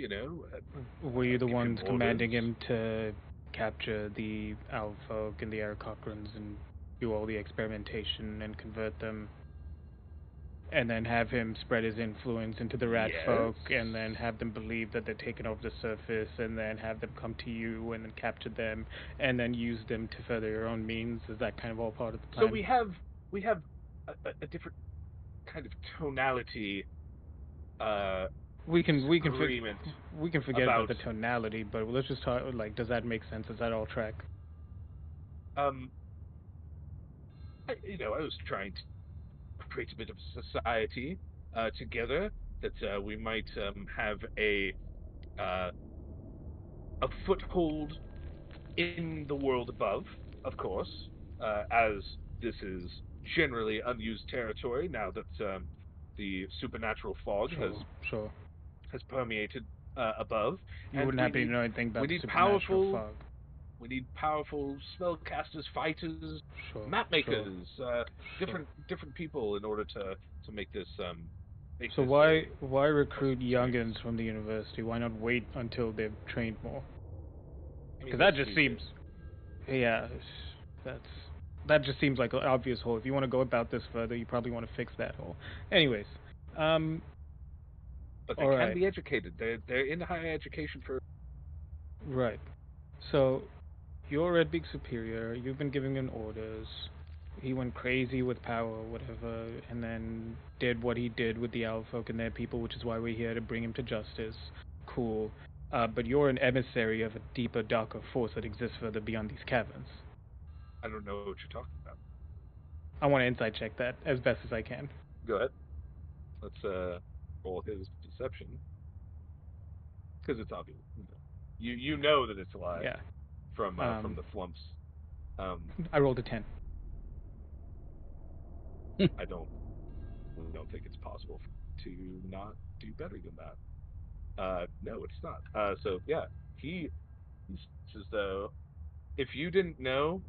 were you the Give him ones orders. commanding him to capture the Alfolk and the Aircochrans and do all the experimentation and convert them, and then have him spread his influence into the rat Yes. folk, and then have them believe that they're taking over the surface, and then have them come to you and then capture them, and then use them to further your own means? Is that kind of all part of the So plan? we have a different kind of tonality We can we can for, disagreement we can forget about about the tonality, but let's just talk. Like, does that make sense? Does that all track? um I was trying to create a bit of society together that we might have uh, a foothold in the world above, of course, as this is generally unused territory now that the supernatural fog Sure, sure. has permeated above, You and wouldn't happen to know anything we about the need supernatural fog. powerful spellcasters, fighters, Sure, map sure, makers, sure. different people in order to make So this why a recruit success. youngins from the university? Why not wait until they've trained more? I mean, Because they're that just seems, stupid, yeah, that's that just seems like an obvious hole. If you want to go about this further, you probably want to fix that hole. Anyways, um, but they all can right, be educated. They're in higher education for. right. So you're Red Big Superior. You've been giving him orders. He went crazy with power, or whatever, and then did what he did with the Alfolk and their people, which is why we're here to bring him to justice. Cool. But you're an emissary of a deeper, darker force that exists further beyond these caverns. I don't know what you're talking about. I want to insight check that as best as I can. Go ahead. Let's roll his deception because it's obvious. You know that it's a lie Yeah. from Um, the flumps. Um, I rolled a 10. I don't think it's possible to not do better than that. No, it's not. So yeah, he he's as though if you didn't know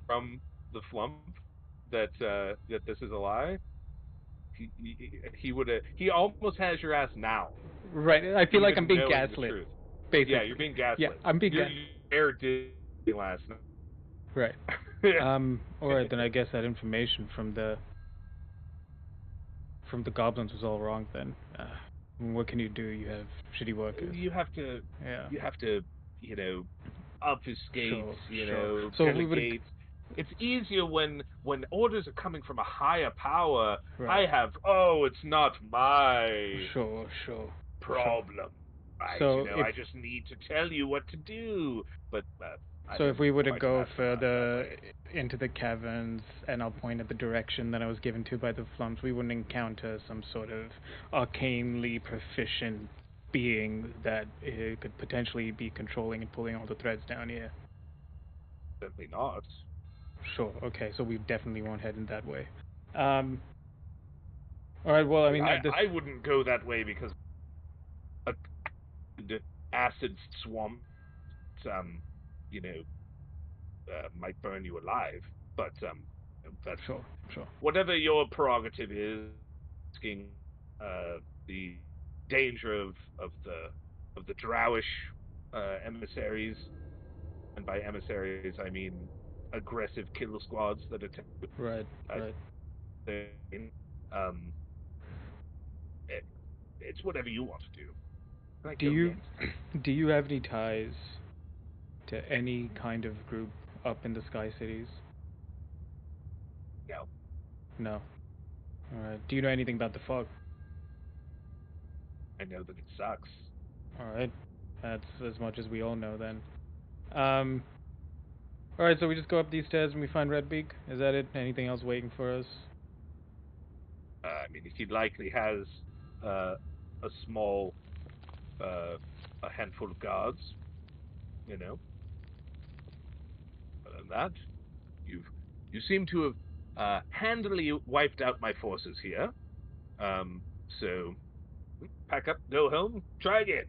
from the flump that this is a lie, he would have. He almost has your ass now Right. I feel like I'm even being knowing the gaslit, truth. Yeah, you're basically. being Yeah, gaslit. I'm being You're gas. you air did last Right. night. Alright, then I guess that information from the goblins was all wrong then. What can you do? You have shitty workers. you have to Yeah. you have to you know obfuscate, Sure, sure. So if we would, delegate. It's easier when orders are coming from a higher power. I right? have, oh, it's not my Sure, sure, sure. problem, right? So if I just need to tell you what to do. But I so if don't we were to quite go imagine that further way. into the caverns, and I'll point at the direction that I was given to by the flumps, we wouldn't encounter some sort of arcanely proficient being that could potentially be controlling and pulling all the threads down here. Certainly not. Sure. Okay. So we definitely won't head in that way. Um. All right. Well, I mean, this. I wouldn't go that way because a acid swamp, um, you know, might burn you alive. But that's Sure. Sure. whatever your prerogative is. Asking the danger of the drowish emissaries, and by emissaries I mean aggressive kill squads that attack. Right. Uh, Right. um, it, it's whatever you want to do. Can I Do go you next? do you have any ties to any kind of group up in the Sky Cities? No, No. All right. Do you know anything about the fog? I know that it sucks. All right. That's as much as we all know then. Um. All right. So we just go up these stairs and we find Redbeak. Is that it? Anything else waiting for us? I mean, he likely has uh, a small, uh, a handful of guards. You know, other than that, you've you seem to have handily wiped out my forces here. Um, so pack up, go home, try again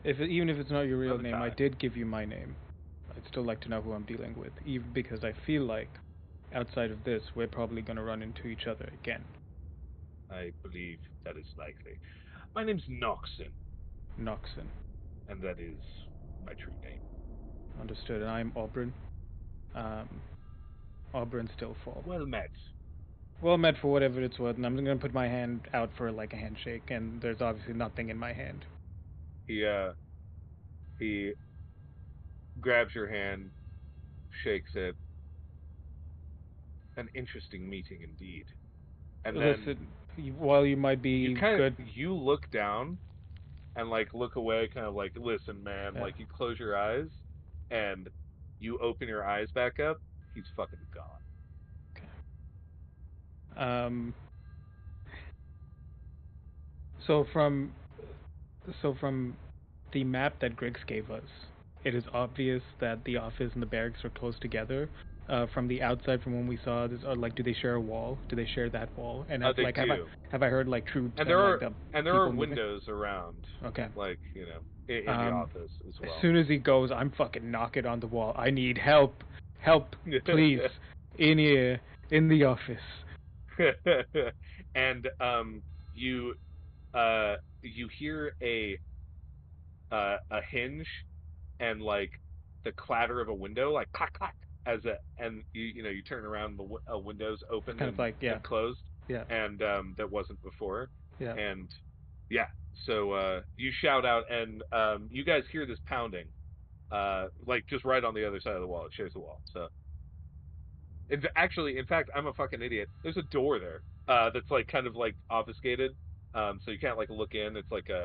Even if it's not your real another name, I time. did give you my name. I'd still like to know who I'm dealing with, even because I feel like outside of this, we're probably going to run into each other again. I believe that is likely. My name's Noxon, Noxon. and that is my true name. Understood. And I'm Auburn. Um, Auburn Stillfall. Well met. Well met for whatever it's worth, and I'm going to put my hand out for like a handshake, and there's obviously nothing in my hand. He grabs your hand, shakes it. An interesting meeting indeed. And then Listen, while you might be good. you look down and like look away, kind of like, listen, man, Yeah. like you close your eyes and you open your eyes back up, he's fucking gone. Okay. Um. So from from the map that Griggs gave us, it is obvious that the office and the barracks are close together. From the outside, from when we saw this, or like, do they share a wall? Do they share that wall? And They like, do. have I heard like troops And and like the there are people moving? windows around, Okay. like, in the office as As well. soon as he goes, I'm fucking knocking on the wall. I need help, help, please, in here, in the office. And you you hear a hinge and like the clatter of a window, like clack clack, and you turn around, the windows It's opened kind of like, yeah, and closed, yeah, and that wasn't before, yeah. and yeah, so you shout out, and you guys hear this pounding, like just right on the other side of the wall. It shares the wall, so in fact, I'm a fucking idiot. There's a door there, that's like kind of like obfuscated, so you can't like look in. It's like one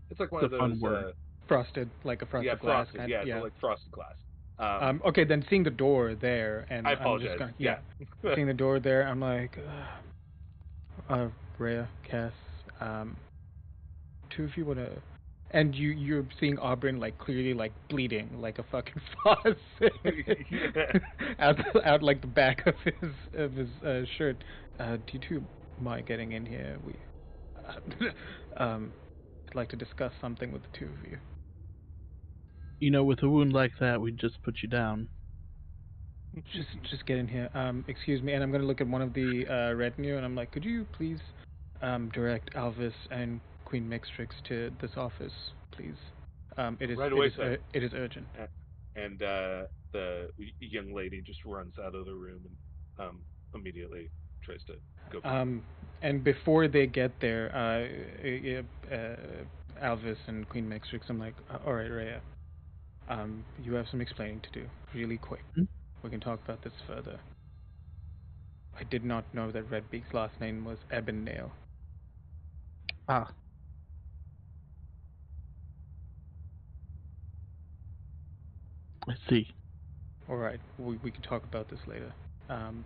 It's of a those fun word. Frosted, like a yeah, frosted glass frosted. kind. Yeah, it's Yeah. like frosted glass. Okay, then seeing the door there, I and I'm just apologize. gonna, Yeah. yeah, seeing the door there, I'm like, Rhea, Cass, two of you wanna, and you're seeing Auburn like clearly like bleeding like a fucking faucet out like the back of his shirt. Do you two mind getting in here? I'd like to discuss something with the two of you. With a wound like that, we'd just put you down. Just get in here. Excuse me, and I'm gonna look at one of the retinue, and I'm like, could you please direct Alvis and Queen Mixtrix to this office, please? Right away, sir. It is urgent. And the young lady just runs out of the room and immediately tries to go find her. And before they get there, Alvis and Queen Mixtrix, I'm like, all right, Rhea, You have some explaining to do, really quick. Hmm? We can talk about this further. I did not know that Redbeak's last name was Ebonnail. Ah. I see. Alright, we can talk about this later. Um,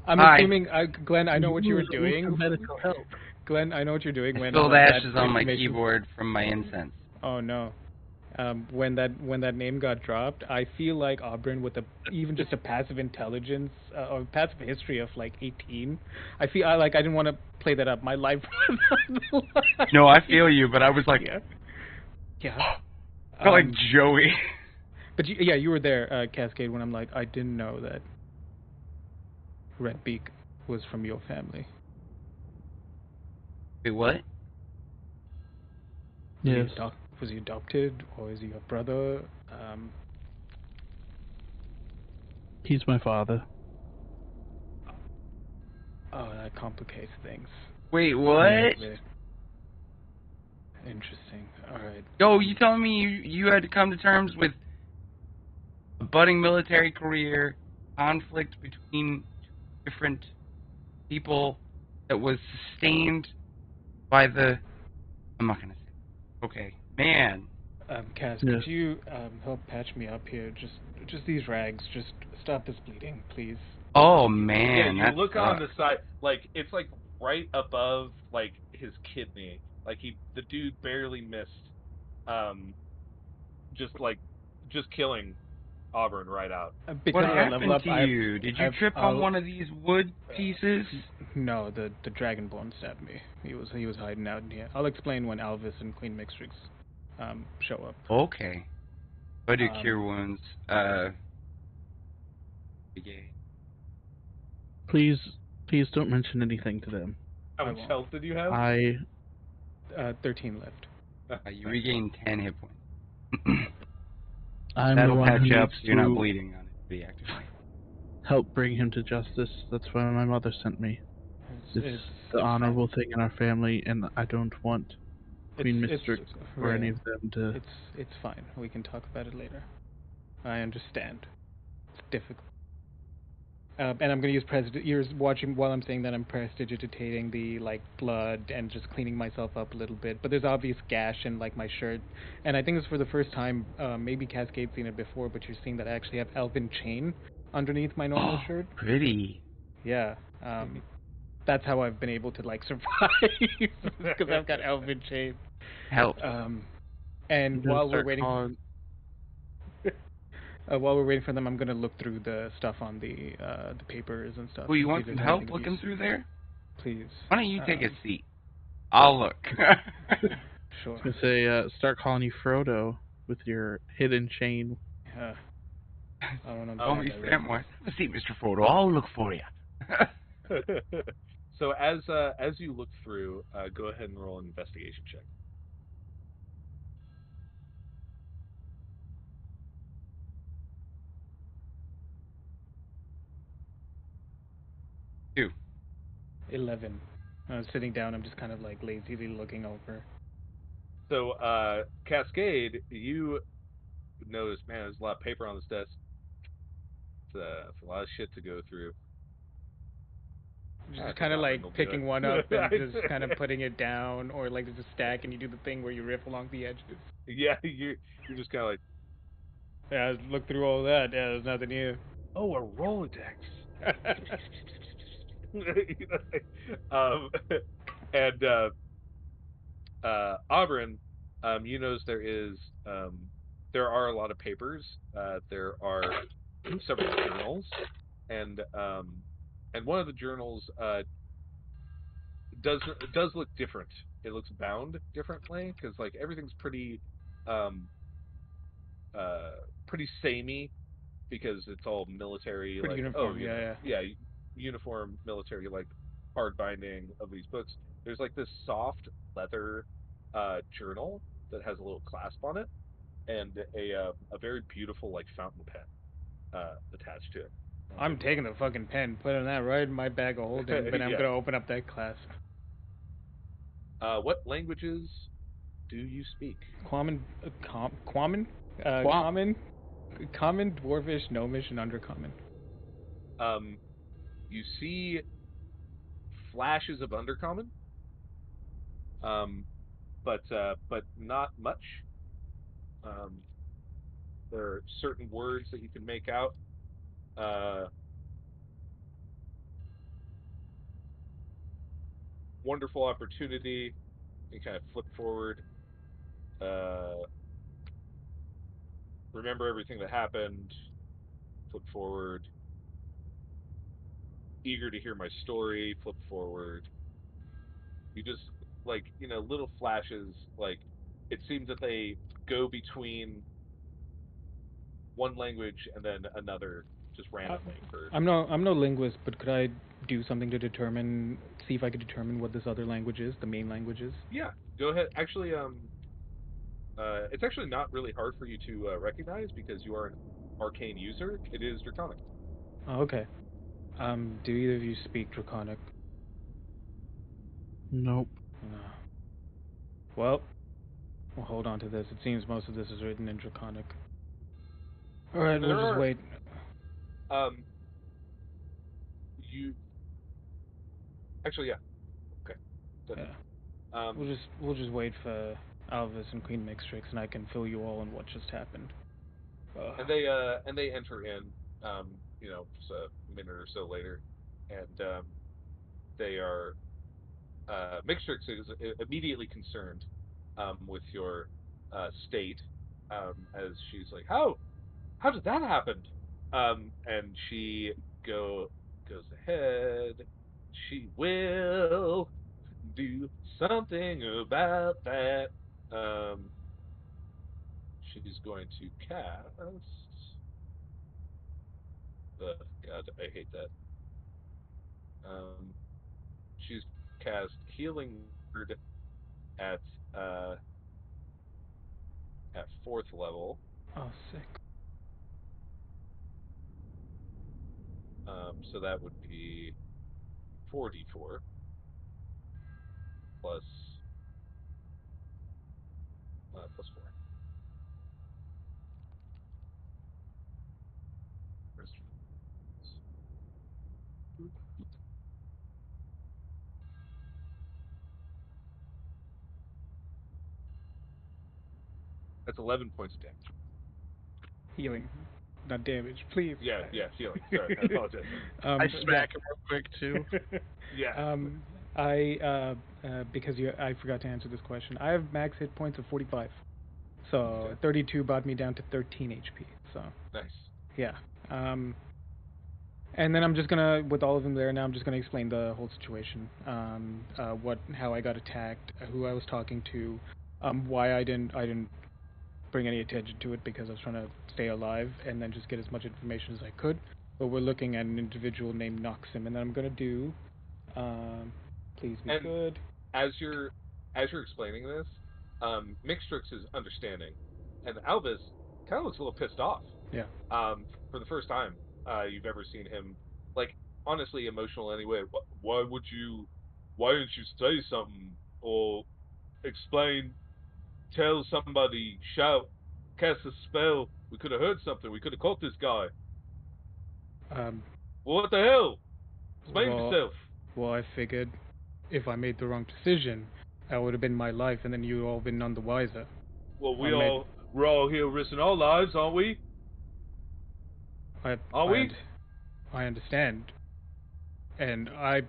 I'm Hi. assuming, Glenn, I know what you were need doing. some medical help. Glenn, I know what you're doing I when spilled that ashes on my information... keyboard from my incense. Oh no. When that name got dropped, I feel like Auburn with even just a passive intelligence or passive history of like 18. I didn't want to play that up. My life. No, I feel you, but I was like, yeah. Yeah. I felt like Joey. But you were there, Cascade, when I'm like, I didn't know that Redbeak was from your family. Wait, what? Yes. Was he adopted, or is he your brother? He's my father. Oh, that complicates things. Wait, what? Interesting. All right. Yo, you telling me you had to come to terms with a budding military career, conflict between different people that was sustained by the... I'm not gonna say. Okay, man. Cass, Yes. could you help patch me up here? Just these rags. Just stop this bleeding, please. Oh man, Yeah, you look on sucks. the side, like it's like right above like his kidney. Like the dude barely missed, um, just like just killing Auburn right out. What Because of that level happened up, to you? Did you trip on one of these wood pieces? No, the Dragonborn stabbed me. He was hiding out in here. I'll explain when Alvis and Queen Mixtrix show up. Okay. I do Um, cure wounds. Okay. Please don't mention anything to them. How I much won't. health did you have? 13 left. You regain 10 hit points. I'm the That'll one who patch up needs so you're not to bleeding on it the active way. help bring him to justice. That's why my mother sent me. It's the honorable thing in our family, and I don't want Queen Mistress or any of them to... It's fine. We can talk about it later. I understand. It's difficult. And I'm going to use you're watching while I'm saying that I'm prestidigitating the like blood and just cleaning myself up a little bit. But there's obvious gash in like my shirt, and I think it's for the first time. Maybe Cascade's seen it before, but you're seeing that I actually have elven chain underneath my normal shirt. Pretty. Yeah. That's how I've been able to like survive because I've got elven chain. Helps. And while we're waiting. While we're waiting for them, I'm gonna look through the stuff on the papers and stuff. Well, you and see want if some there's help anything of looking use. through there? Please. Why don't you take a seat? I'll look. Sure. I was gonna say, start calling you Frodo with your hidden chain. I don't Call understand me that. Samwise. Have a seat, Mr. Frodo. I'll look for you. So as you look through, go ahead and roll an investigation check. Two. 11. I was sitting down. I'm just kind of like lazily looking over. So Cascade, you notice, man, there's a lot of paper on this desk. It's a lot of shit to go through. Just kind of like picking one up and just kind of putting it down, or like there's a stack and you do the thing where you riff along the edges. Yeah, you're just kind of like, Yeah, look through all that. Yeah, there's nothing here. oh, a Rolodex. um, and Auburn, you notice there are a lot of papers. There are several journals, and one of the journals does look different. It looks bound differently because like everything's um, uh, pretty samey because it's all military, Pretty like, oh, uniform. Yeah, yeah, uniform military, like hard binding of these books. There's like this soft leather journal that has a little clasp on it and a very beautiful like fountain pen attached to it. I'm taking the fucking pen, putting that right in my bag of holding, but I'm Yeah. gonna open up that clasp. What languages do you speak? Common, common, common, common, dwarvish, gnomish, and undercommon. You see flashes of undercommon, um, but not much. Um, there are certain words that you can make out. Uh, Wonderful opportunity. You kind of flip forward. Uh, Remember everything that happened. Flip forward. Eager to hear my story. Flip forward. You just little flashes. Like it seems that they go between one language and then another just randomly for. I'm no linguist, but could I do something to see if I could determine what this other language is, the main language is? Yeah, go ahead. Actually, it's actually not really hard for you to recognize because you are an arcane user. It is Draconic. Oh, okay. Do either of you speak Draconic? Nope. No. Well, we'll hold on to this. It seems most of this is written in Draconic. All right, There we'll just are wait. um you actually yeah okay Yeah, definitely um we'll just wait for Alvis and Queen Mixtrix, and I can fill you all in what just happened. and they enter in just a minute or so later and they are Mixtrix is immediately concerned with your state as she's like how did that happen and she goes ahead she will do something about that um she's going to cast God I hate that um she's cast healing word at uh at fourth level. Oh, sick. So that would be 4d4 plus plus 4. That's 11 points of damage. Healing, not damage, please. Yeah, healing. Sorry, I apologize. I smack him real quick too. Yeah. Because I forgot to answer this question. I have max hit points of 45, so Okay. 32 brought me down to 13 HP. So Nice. yeah. And then I'm just gonna, with all of them there now, I'm just gonna explain the whole situation. How I got attacked, who I was talking to, why I didn't bring any attention to it because I was trying to stay alive, and then just get as much information as I could. But we're looking at an individual named Noxim, and then I'm gonna do, please be And good. as you're explaining this, Mixtrix is understanding, and Albus kind of looks a little pissed off. Yeah. For the first time you've ever seen him, like, honestly emotional anyway. Why would you? Why didn't you say something or explain? Tell somebody, shout, cast a spell. We could have heard something. We could have caught this guy. Um, What the hell? Explain well, yourself. well, I figured if I made the wrong decision, that would have been my life, and then you all been none the wiser. Well, I made, we're all here risking our lives, aren't we? I, Are we? I understand, and I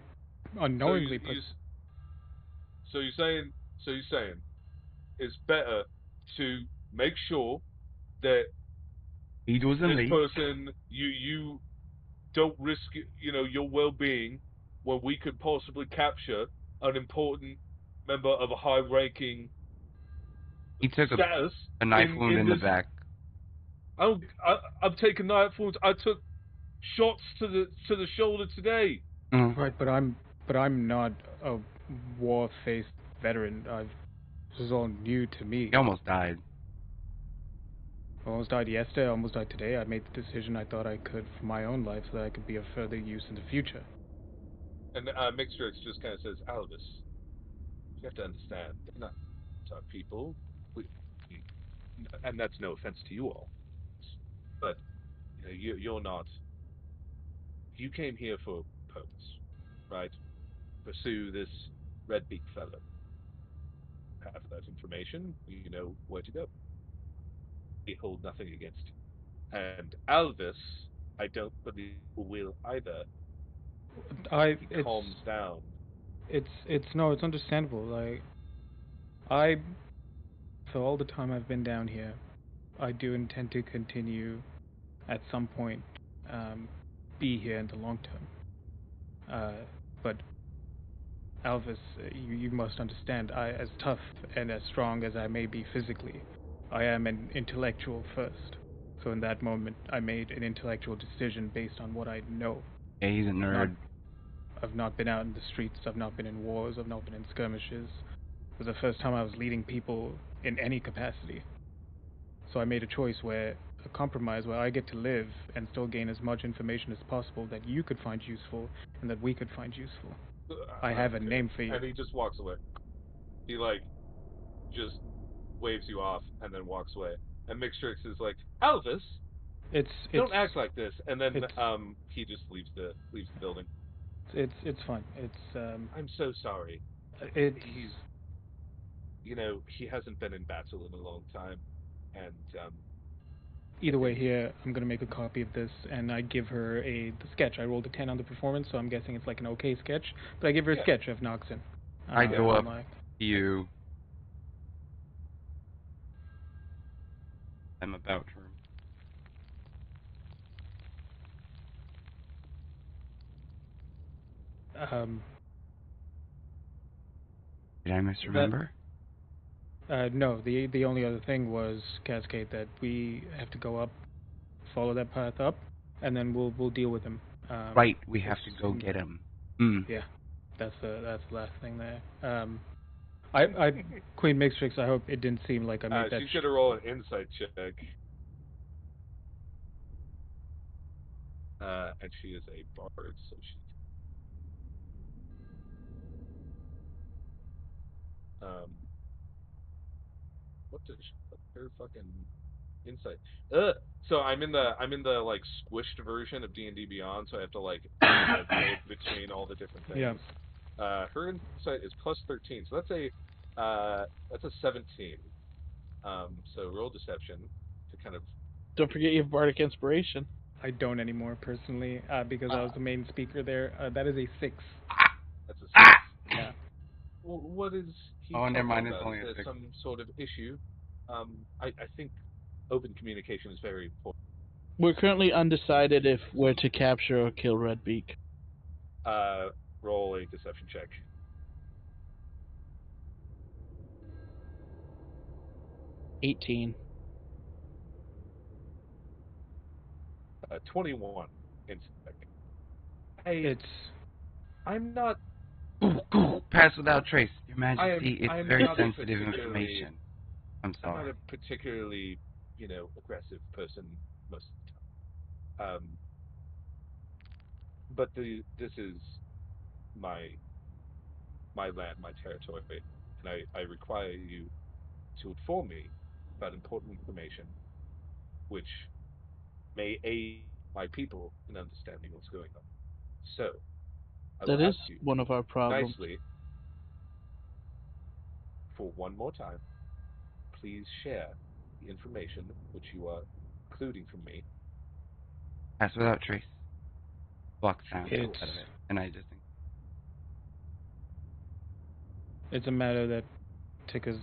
So unknowingly put. so you're saying it's better to make sure that He wasn't this late. person you don't risk your well-being when we could possibly capture an important member of a high-ranking He took status a knife wound in in the this. back. I've taken knife wounds. I took shots to the shoulder today. Mm. Right, but I'm not a war-faced veteran. This is all new to me. He almost died. I almost died yesterday. I almost died today. I made the decision I thought I could for my own life, so that I could be of further use in the future. And Mixtrix just kind of says, Albus, You have to understand, they're not our people. We, and that's no offense to you all, but you're not. You came here for a purpose, right? Pursue this red beak fellow. Have that information, you know where to go. We hold nothing against you. And Alvis, I don't believe will either. I He calms down. it's no, it's understandable. Like I, for all the time I've been down here, I do intend to continue at some point, be here in the long term. But Alvis, you must understand, as tough and as strong as I may be physically, I am an intellectual first. So in that moment, I made an intellectual decision based on what I know. Yeah, he's a I've not, nerd. I've not been out in the streets. I've not been in wars. I've not been in skirmishes. It was the first time I was leading people in any capacity. So I made a choice where a compromise where I get to live and still gain as much information as possible that you could find useful and that we could find useful. I have a Okay. name for you. And he just walks away. He like just waves you off and then walks away. And Mixtrix is like, Alvis, It's don't act like this. And then it's he just leaves the building. it's fine. I'm so sorry. It's He's he hasn't been in battle in a long time, and I either way. think Here, I'm gonna make a copy of this, and I give her the sketch. I rolled a 10 on the performance, so I'm guessing it's like an okay sketch. But I give her a yeah, sketch of Noxon. I go I'm up like, to you. I'm about to. um, Did I that misremember? no. The only other thing was Cascade that we have to go up, follow that path up, and then we'll deal with him. Right, we It's, have to go get him. Mm. yeah, that's the last thing there. I Queen Mixtrix. I hope it didn't seem like I made that. she's gonna roll an insight check, and she is a bard, so um, what's her fucking insight? Ugh. So I'm in the like squished version of D&D Beyond, so I have to like go between all the different Yeah, things. Her insight is plus 13, so that's a 17. So roll deception to kind of Don't forget you have bardic inspiration. I don't anymore personally because I was uh, the main speaker there. That is a 6. that's a six. Ah! Yeah, Well, what is he Oh, never talking mind. It's about? Is only a there 6. some sort of issue? I think open communication is very important. We're currently undecided if we're to capture or kill Redbeak. Uh, roll a deception check. 18. 21 insight. I it's I'm not Pass without trace. Your I am Majesty, it's I'm very not a sensitive particularly information. I'm I'm not sorry. a particularly aggressive person most of the time. But this is my my land, my territory, and I require you to inform me about important information which may aid my people in understanding what's going on. So I will That is ask you one of our problems. nicely for one more time, please share the information which you are including from me. Pass without trace. Block sound it's out of it. And I just think, it's a matter that took us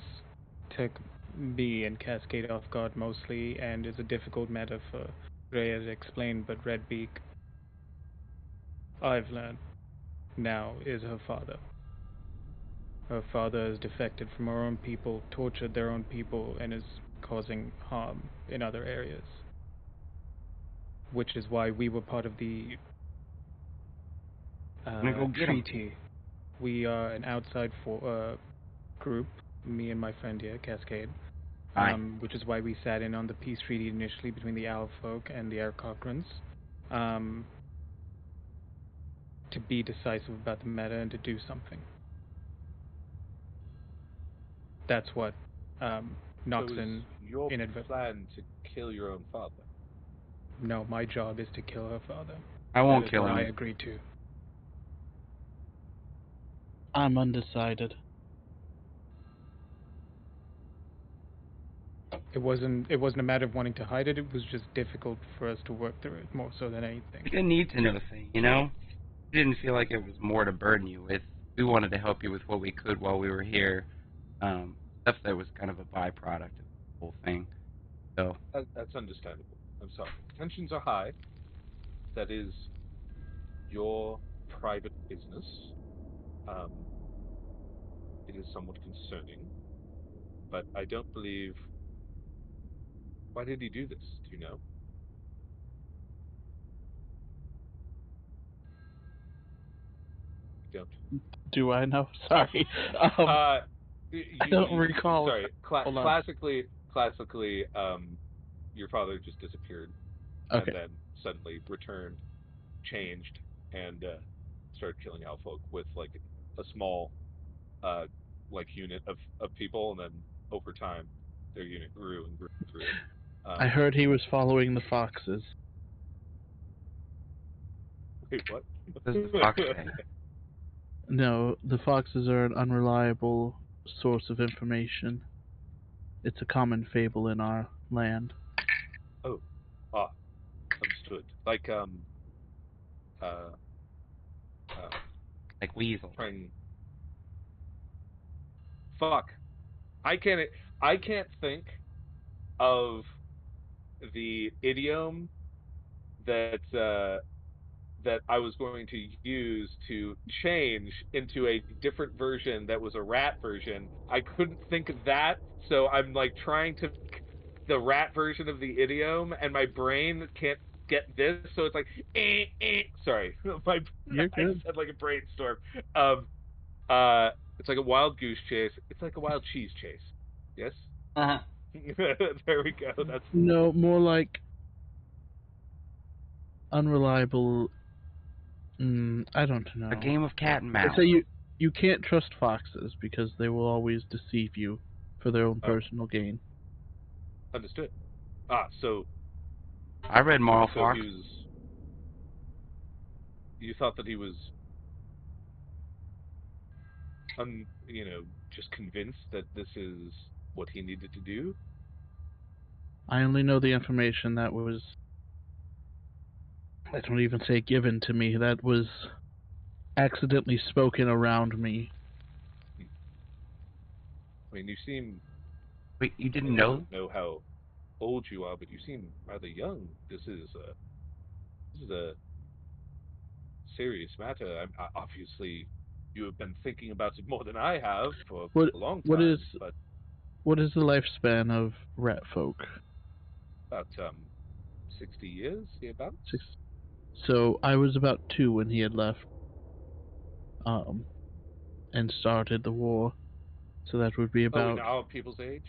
took me and Cascade off guard mostly, and is a difficult matter for Rhea to explain. But Redbeak, I've learned now, is her father. Her father has defected from our own people, tortured their own people, and is causing harm in other areas. Which is why we were part of the I'm gonna go get him. treaty. We are an outside group, me and my friend here, Cascade, Aye. which is why we sat in on the peace treaty initially between the Owl folk and the Aarakocrans, um, to be decisive about the matter and to do something. that's what knocks So is in your inadvertently. plan to kill your own father? No, my job is to kill her father. I won't That is kill what him. I agreed to. I'm undecided. It wasn't a matter of wanting to hide it. It was just difficult for us to work through it more so than anything. It's a need to know thing, you know? We didn't feel like it was more to burden you with. We wanted to help you with what we could while we were here. Stuff that was kind of a byproduct of the whole thing. So, That's understandable. I'm sorry. Tensions are high. That is your private business. Um, it is somewhat concerning, but I don't believe. Why did he do this? Do you know? You don't. Do I know? Sorry. Uh, I don't recall. sorry. Hold on. Classically, your father just disappeared and Okay. then suddenly returned, changed, and started killing out folk with like a small uh like unit of people, and then over time their unit grew and grew and grew. I Um, heard he was following the foxes. wait, what? what does the fox say? No, the foxes are an unreliable source of information. It's a common fable in our land. Oh, ah, understood. Like uh um Like weasels. trying. Fuck. I can't. I can't think of the idiom that that I was going to use to change into a different version that was a rat version. I couldn't think of that, so I'm like trying to make the rat version of the idiom, and my brain can't get this, so it's like, sorry, my You're I good. said like a brainstorm. Um, it's like a wild goose chase. It's like a wild cheese chase. Yes. Uh-huh. There we go. That's No, more like unreliable. I don't A know. game of cat and I'd mouse. say you can't trust foxes because they will always deceive you for their own oh, personal gain. understood. Ah, so I read Moral so Fox. he was. You thought that he was, just convinced that this is what he needed to do. I only know the information that was, I don't even say given to me, that was accidentally spoken around me. Hmm. I mean, you seem. Wait, you I didn't mean, I know? don't know how old you are, but you seem rather young. This is a serious matter. Obviously, you have been thinking about it more than I have for What a long what is time, but what is the lifespan of rat folk? about 60 years, thereabouts. Six. So I was about 2 when he had left, um, and started the war. So that would be Oh, in about our people's age,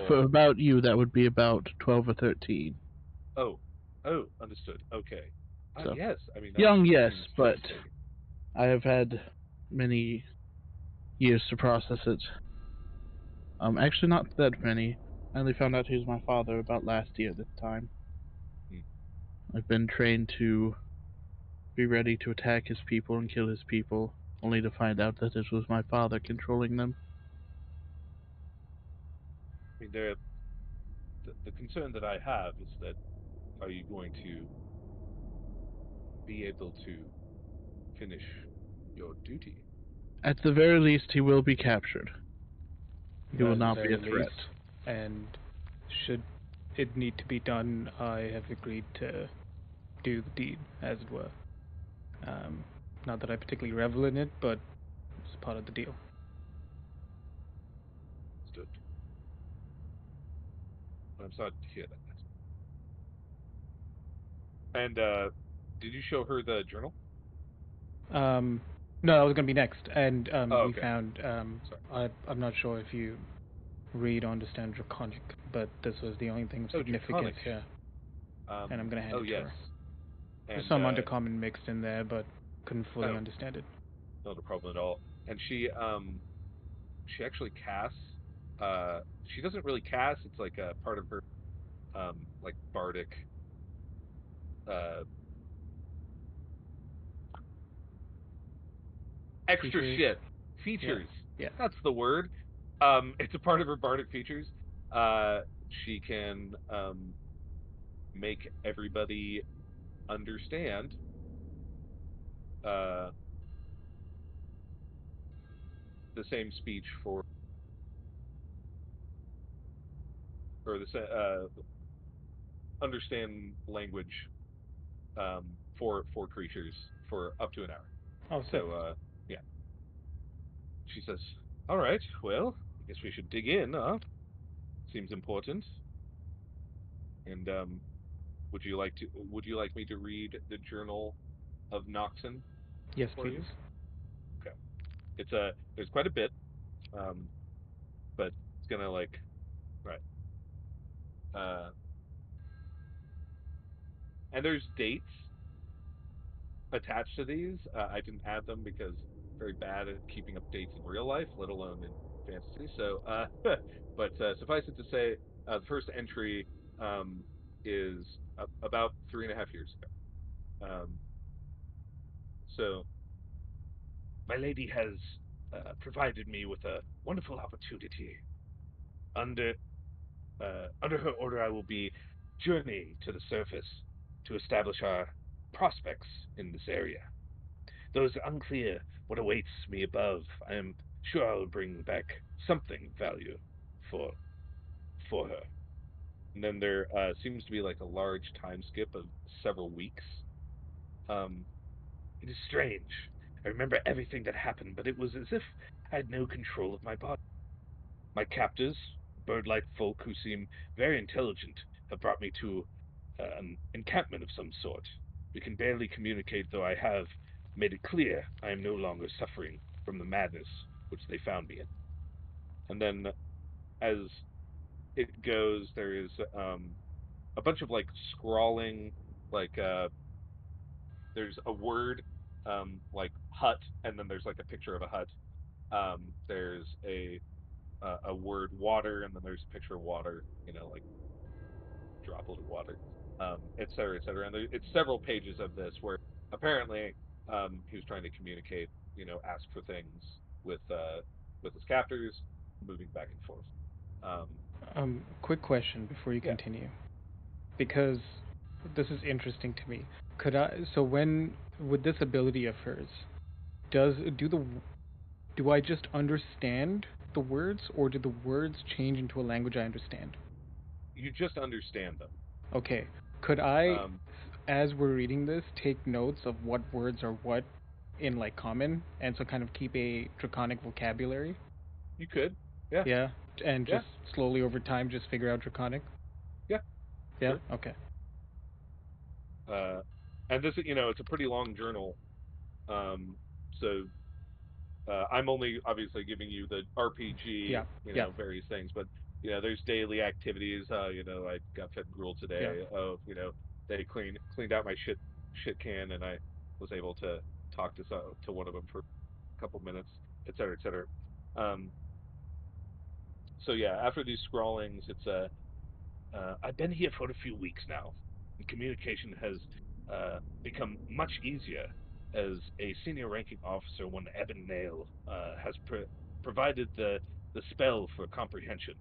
for or about you. That would be about 12 or 13. oh, oh, understood. Okay. So Yes, I mean that young, yes, seems but devastating. I have had many years to process it. Actually, not that many. I only found out he was my father about last year this time. Hmm. I've been trained to be ready to attack his people and kill his people, only to find out that it was my father controlling them. I mean, the concern that I have is that are you going to be able to finish your duty? At the very least, he will be captured. He will That is the not be very a threat. least. And should it need to be done, I have agreed to do the deed, as it were. Um, Not that I particularly revel in it, but it's part of the deal. Understood. I'm sorry to hear that. And did you show her the journal? Um, no, that was going to be next. And Oh, we okay. found, Sorry. I'm not sure if you read or understand Draconic, but this was the only thing of Oh, significance Draconic. here. And I'm going to hand Oh, it to yes. her. There's And some undercommon mixed in there, but couldn't fully oh, understand it. not a problem at all. And she she actually casts. She doesn't really cast. It's like a part of her, like bardic, uh, extra Features. shit Yeah. features. Yeah. That's the word. It's a part of her bardic features. She can make everybody understand uh, the same speech for, or understand language for creatures for up to an hour. Oh, sick. So yeah, she says, "All right, well, I guess we should dig in, huh? Seems important." And would you like me to read the Journal of Noxon Yes, for please. you? Okay. There's quite a bit, um, but it's gonna like right. Uh, and there's dates attached to these. I didn't add them because I'm very bad at keeping up dates in real life, let alone in fantasy. So, but suffice it to say, the first entry is about 3.5 years ago. So, my lady has provided me with a wonderful opportunity. Under under her order, I will be journeying to the surface to establish our prospects in this area. Though it's unclear what awaits me above, I am sure I will bring back something of value for for her. And then there seems to be like a large time skip of several weeks. Um, it is strange. I remember everything that happened, but it was as if I had no control of my body. My captors, bird-like folk who seem very intelligent, have brought me to an encampment of some sort. We can barely communicate, though I have made it clear I am no longer suffering from the madness which they found me in. And then, as it goes, there is a bunch of like scrawling, like there's a word like hut, and then there's like a picture of a hut. There's a word water, and then there's a picture of water, like droplet of water, et cetera, et cetera. And it's several pages of this where apparently he was trying to communicate, ask for things with uh, with his captors, moving back and forth. Um, Quick question before you yeah, continue, because this is interesting to me. Could I? So when with this ability of hers, does do the do I just understand the words, or do the words change into a language I understand? you just understand them. Okay. Could I, Um, as we're reading this, take notes of what words are what in like common, and so kind of keep a draconic vocabulary? you could, yeah, Yeah, and yeah, just slowly over time just figure out draconic. yeah, Yeah. sure. Okay. Uh, and this, it's a pretty long journal. Um, so I'm only obviously giving you the RPG, Yeah. Yeah. various things, but there's daily activities. I got fed gruel Yeah. today. Oh, they cleaned out my shit can, and I was able to talk to one of them for a couple minutes, et cetera, et cetera. Um, so yeah, after these scrawlings, it's I've been here for a few weeks now, and communication has become much easier as a senior ranking officer when Eben Nail has provided the spell for comprehension.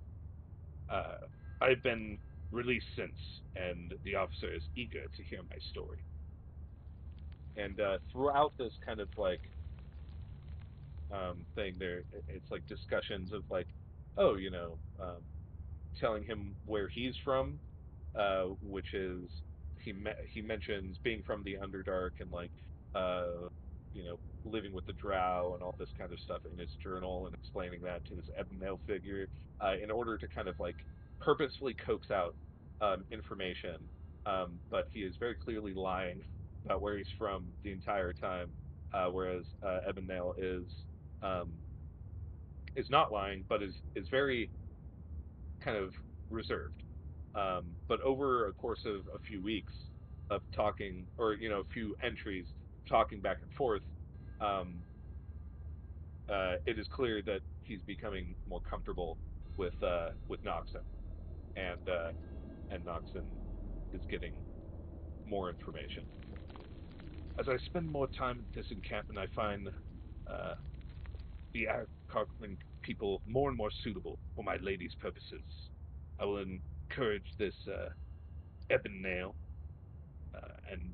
Uh, I've been released since, and the officer is eager to hear my story. And throughout this kind of like thing, it's like discussions of like, oh, telling him where he's from, which is he mentions being from the Underdark and like living with the Drow and all this kind of stuff in his journal and explaining that to this Ebonel figure in order to kind of like purposefully coax out information, but he is very clearly lying about where he's from the entire time, whereas Ebonel um, is not lying, but is very kind of reserved. But over a course of a few weeks of talking, or a few entries talking back and forth, um, it is clear that he's becoming more comfortable with Noxon, and Noxon is getting more information. As I spend more time at this encampment, I find uh, the Arkoran people more and more suitable for my lady's purposes. I will encourage this ebon nail and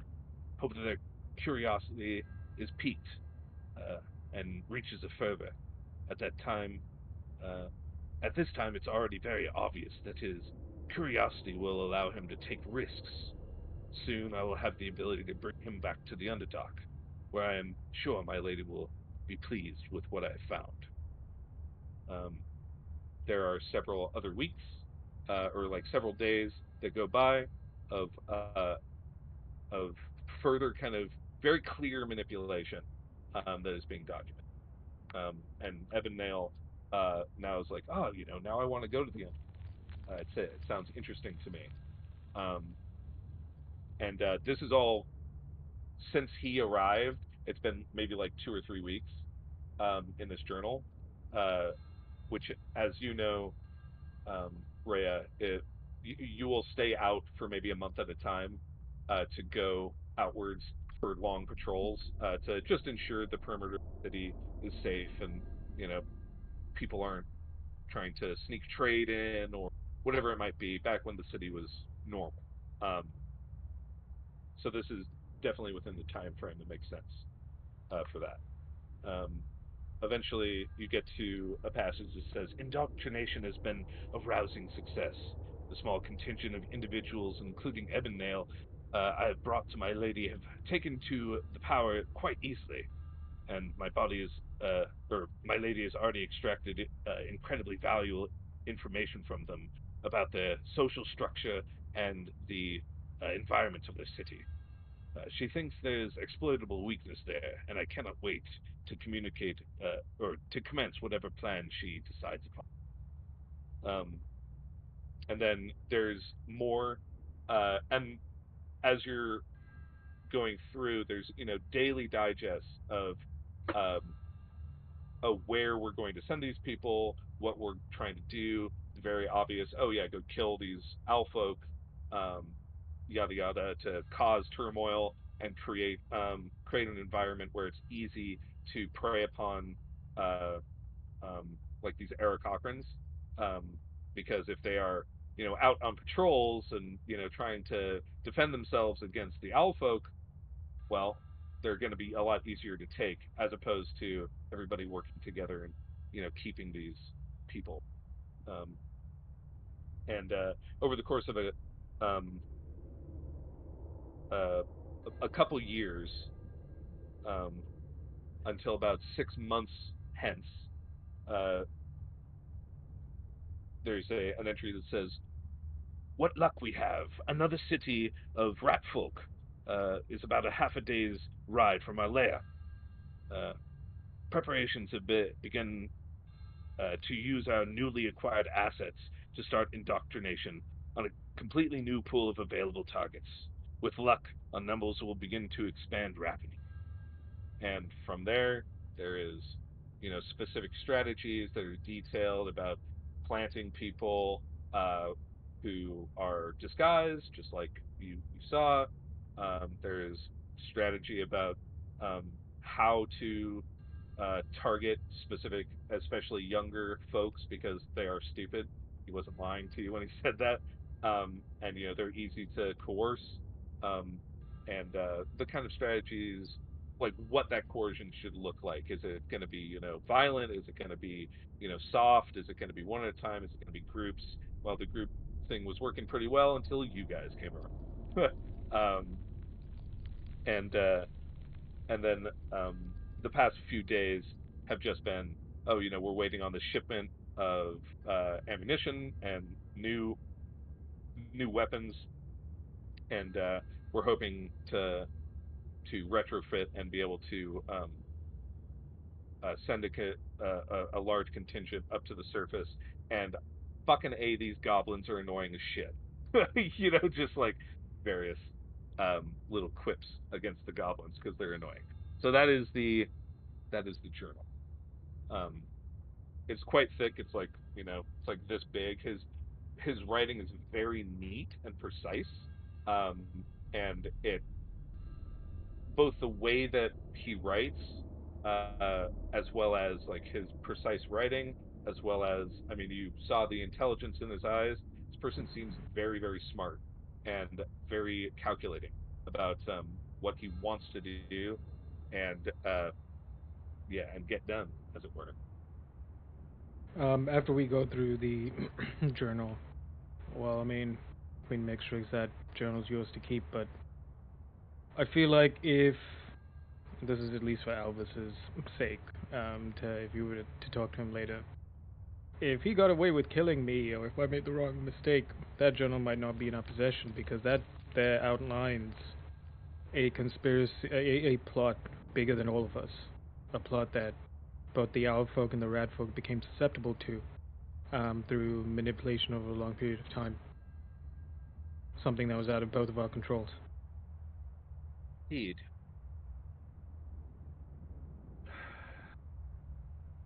hope that their curiosity is piqued and reaches a fervor. At that time, uh, at this time, it's already very obvious that his curiosity will allow him to take risks. Soon, I will have the ability to bring him back to the Underdark, where I am sure my lady will be pleased with what I have found. Um, there are several other weeks, or like several days that go by of of further kind of very clear manipulation that is being documented. And Evan Nail now is like, oh, now I want to go to the end. It sounds interesting to me. Um, and this is all since he arrived. It's been maybe like 2 or 3 weeks in this journal, uh, which, as you know, Rhea, you will stay out for maybe a month at a time to go outwards for long patrols to just ensure the perimeter of the city is safe and you know people aren't trying to sneak trade in or whatever it might be back when the city was normal. Um, so this is definitely within the time frame that makes sense for that. Eventually, you get to a passage that says, indoctrination has been a rousing success. The small contingent of individuals, including Ebonnail, I have brought to my lady have taken to the power quite easily, and my body is, or my lady has already extracted incredibly valuable information from them about their social structure and the environment of their city. She thinks there's exploitable weakness there, and I cannot wait to communicate or to commence whatever plan she decides upon. And then there's more, and as you're going through, there's daily digests um, of where we're going to send these people, what we're trying to do. The very obvious, oh yeah, go kill these Alfolk, um, yada yada, to cause turmoil and create an environment where it's easy to prey upon uh, like these Aarakocrans, um, because if they are out on patrols and trying to defend themselves against the Alfolk, well, they're going to be a lot easier to take as opposed to everybody working together and keeping these people. Um, and over the course of um, uh, a couple years, um, until about 6 months hence, uh, there's an entry that says, "What luck we have! Another city of rat folk is about a half a day's ride from our lair. Uh, Preparations have begun to use our newly acquired assets to start indoctrination on a completely new pool of available targets. With luck, our numbers will begin to expand rapidly. And from there, there is, specific strategies that are detailed about planting people who are disguised, just like you saw. There is strategy about how to target specific, especially younger folks, because they are stupid. He wasn't lying to you when he said that. And they're easy to coerce. Um, and the kind of strategies, like what that coercion should look like. Is it going to be violent? Is it going to be soft? Is it going to be one at a time? Is it going to be groups? Well, the group thing was working pretty well until you guys came around. And and then the past few days have just been, oh, we're waiting on the shipment of ammunition and new weapons, and we're hoping to retrofit and be able to send a large contingent up to the surface. And fucking these goblins are annoying as shit. Just like various little quips against the goblins because they're annoying. So that is the journal. Um, it's quite thick. It's like it's like this big. His writing is very neat and precise, um, and it both the way that he writes, as well as like his precise writing, as well as you saw the intelligence in his eyes. This person seems very, very smart and very calculating about what he wants to do, and yeah, and get done, as it were. After we go through the journal, well, I mean, Queen makes that journal's yours to keep, but I feel like if this is at least for Alvis's sake, if you were to talk to him later, if he got away with killing me, or if I made the wrong mistake, that journal might not be in our possession because that there outlines a conspiracy, a plot bigger than all of us, a plot that both the owl folk and the rat folk became susceptible to through manipulation over a long period of time. Something that was out of both of our controls. Indeed.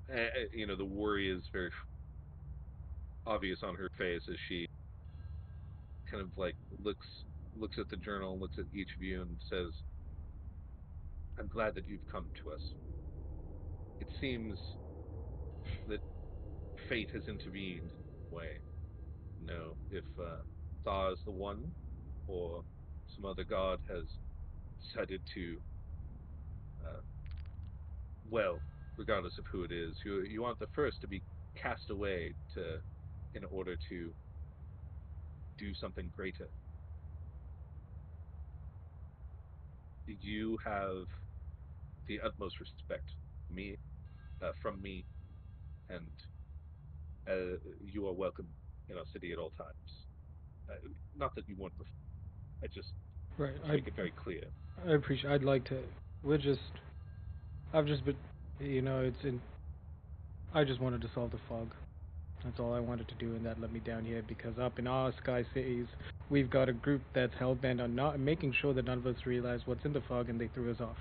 The worry is very obvious on her face as she kind of like looks at the journal, looks at each of you, and says, "I'm glad that you've come to us. It seems that fate has intervened in a way. If Thaw is the one, or some other god has decided to, uh, well, regardless of who it is, you aren't the first to be cast away in order to do something greater. You have the utmost respect me from me, and you are welcome in our city at all times. Uh, Not that you weren't before. I just Right. want to make it very clear. I appreciate. I'd like to. We're just. I've just been. It's in. I just wanted to solve the fog. That's all I wanted to do, and that let me down here because up in our sky cities, we've got a group that's hell bent on not making sure that none of us realize what's in the fog, and they threw us off.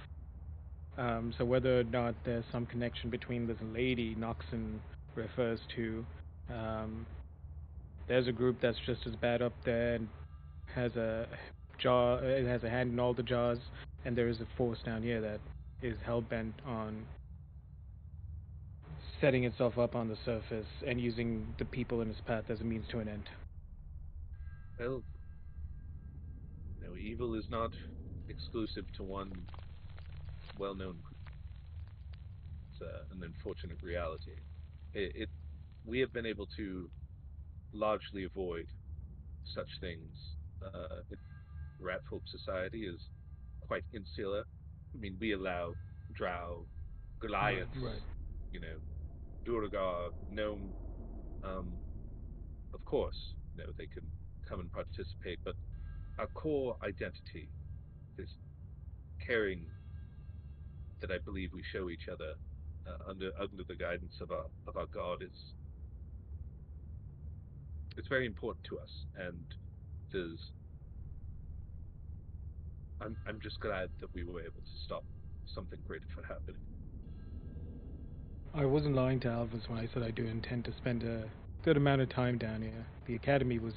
So whether or not there's some connection between this lady Noxon refers to, um, there's a group that's just as bad up there and has a it has a hand in all the jars, and there is a force down here that is hell bent on setting itself up on the surface and using the people in its path as a means to an end. Well, evil is not exclusive to one well-known group. It's an unfortunate reality. It we have been able to largely avoid such things. Rat folk society is quite insular. We allow drow, Right, Goliaths, right. you know, Duragar, gnome. Um, of course, they can come and participate, but our core identity, this caring that I believe we show each other under the guidance of our God, is it's very important to us, and there's I'm just glad that we were able to stop something greater from happening. I wasn't lying to Alvis when I said I do intend to spend a good amount of time down here. The academy was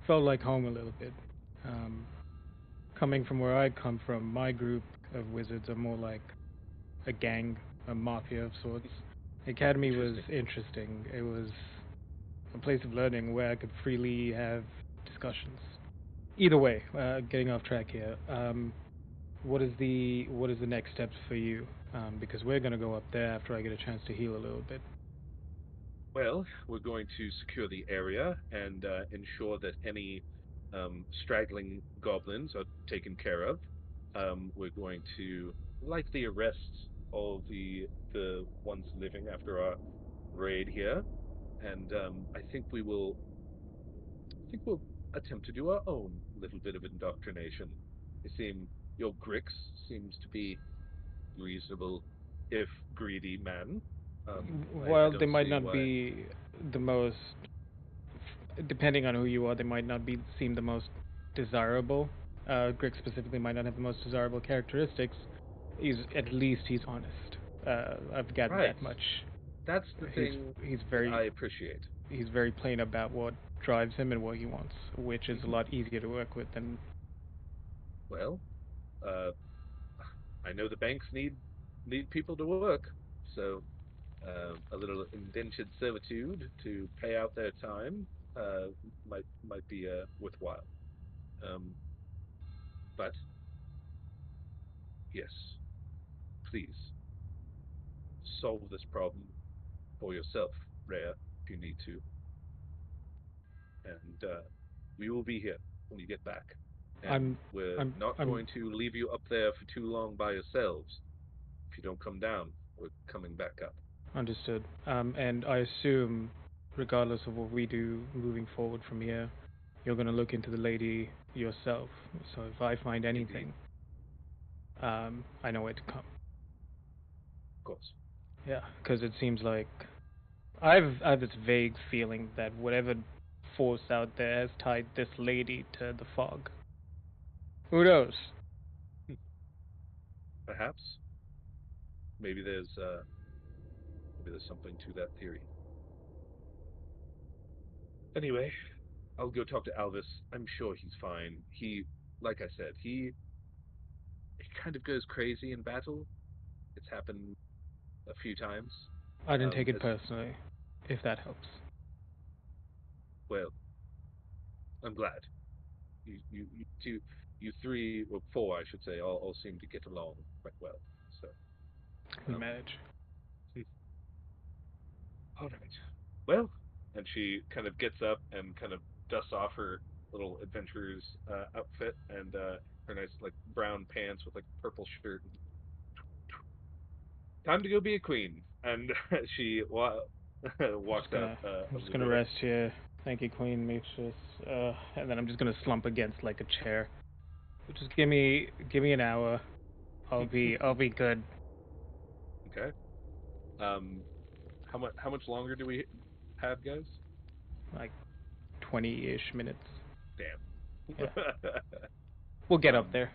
felt like home a little bit. Um, Coming from where I come from, my group of wizards are more like a gang, a mafia of sorts. The academy was interesting. It was a place of learning where I could freely have discussions. Either way, getting off track here. What is the next steps for you? Because we're gonna go up there after I get a chance to heal a little bit. Well, we're going to secure the area and ensure that any straggling goblins are taken care of. We're going to likely arrest all the ones living after our raid here, and I think we'll attempt to do our own little bit of indoctrination. You seem your Grix seems to be reasonable, if greedy man. I While they don't might see not why. be the most, depending on who you are, they might not seem the most desirable. Greg specifically might not have the most desirable characteristics. He's honest. I've gathered Right. that much. That's the He's thing he's that I very appreciate. he's very plain about what drives him and what he wants, which is a Mhm. lot easier to work with than. Well, uh, I know the banks need people to work, so a little indentured servitude to pay out their time uh, might be worthwhile. Um, but yes, please solve this problem for yourself, Rhea, if you need to, and we will be here when you get back. And I'm we're I'm not I'm going to leave you up there for too long by yourselves. If you don't come down, we're coming back up. understood. And I assume, regardless of what we do moving forward from here, you're gonna look into the lady yourself. So if I find Indeed, anything, I know where to come. of course. Yeah, because it seems like I have this vague feeling that whatever force out there has tied this lady to the fog. Who knows? Perhaps maybe there's something to that theory. Anyway, I'll go talk to Alvis. I'm sure he's fine. Like I said, he kind of goes crazy in battle. It's happened a few times. I didn't take it As personally, if that helps. well, I'm glad. You two, you three or four, I should say, all seem to get along quite well. So, We um, manage. all right. Well, and she kind of gets up and kind of dusts off her little adventurer's outfit and her nice like brown pants with like purple shirt. Time to go be a queen. And she walks out I'm of just the gonna door. rest here. Thank you, Queen Mistress. And then I'm just gonna slump against like a chair. Just give me an hour. I'll be good. Okay. Um, how much longer do we have, guys? Like 20-ish minutes. Damn. Yeah, we'll get up um, there.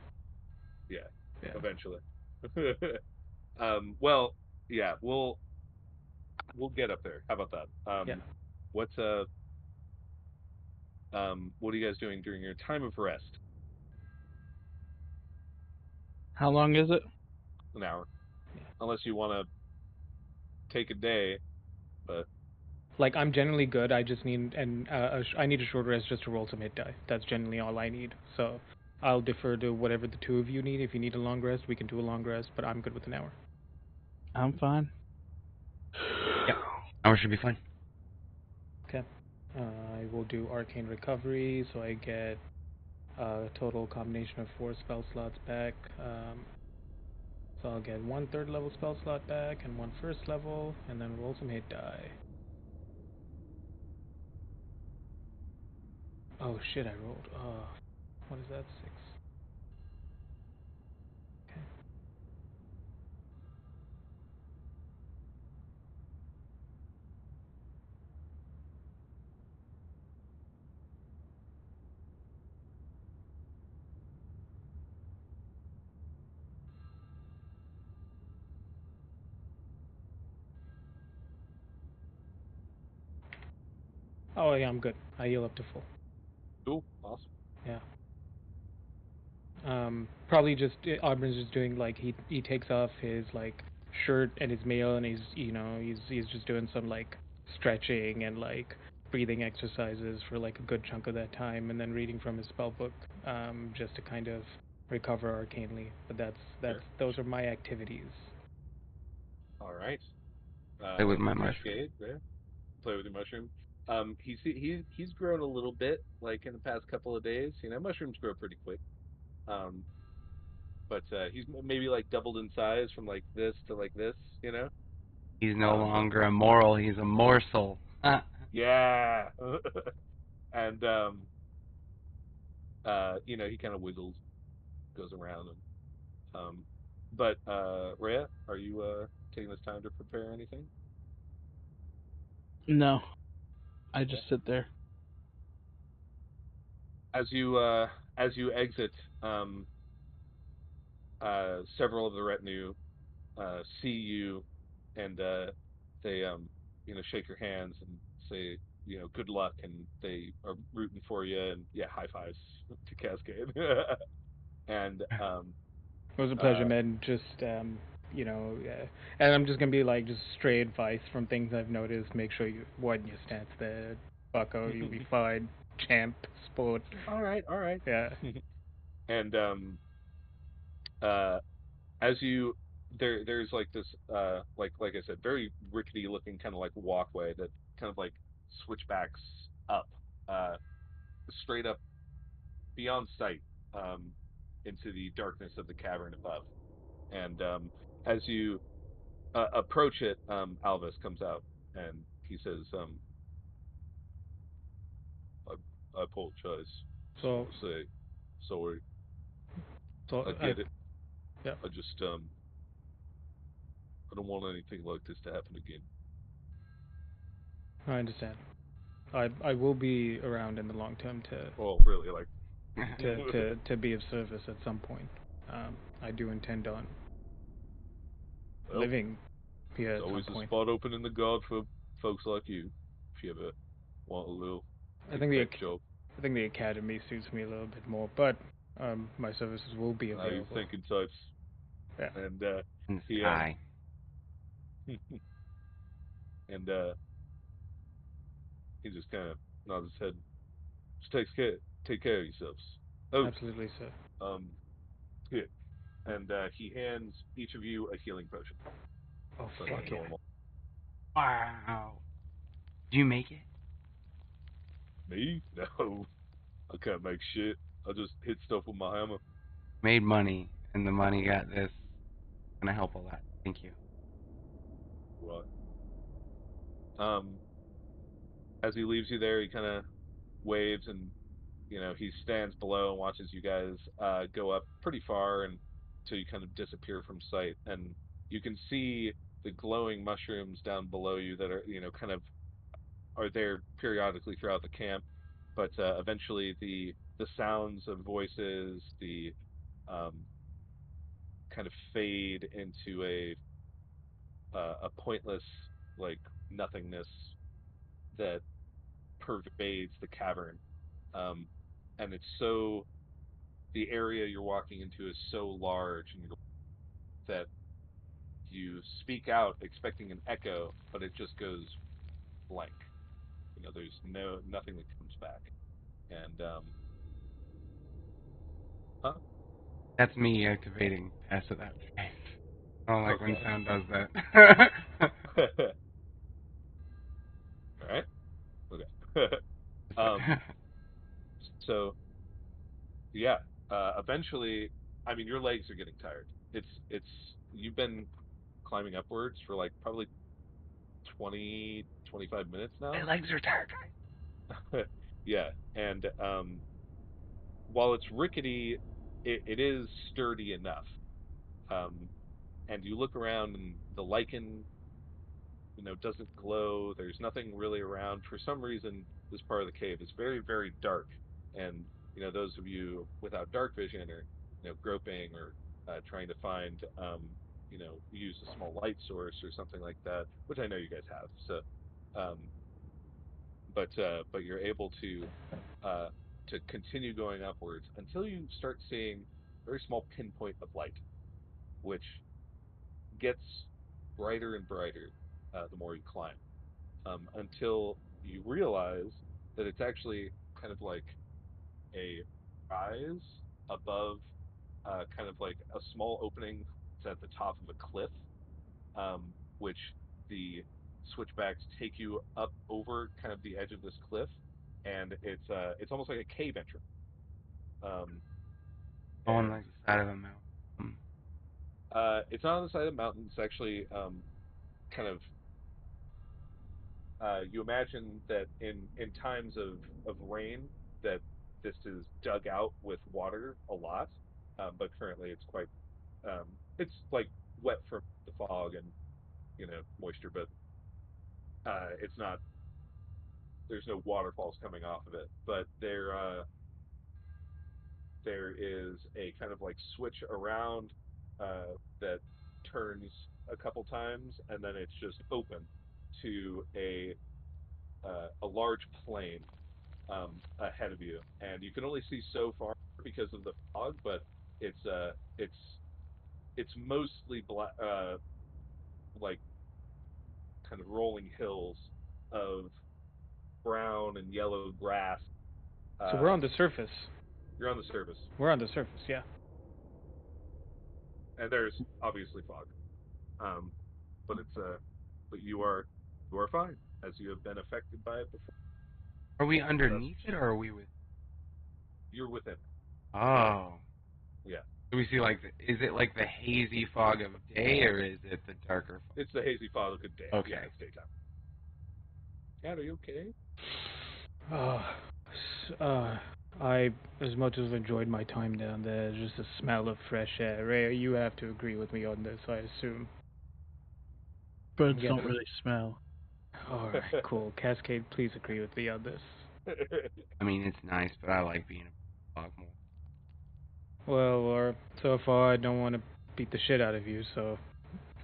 yeah, Yeah, eventually. Well, yeah, we'll get up there. How about that? yeah. What's what are you guys doing during your time of rest? How long is it? An hour, unless you want to take a day. But Like I'm generally good. I just need I need a short rest just to roll some hit die. That's generally all I need. So I'll defer to whatever the two of you need. If you need a long rest, we can do a long rest. But I'm good with an hour. I'm fine. Yep. Hour should be fine. Okay. I will do arcane recovery, so I get a total combination of 4 spell slots back. So I'll get 1 level spell slot back and 1 level, and then roll some hit die. Oh shit! I rolled. What is that? 6. Okay. Oh yeah, I'm good. I heal up to full. cool, awesome. Yeah. Probably just Auburn's just doing like he takes off his like shirt and his mail and he's just doing some like stretching and like breathing exercises for like a good chunk of that time and then reading from his spell book just to kind of recover arcanely. But that's Sure. those are my activities. All right. Play with my mushroom. Appreciate there. Play with your mushroom. He's grown a little bit like in the past couple of days. You know, mushrooms grow pretty quick. Um, but he's maybe like doubled in size from like this to like this. You know. He's no But longer a moral, he's a morsel. yeah. And he kind of wiggles, goes around, and but Rhea, are you taking this time to prepare anything? No, I Okay. just sit there. As you exit, several of the retinue see you, and they shake your hands and say good luck, and they are rooting for you, and yeah, high fives to Cascade, and It was a pleasure, uh, man. Just and I'm just gonna be like just stray advice from things I've noticed. Make sure you widen your stance there, Bucko. You'll be fine. Champ, sport. all right, all right, Yeah. and uh, as you there's like this like I said, very rickety looking kind of like walkway that kind of like switchbacks up, uh, straight up beyond sight, um, into the darkness of the cavern above. And as you approach it, Alvis comes out and he says, I, I apologize. Just So want to say sorry. so I I get it. yeah I just I don't want anything like this to happen again. I understand. I will be around in the long term Oh, really? Like, to be of service at some point. I do intend on well, living here there's at some always a point. spot open in the guard for folks like you. If you ever want a little I tic think tac job. I think the academy suits me a little bit more, but my services will be Now you're available. thinking types. Yeah, And In the he sky. and he just kind of nods his head. Just take care of yourselves. Oh, absolutely, sir. um, here. And he hands each of you a healing potion. Oh So fuck not yeah! normal. Wow. Do you make it? Me? No, I can't make shit. I just hit stuff with my hammer. Made money, and the money got this. Gonna help a lot. Thank you. Right. Um, as he leaves you there, he kind of waves, and he stands below and watches you guys go up pretty far and until you kind of disappear from sight, and you can see the glowing mushrooms down below you that are kind of are there periodically throughout the camp, but eventually the sounds of voices, the um, kind of fade into a pointless like nothingness that pervades the cavern, um, and it's so the area you're walking into is so large and that you speak out expecting an echo, but it just goes blank. There's nothing that comes back. And huh? That's me activating Pass Without Trace. I don't like when Okay. sound does that. All right. Okay. um. So yeah. Eventually, I mean, your legs are getting tired. It's you've been climbing upwards for like probably 20-25 minutes My now. legs are tired. Yeah, and while it's rickety, it is sturdy enough. Um, and you look around, and the lichen, doesn't glow. There's nothing really around. For some reason, this part of the cave is very, very dark. And those of you without dark vision are, groping or trying to find, use a small light source or something like that, which I know you guys have. So, um, but you're able uh, to continue going upwards until you start seeing a very small pinpoint of light, which gets brighter and brighter the more you climb, until you realize that it's actually kind of like a rise above, kind of like a small opening that's at the top of a cliff, which the switchbacks take you up over kind of the edge of this cliff, and it's almost like a cave entrance. Um, On and the side of the mountain. it's not on the side of the mountain. It's actually kind of you imagine that in times of rain that this is dug out with water a lot, but currently it's like wet from the fog and moisture, but it's not. There's no waterfalls coming off of it, but there is a kind of like switch around that turns a couple times, and then it's just open to a large plain ahead of you, and you can only see so far because of the fog, but it's uh it's it's mostly black, like kind of rolling hills of brown and yellow grass. So we're Uh, on the surface. you're on the surface, We're on the surface, yeah. and there's obviously fog. Um, but but you are fine as you have been affected by it before. Are we Thus, underneath it or are we with? you're within. Oh. Yeah, Do we see like is it like the hazy fog of day or is it the darker it's the hazy fog of day. fog? Yeah, Okay. it's daytime. Cat, are you okay? Uh, I, as much as I've enjoyed my time down there, just the smell of fresh air. Ray, you have to agree with me on this, I assume. Birds Yeah. don't really smell. Alright, cool. Cascade, please agree with me on this. I mean, it's nice, but I like being a fog more. Well, or so far I don't want to beat the shit out of you, so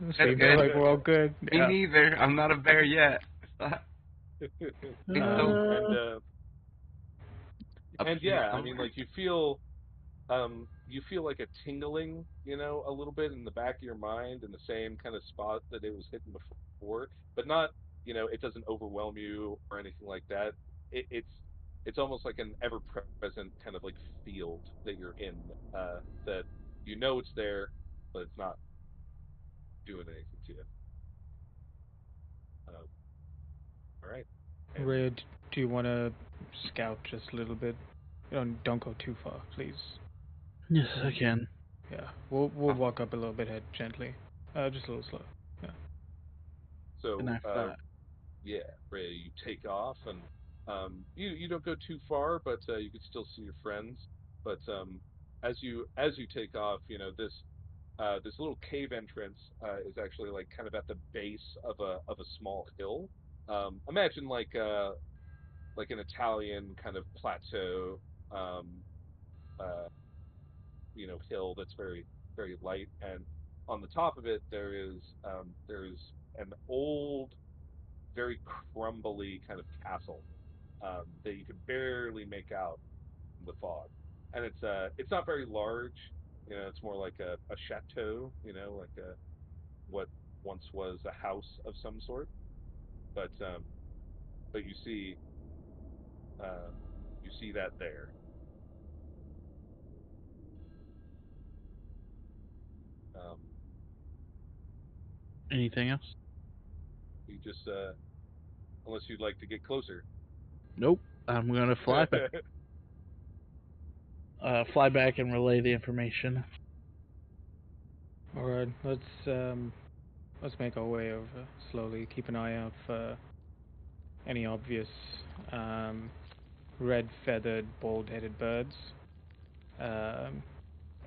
That's seems good. like we're all good. Me Yeah. neither. I'm not a bear yet. It's so and Uh, up and here yeah, I mean, somewhere. like you feel like a tingling, a little bit in the back of your mind in the same kind of spot that it was hitting before, but not, it doesn't overwhelm you or anything like that. It's almost like an ever-present kind of like field that you're in, that it's there, but it's not doing anything to you. Um, all right, and Ray, do you want to scout just a little bit? Don't go too far, please. yes, I can. Yeah, we'll walk up a little bit, head gently, just a little slow. Yeah. And so I fly. yeah, Ray, you take off, and you don't go too far, but you can still see your friends. But as you take off, this little cave entrance is actually like kind of at the base of a small hill. Imagine like an Italian kind of plateau, um, uh, hill that's very very light, and on the top of it there is an old, very crumbly kind of castle that you can barely make out in the fog. And it's not very large. It's more like a chateau. Like what once was a house of some sort. But uh, you see that there. Um, Anything else? you just unless you'd like to get closer. Nope. I'm gonna fly back. Fly back and relay the information. All right, let's make our way over slowly. Keep an eye out for any obvious um, red-feathered, bald-headed birds. Um,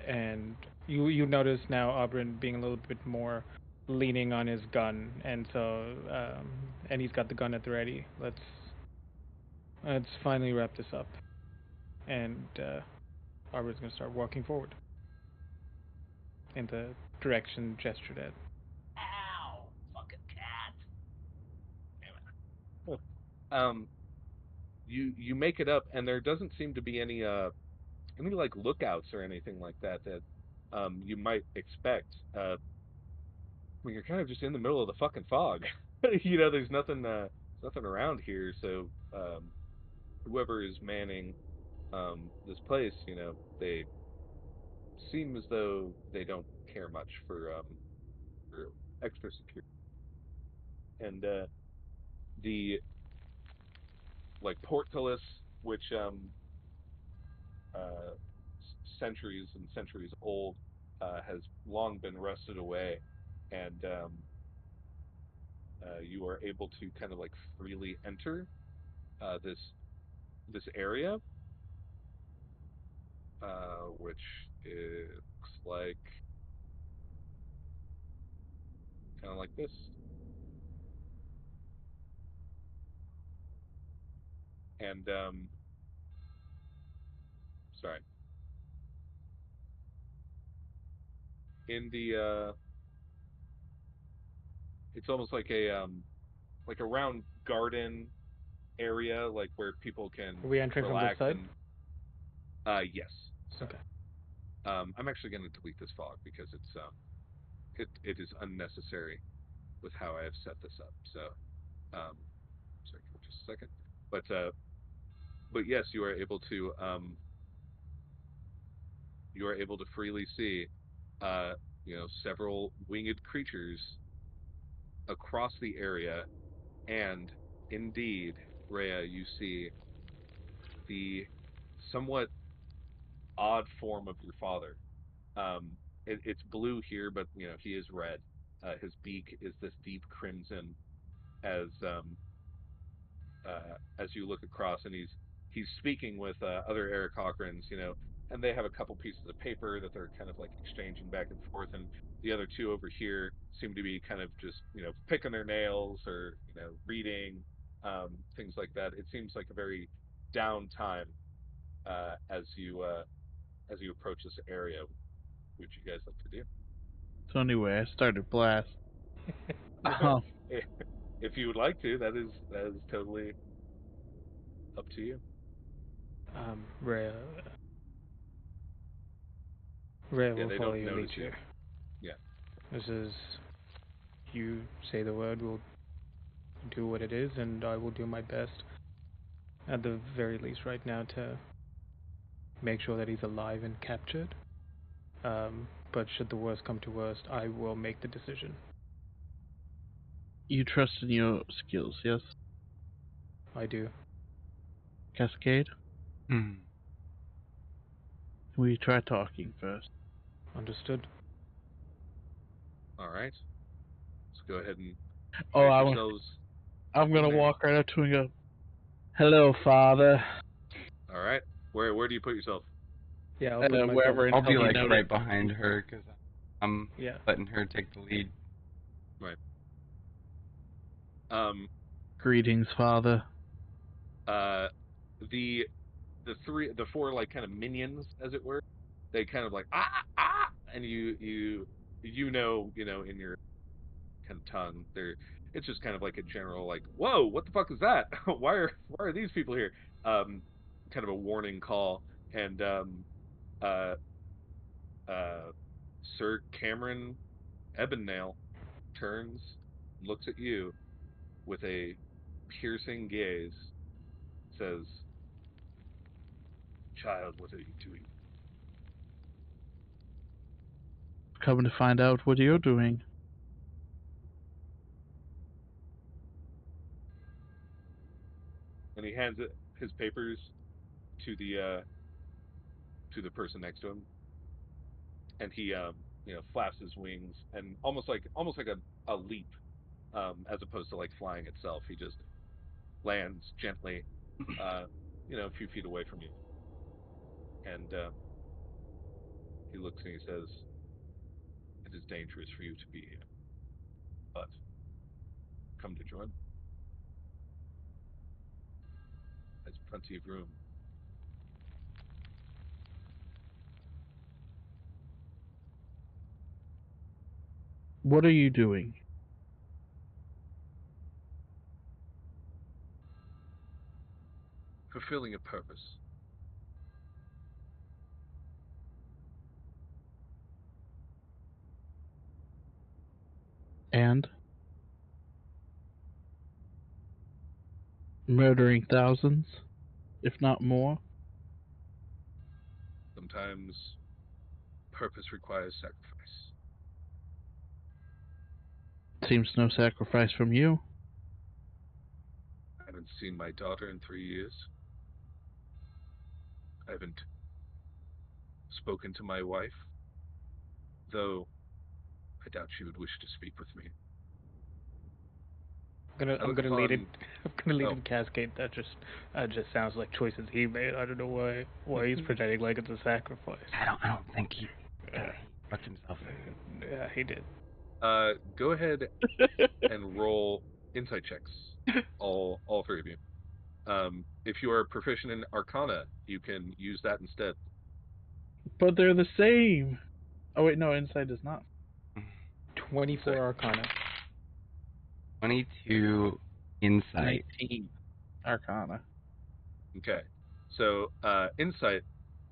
and you notice now Auburn being a little bit more leaning on his gun, and so and he's got the gun at the ready. Let's finally wrap this up, and Auburn's gonna start walking forward in the direction gestured at. Ow! Fucking cat. um, you make it up, and there doesn't seem to be any like lookouts or anything like that you might expect. When you're kind of just in the middle of the fucking fog. There's nothing around here, so whoever is manning this place, they seem as though they don't care much for extra security. And the like portcullis, which uh, centuries and centuries old, has long been rusted away, and you are able to kind of like freely enter this area, which it looks like kind of like this. And sorry, in it's almost like a round garden area, like where people can Are we entering from this relax side? and yes. So Okay. I'm actually going to delete this fog because it is unnecessary with how I have set this up. So sorry for just a second. But yes, you are able to freely see uh several winged creatures across the area, and indeed, Rhea, you see the somewhat odd form of your father. It's blue here, but he is red. His beak is this deep crimson as as you look across, and he's speaking with other Eric Cochrans, and they have a couple pieces of paper that they're kind of like exchanging back and forth, and the other two over here seem to be kind of just picking their nails or reading, things like that. It seems like a very downtime as you approach this area. What would you guys like to do? So anyway, I started blast. If you would like to, that is totally up to you. Rhea Yeah, will they follow don't your lead notice you. here. Yeah. This is, you say the word, we'll do what it is, and I will do my best, at the very least right now, to make sure that he's alive and captured. But should the worst come to worst, I will make the decision. You trust in your skills, yes? I do. Cascade? Hmm. We try talking first. Understood. All right. Let's go ahead and Oh, make yourselves I'm in gonna there. walk right up to him and go, "Hello, Father." All right. Where do you put yourself? Yeah, I'll put myself. Wherever I'll be until he like notices. right behind her because I'm Yeah. letting her take the lead. Right. Um. Greetings, Father. Uh. The the four like kind of minions, as it were. They kind of like and in your kind of tongue. It's just kind of like a general like, whoa, what the fuck is that? Why are these people here? Um. Kind of a warning call, and uh Sir Cameron Ebennail turns, looks at you with a piercing gaze, says, "Child, what are you doing?" Coming to find out what you're doing. And he hands his papers to the person next to him, and he flaps his wings, and almost like a leap, as opposed to like flying itself. He just lands gently, uh, a few feet away from you, and he looks and he says, "It is dangerous for you to be here, but come to join. There's plenty of room." What are you doing? Fulfilling a purpose. And murdering thousands, if not more. Sometimes purpose requires sacrifice. Seems no sacrifice from you. I haven't seen my daughter in 3 years. I haven't spoken to my wife, though I doubt she would wish to speak with me. I I'm look gonna lead it. upon. I'm gonna lead Oh, in Cascade. That just sounds like choices he made. I don't know why he's pretending like it's a sacrifice. I don't think he Yeah, fucked himself. yeah, he did. go ahead and roll insight checks. All three of you. If you are proficient in Arcana, you can use that instead. But they're the same. Oh wait, no, insight is not. 24 Insight. Arcana. 22 insight. 19 Arcana. Okay. So, insight.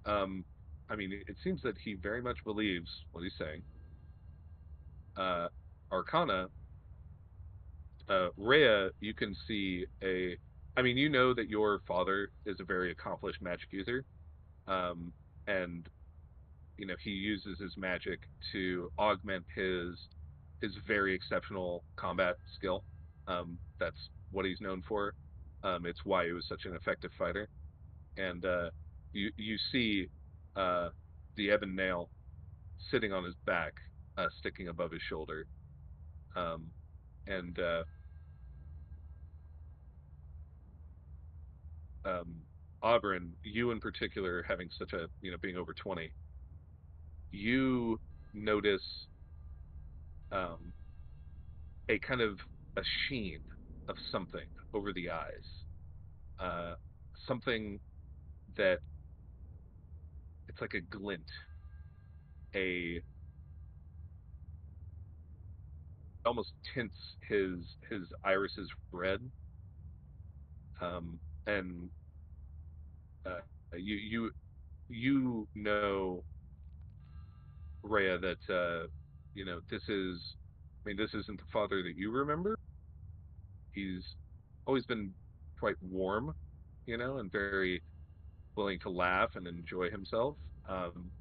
I mean, it seems that he very much believes what he's saying. Arcana. Rhea, you can see a. I mean, you know that your father is a very accomplished magic user, um, and he uses his magic to augment his very exceptional combat skill. That's what he's known for. It's why he was such an effective fighter. And you see uh, the ebon nail sitting on his back, sticking above his shoulder. Um, and um, Auburn, you in particular, having such a being over 20, you notice um, a kind of a sheen of something over the eyes, uh, something that it's like a glint, a almost tints his irises red, and uh, you know, Rhea, that this is. I mean, this isn't the father that you remember. He's always been quite warm, and very willing to laugh and enjoy himself. Um,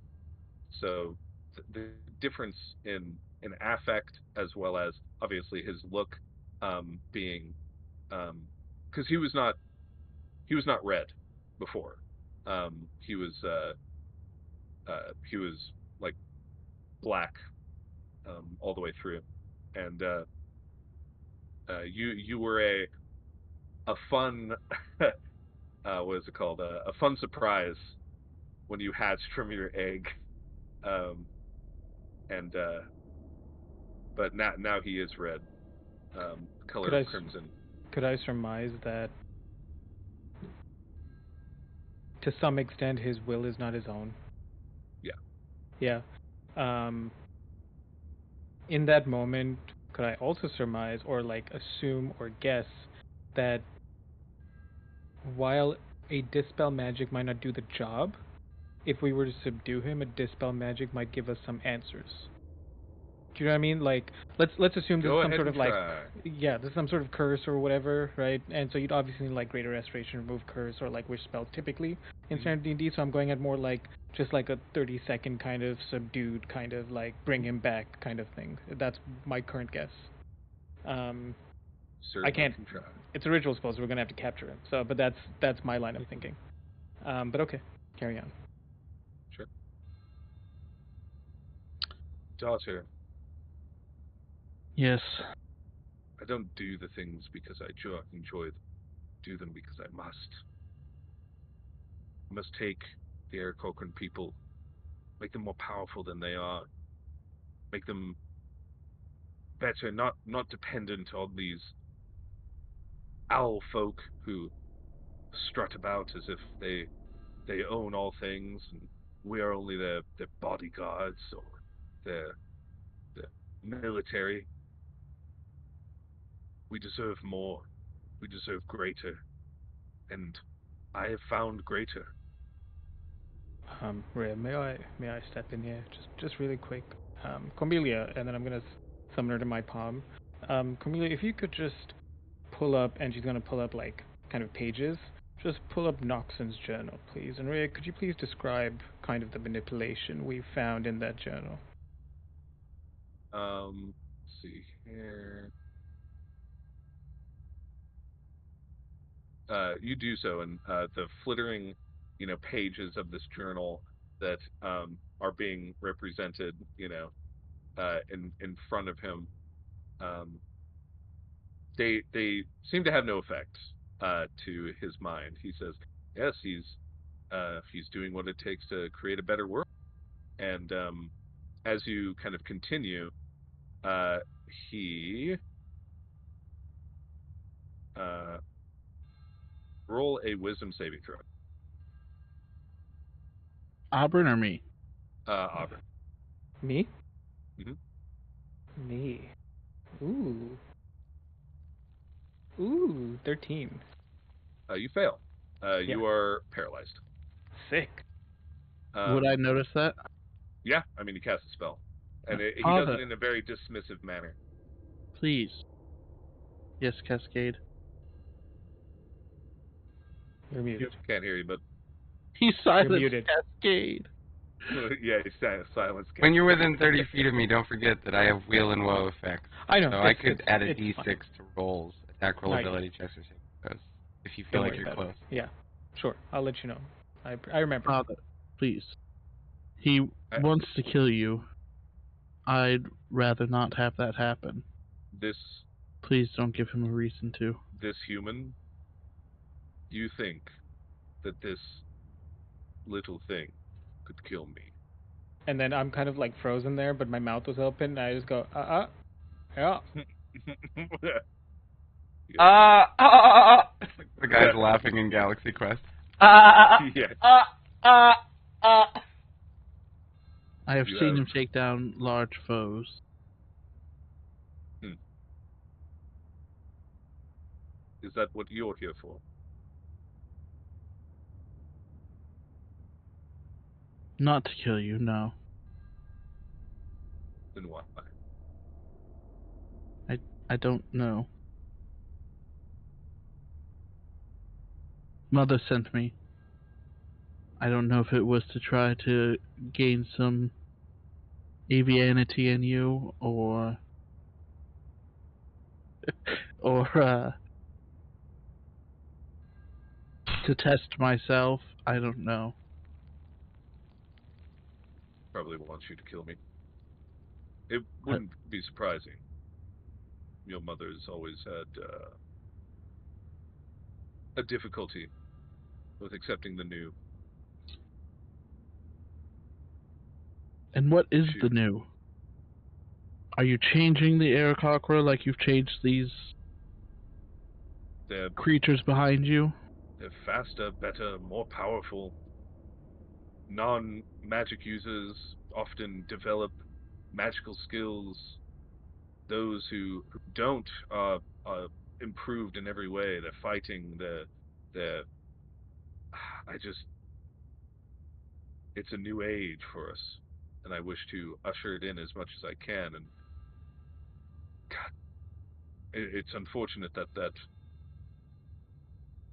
so the difference in affect, as well as obviously his look, being because he was not red before. He was like black, all the way through, and you were a fun what is it called, a fun surprise when you hatched from your egg, um, and but now he is red, color Could of I crimson. could I surmise that to some extent his will is not his own? Yeah. Yeah. Um, in that moment, could I also surmise or like assume or guess that while a dispel magic might not do the job, if we were to subdue him, a dispel magic might give us some answers. Do you know what I mean? Like, let's assume this is Go some ahead sort and of like, try. yeah, this is some sort of curse or whatever, right? And so you'd obviously need like greater restoration, remove curse, or like wish spells typically in Mhm. standard D&D. So I'm going at more like just like a 30-second kind of subdued kind of like bring him back kind of thing. That's my current guess. Um, I Certainly can't. can try. It's a ritual spell, so we're gonna have to capture him. So, but that's my line of thinking. But okay, carry on. Sure. Daughter, Yes. I don't do the things because I enjoy them. Do them because I must. I must take the Aarakocra people, make them more powerful than they are, make them better, not dependent on these owl folk who strut about as if they own all things, and we are only their bodyguards or their military. We deserve more. We deserve greater, and I have found greater. Rhea, may I step in here just really quick? Cornelia, and then I'm gonna summon her to my palm. Cornelia, if you could just pull up, and she's gonna pull up like kind of pages. Just pull up Noxon's journal, please. And Rhea, could you please describe kind of the manipulation we found in that journal? Let's see here. You do so, and the flittering, pages of this journal that are being represented, in front of him, um, they seem to have no effect to his mind. He says, yes, he's doing what it takes to create a better world. And as you kind of continue, uh, he uh, roll a wisdom saving throw. Auburn or me? Auburn. Me? Hmm. Me. Ooh. Ooh, 13. You fail. Yeah. You are paralyzed. Sick. Would I notice that? Yeah, I mean, he casts a spell. And he does Father, it in a very dismissive manner. please. Yes, Cascade. You're muted. Can't hear you, but He You're silenced muted. Cascade. yeah, he's saying silence. When you're within 30 feet of me, don't forget that I have wheel and woe effects. I know. So I It's, could add a it's d6 fine. to rolls, attack roll Not ability checks or saving throws, if you feel Don't like worry you're about close. it. Yeah. Sure. I'll let you know. I remember. Father, please. He wants to kill you. I'd rather not have that happen. This Please don't give him a reason to. this human, you think that this little thing could kill me? And then I'm kind of like frozen there, but my mouth was open. And I just go, yeah. The guy's laughing in Galaxy Quest. Yes. I have You seen have- him take down large foes. Is that what you're here for? Not to kill you, no. Then why? I don't know. Mother sent me. I don't know if it was to try to gain some avianity in you or or to test myself. I don't know. Probably wants you to kill me. It wouldn't be surprising. Your mother's always had a difficulty with accepting the new. And what is She, the new? Are you changing the Aarakocra like you've changed these they're, creatures behind you? they're faster, better, more powerful. Non-magic users often develop magical skills. Those who don't are improved in every way. They're fighting. They're. I just. It's a new age for us, and I wish to usher it in as much as I can. And God, it's unfortunate that that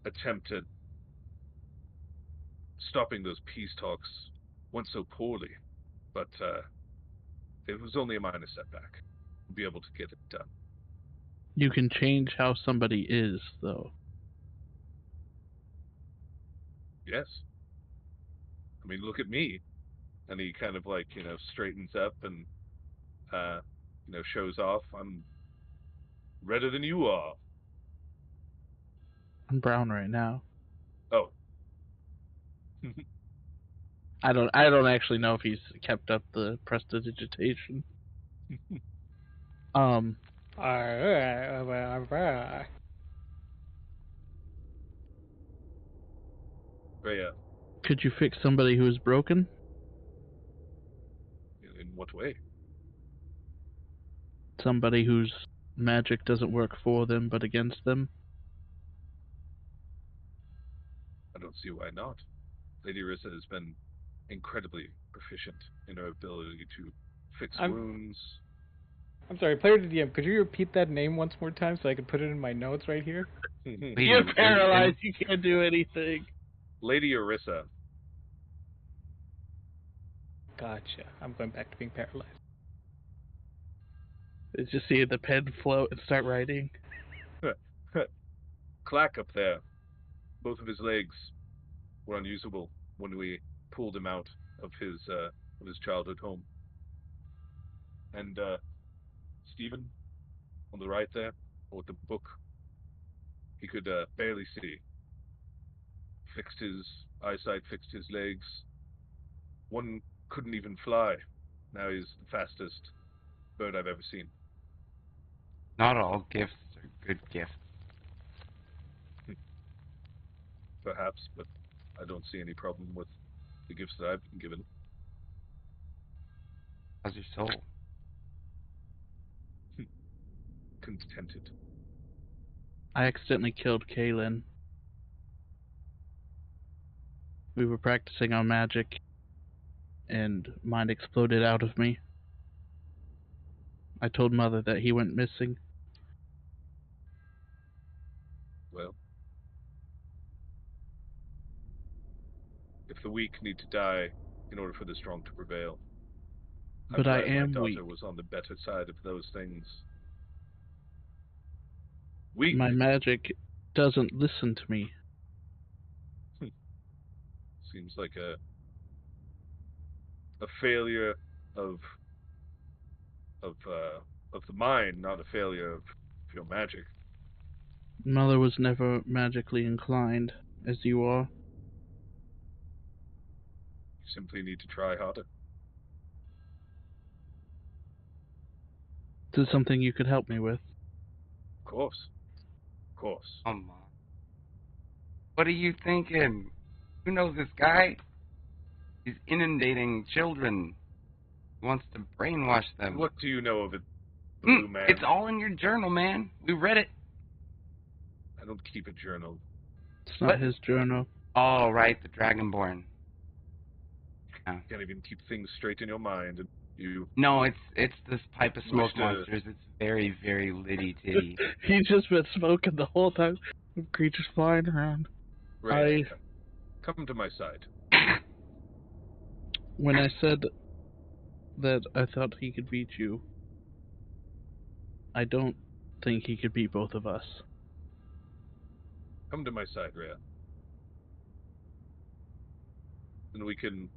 attempt at stopping those peace talks went so poorly. But it was only a minor setback. We'll be able to get it done. You can change how somebody is, though. Yes. I mean, look at me. And he kind of like, straightens up and, shows off. I'm redder than you are. I'm brown right now. Oh. I don't actually know if he's kept up the prestidigitation. Rhea, Could you fix somebody who is broken? in what way? Somebody whose magic doesn't work for them but against them? I don't see why not. Lady Rissa has been incredibly proficient in her ability to fix wounds. I'm sorry, player to DM, could you repeat that name once more time so I could put it in my notes right here? You're paralyzed, you can't do anything. Lady Orissa. Gotcha. I'm going back to being paralyzed. Just see the pen float and start writing. Clack up there. Both of his legs were unusable when we pulled him out of his childhood home. And Stephen, on the right there, with the book, he could barely see. Fixed his eyesight, fixed his legs. One couldn't even fly. Now he's the fastest bird I've ever seen. Not all gifts are good gifts. Perhaps, but I don't see any problem with the gifts that I've been given. How's your soul? Contented. I accidentally killed Kaylin. We were practicing our magic, and mine exploded out of me. I told Mother that he went missing. Well, if the weak need to die in order for the strong to prevail, I'm But I glad my am daughter weak. was on the better side of those things. Weak? My magic doesn't listen to me. Seems like a failure of of uh, of the mind, not a failure of your magic. Mother was never magically inclined, as you are. You simply need to try harder. Is this something you could help me with? Of course. Of course. Come on. What are you thinking? You know this guy? He's inundating children. He wants to brainwash them. What do you know of it, Blue Man? It's all in your journal, man. We read it. I don't keep a journal. It's not What? his journal. Oh, right, the Dragonborn. You can't even keep things straight in your mind. And you No, it's this pipe of smoke Wish to- monsters. It's very, very litty titty. He's just been smoking the whole time. Creatures flying around. Ray, come to my side. When I said that I thought he could beat you, I don't think he could beat both of us. Come to my side, Rhea. And we can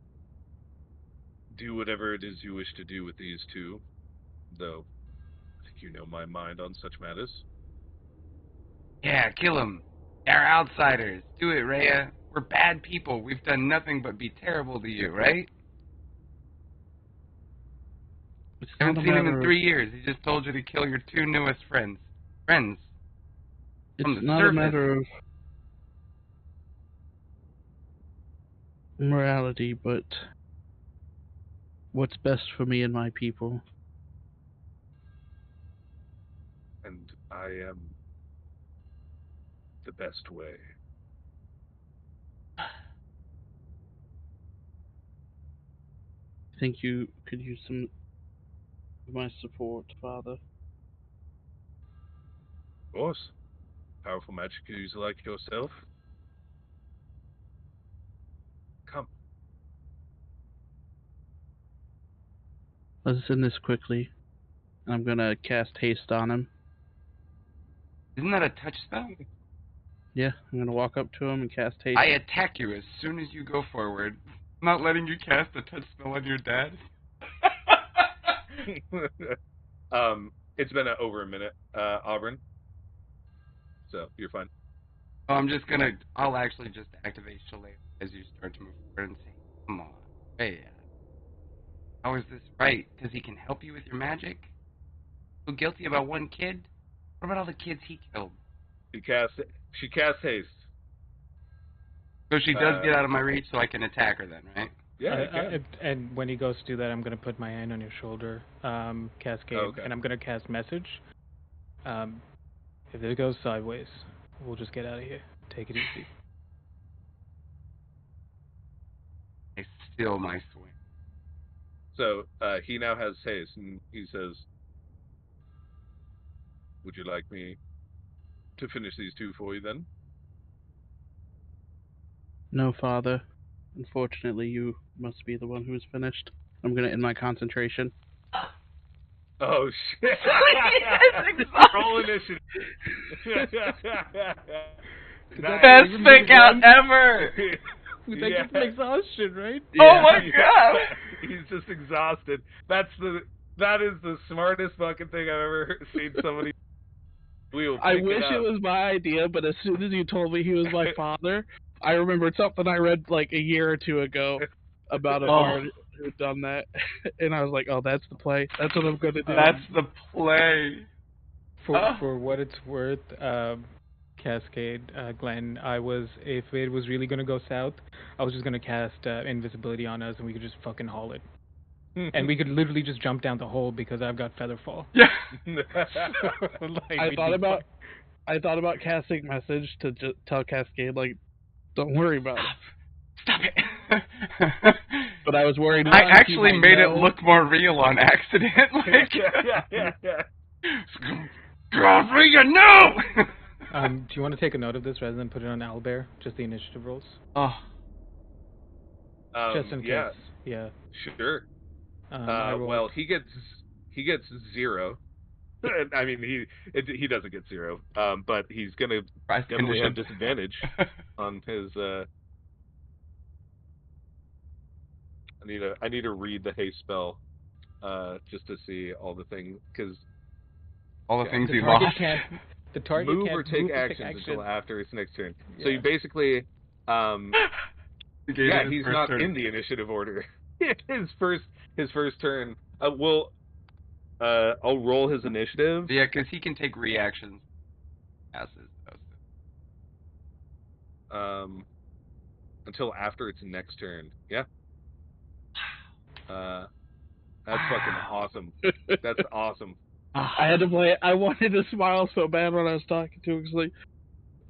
do whatever it is you wish to do with these two. Though, I think you know my mind on such matters. Yeah, kill them. They're outsiders. Do it, Rhea. We're bad people. We've done nothing but be terrible to you, right? It's I not haven't a seen him in matter 3 years. He just told you to kill your two newest friends. Friends. From It's the not a surface. matter of morality, but what's best for me and my people. And I am the best way. I think you could use some of my support, Father. Of course. Powerful magic user like yourself. Come. Let's end this quickly. I'm gonna cast haste on him. Isn't that a touch spell? Yeah, I'm gonna walk up to him and cast haste. I attack you as soon as you go forward. I'm not letting you cast a touch spell on your dad. It's been over a minute, Auburn. So you're fine. I'll actually just activate Shillelagh as you start to move forward and say, come on, hey, how is this right? Because he can help you with your magic? Feel guilty about one kid? What about all the kids he killed? She casts haste. So she does get out of my reach so I can attack her then, right? Yeah, you can. And when he goes to do that, I'm going to put my hand on your shoulder, Cascade, Okay. and I'm going to cast Message. If it goes sideways, we'll just get out of here. Take it easy. I steal my swing. So he now has haste, and he says, "Would you like me to finish these two for you, then?" No, Father. Unfortunately, you must be the one who is finished. I'm gonna end my concentration. Oh shit! Roll initiative. Nice. Best fake out ever! That's Yeah. just an exhaustion, right? Oh my god! He's just exhausted. That is the smartest fucking thing I've ever seen somebody. We'll I pick wish it it up. was my idea, but as soon as you told me he was my father, I remembered something I read like a year or two ago about a bard who had done that, and I was like, "Oh, that's the play. That's what I'm gonna do." That's the play. For what it's worth, Cascade, Glenn, if it was really gonna go south, I was just gonna cast invisibility on us, and we could just fucking haul it, and we could literally just jump down the hole because I've got Featherfall. Yeah. Like, I I thought about casting message to tell Cascade, like, don't worry about it. Stop it. But I was worried. I actually made it look more real on accident. Like, yeah. God, Regan, no! Do you want to take a note of this rather than put it on Owlbear? Just the initiative rolls? Oh. Just in case. Yeah. Sure. Well, he gets 0. I mean, he doesn't get 0. But he's gonna definitely have disadvantage on his. I need to read the haste spell, just to see all the things, because all the things the he target lost. The target move can't or take move actions until after its next turn. Yeah. So you basically, he's not turn. in the initiative order. his first turn. I'll roll his initiative. Yeah, because he can take reactions. Passes. Until after its next turn. Yeah. That's fucking awesome. That's awesome. I had to play it. I wanted to smile so bad when I was talking to him. Cause like,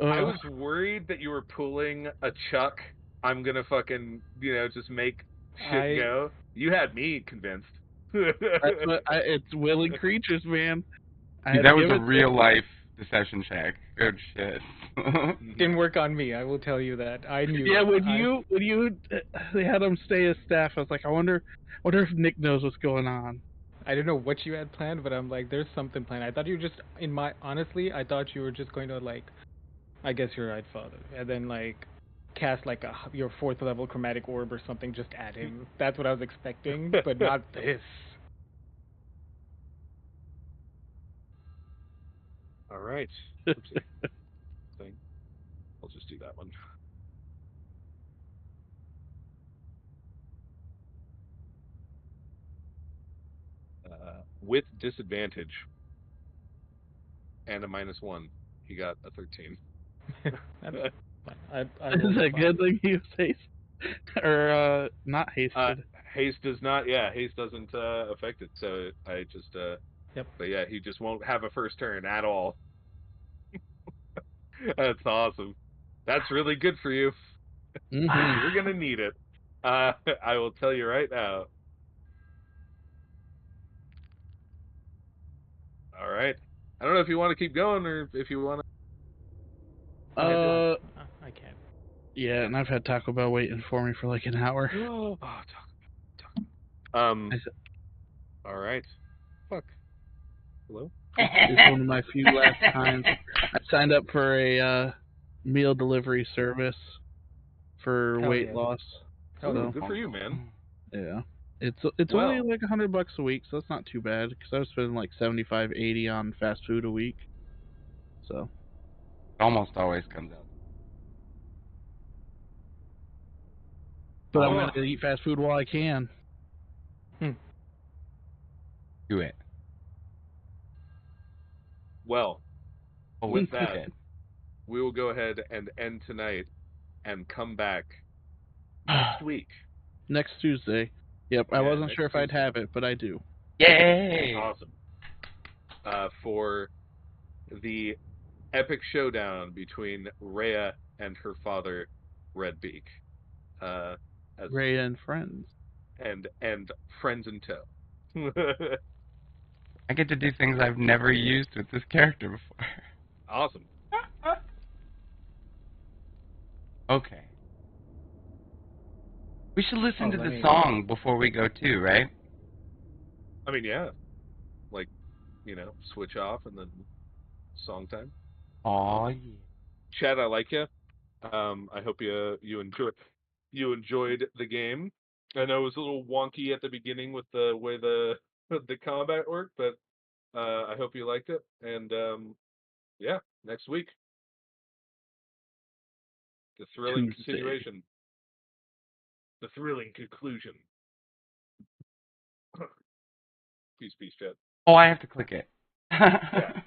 I was worried that you were pulling a Chuck. I'm gonna fucking, just make shit go. You had me convinced. It's willing creatures, man. That was a real life deception check. Good shit. Didn't work on me. I will tell you that. I knew. Yeah, when you they had him stay as staff, I was like, I wonder if Nick knows what's going on. I don't know what you had planned, but I'm like, there's something planned. I thought you were just honestly, I thought you were just going to like, I guess you're right, Father, and then like cast like your 4th level chromatic orb or something just at him. That's what I was expecting, but not this. All right. Oopsie. I'll just do that one. With disadvantage and a -1, he got a 13. That's fine. Is that a good thing he was hasted? Or not hasted? Haste does not. Yeah, haste doesn't affect it. So I just. Yep. But yeah, he just won't have a first turn at all. That's awesome. That's really good for you. Mm-hmm. You're gonna need it. I will tell you right now. All right. I don't know if you want to keep going or if you want to. I can't. Yeah, and I've had Taco Bell waiting for me for like an hour. Oh, Taco. All right. Fuck. Hello. It's one of my few last times. I signed up for a meal delivery service for weight loss. So, good for you, man. Yeah. It's only like $100 a week, so that's not too bad. Because I was spending like 75, 80 on fast food a week. So. It almost always comes out. But I'm gonna eat fast food while I can. Do it. Well, with that, we will go ahead and end tonight and come back next week. Next Tuesday. Yep, I wasn't sure if I'd have it, but I do. Yay! Awesome. For the epic showdown between Rhea and her father, Redbeak. Rhea and friends. And friends in tow. I get to do things I've never used with this character before. Awesome. Okay. We should listen to the song before we go too, right? I mean, yeah. Like, switch off and then song time. Aw, yeah. Chad, I like you. I hope you enjoyed the game. I know it was a little wonky at the beginning with the way the combat worked, but I hope you liked it. And yeah, next week, the thrilling continuation, the thrilling conclusion. Peace, Chad. Oh, I have to click it. Yeah.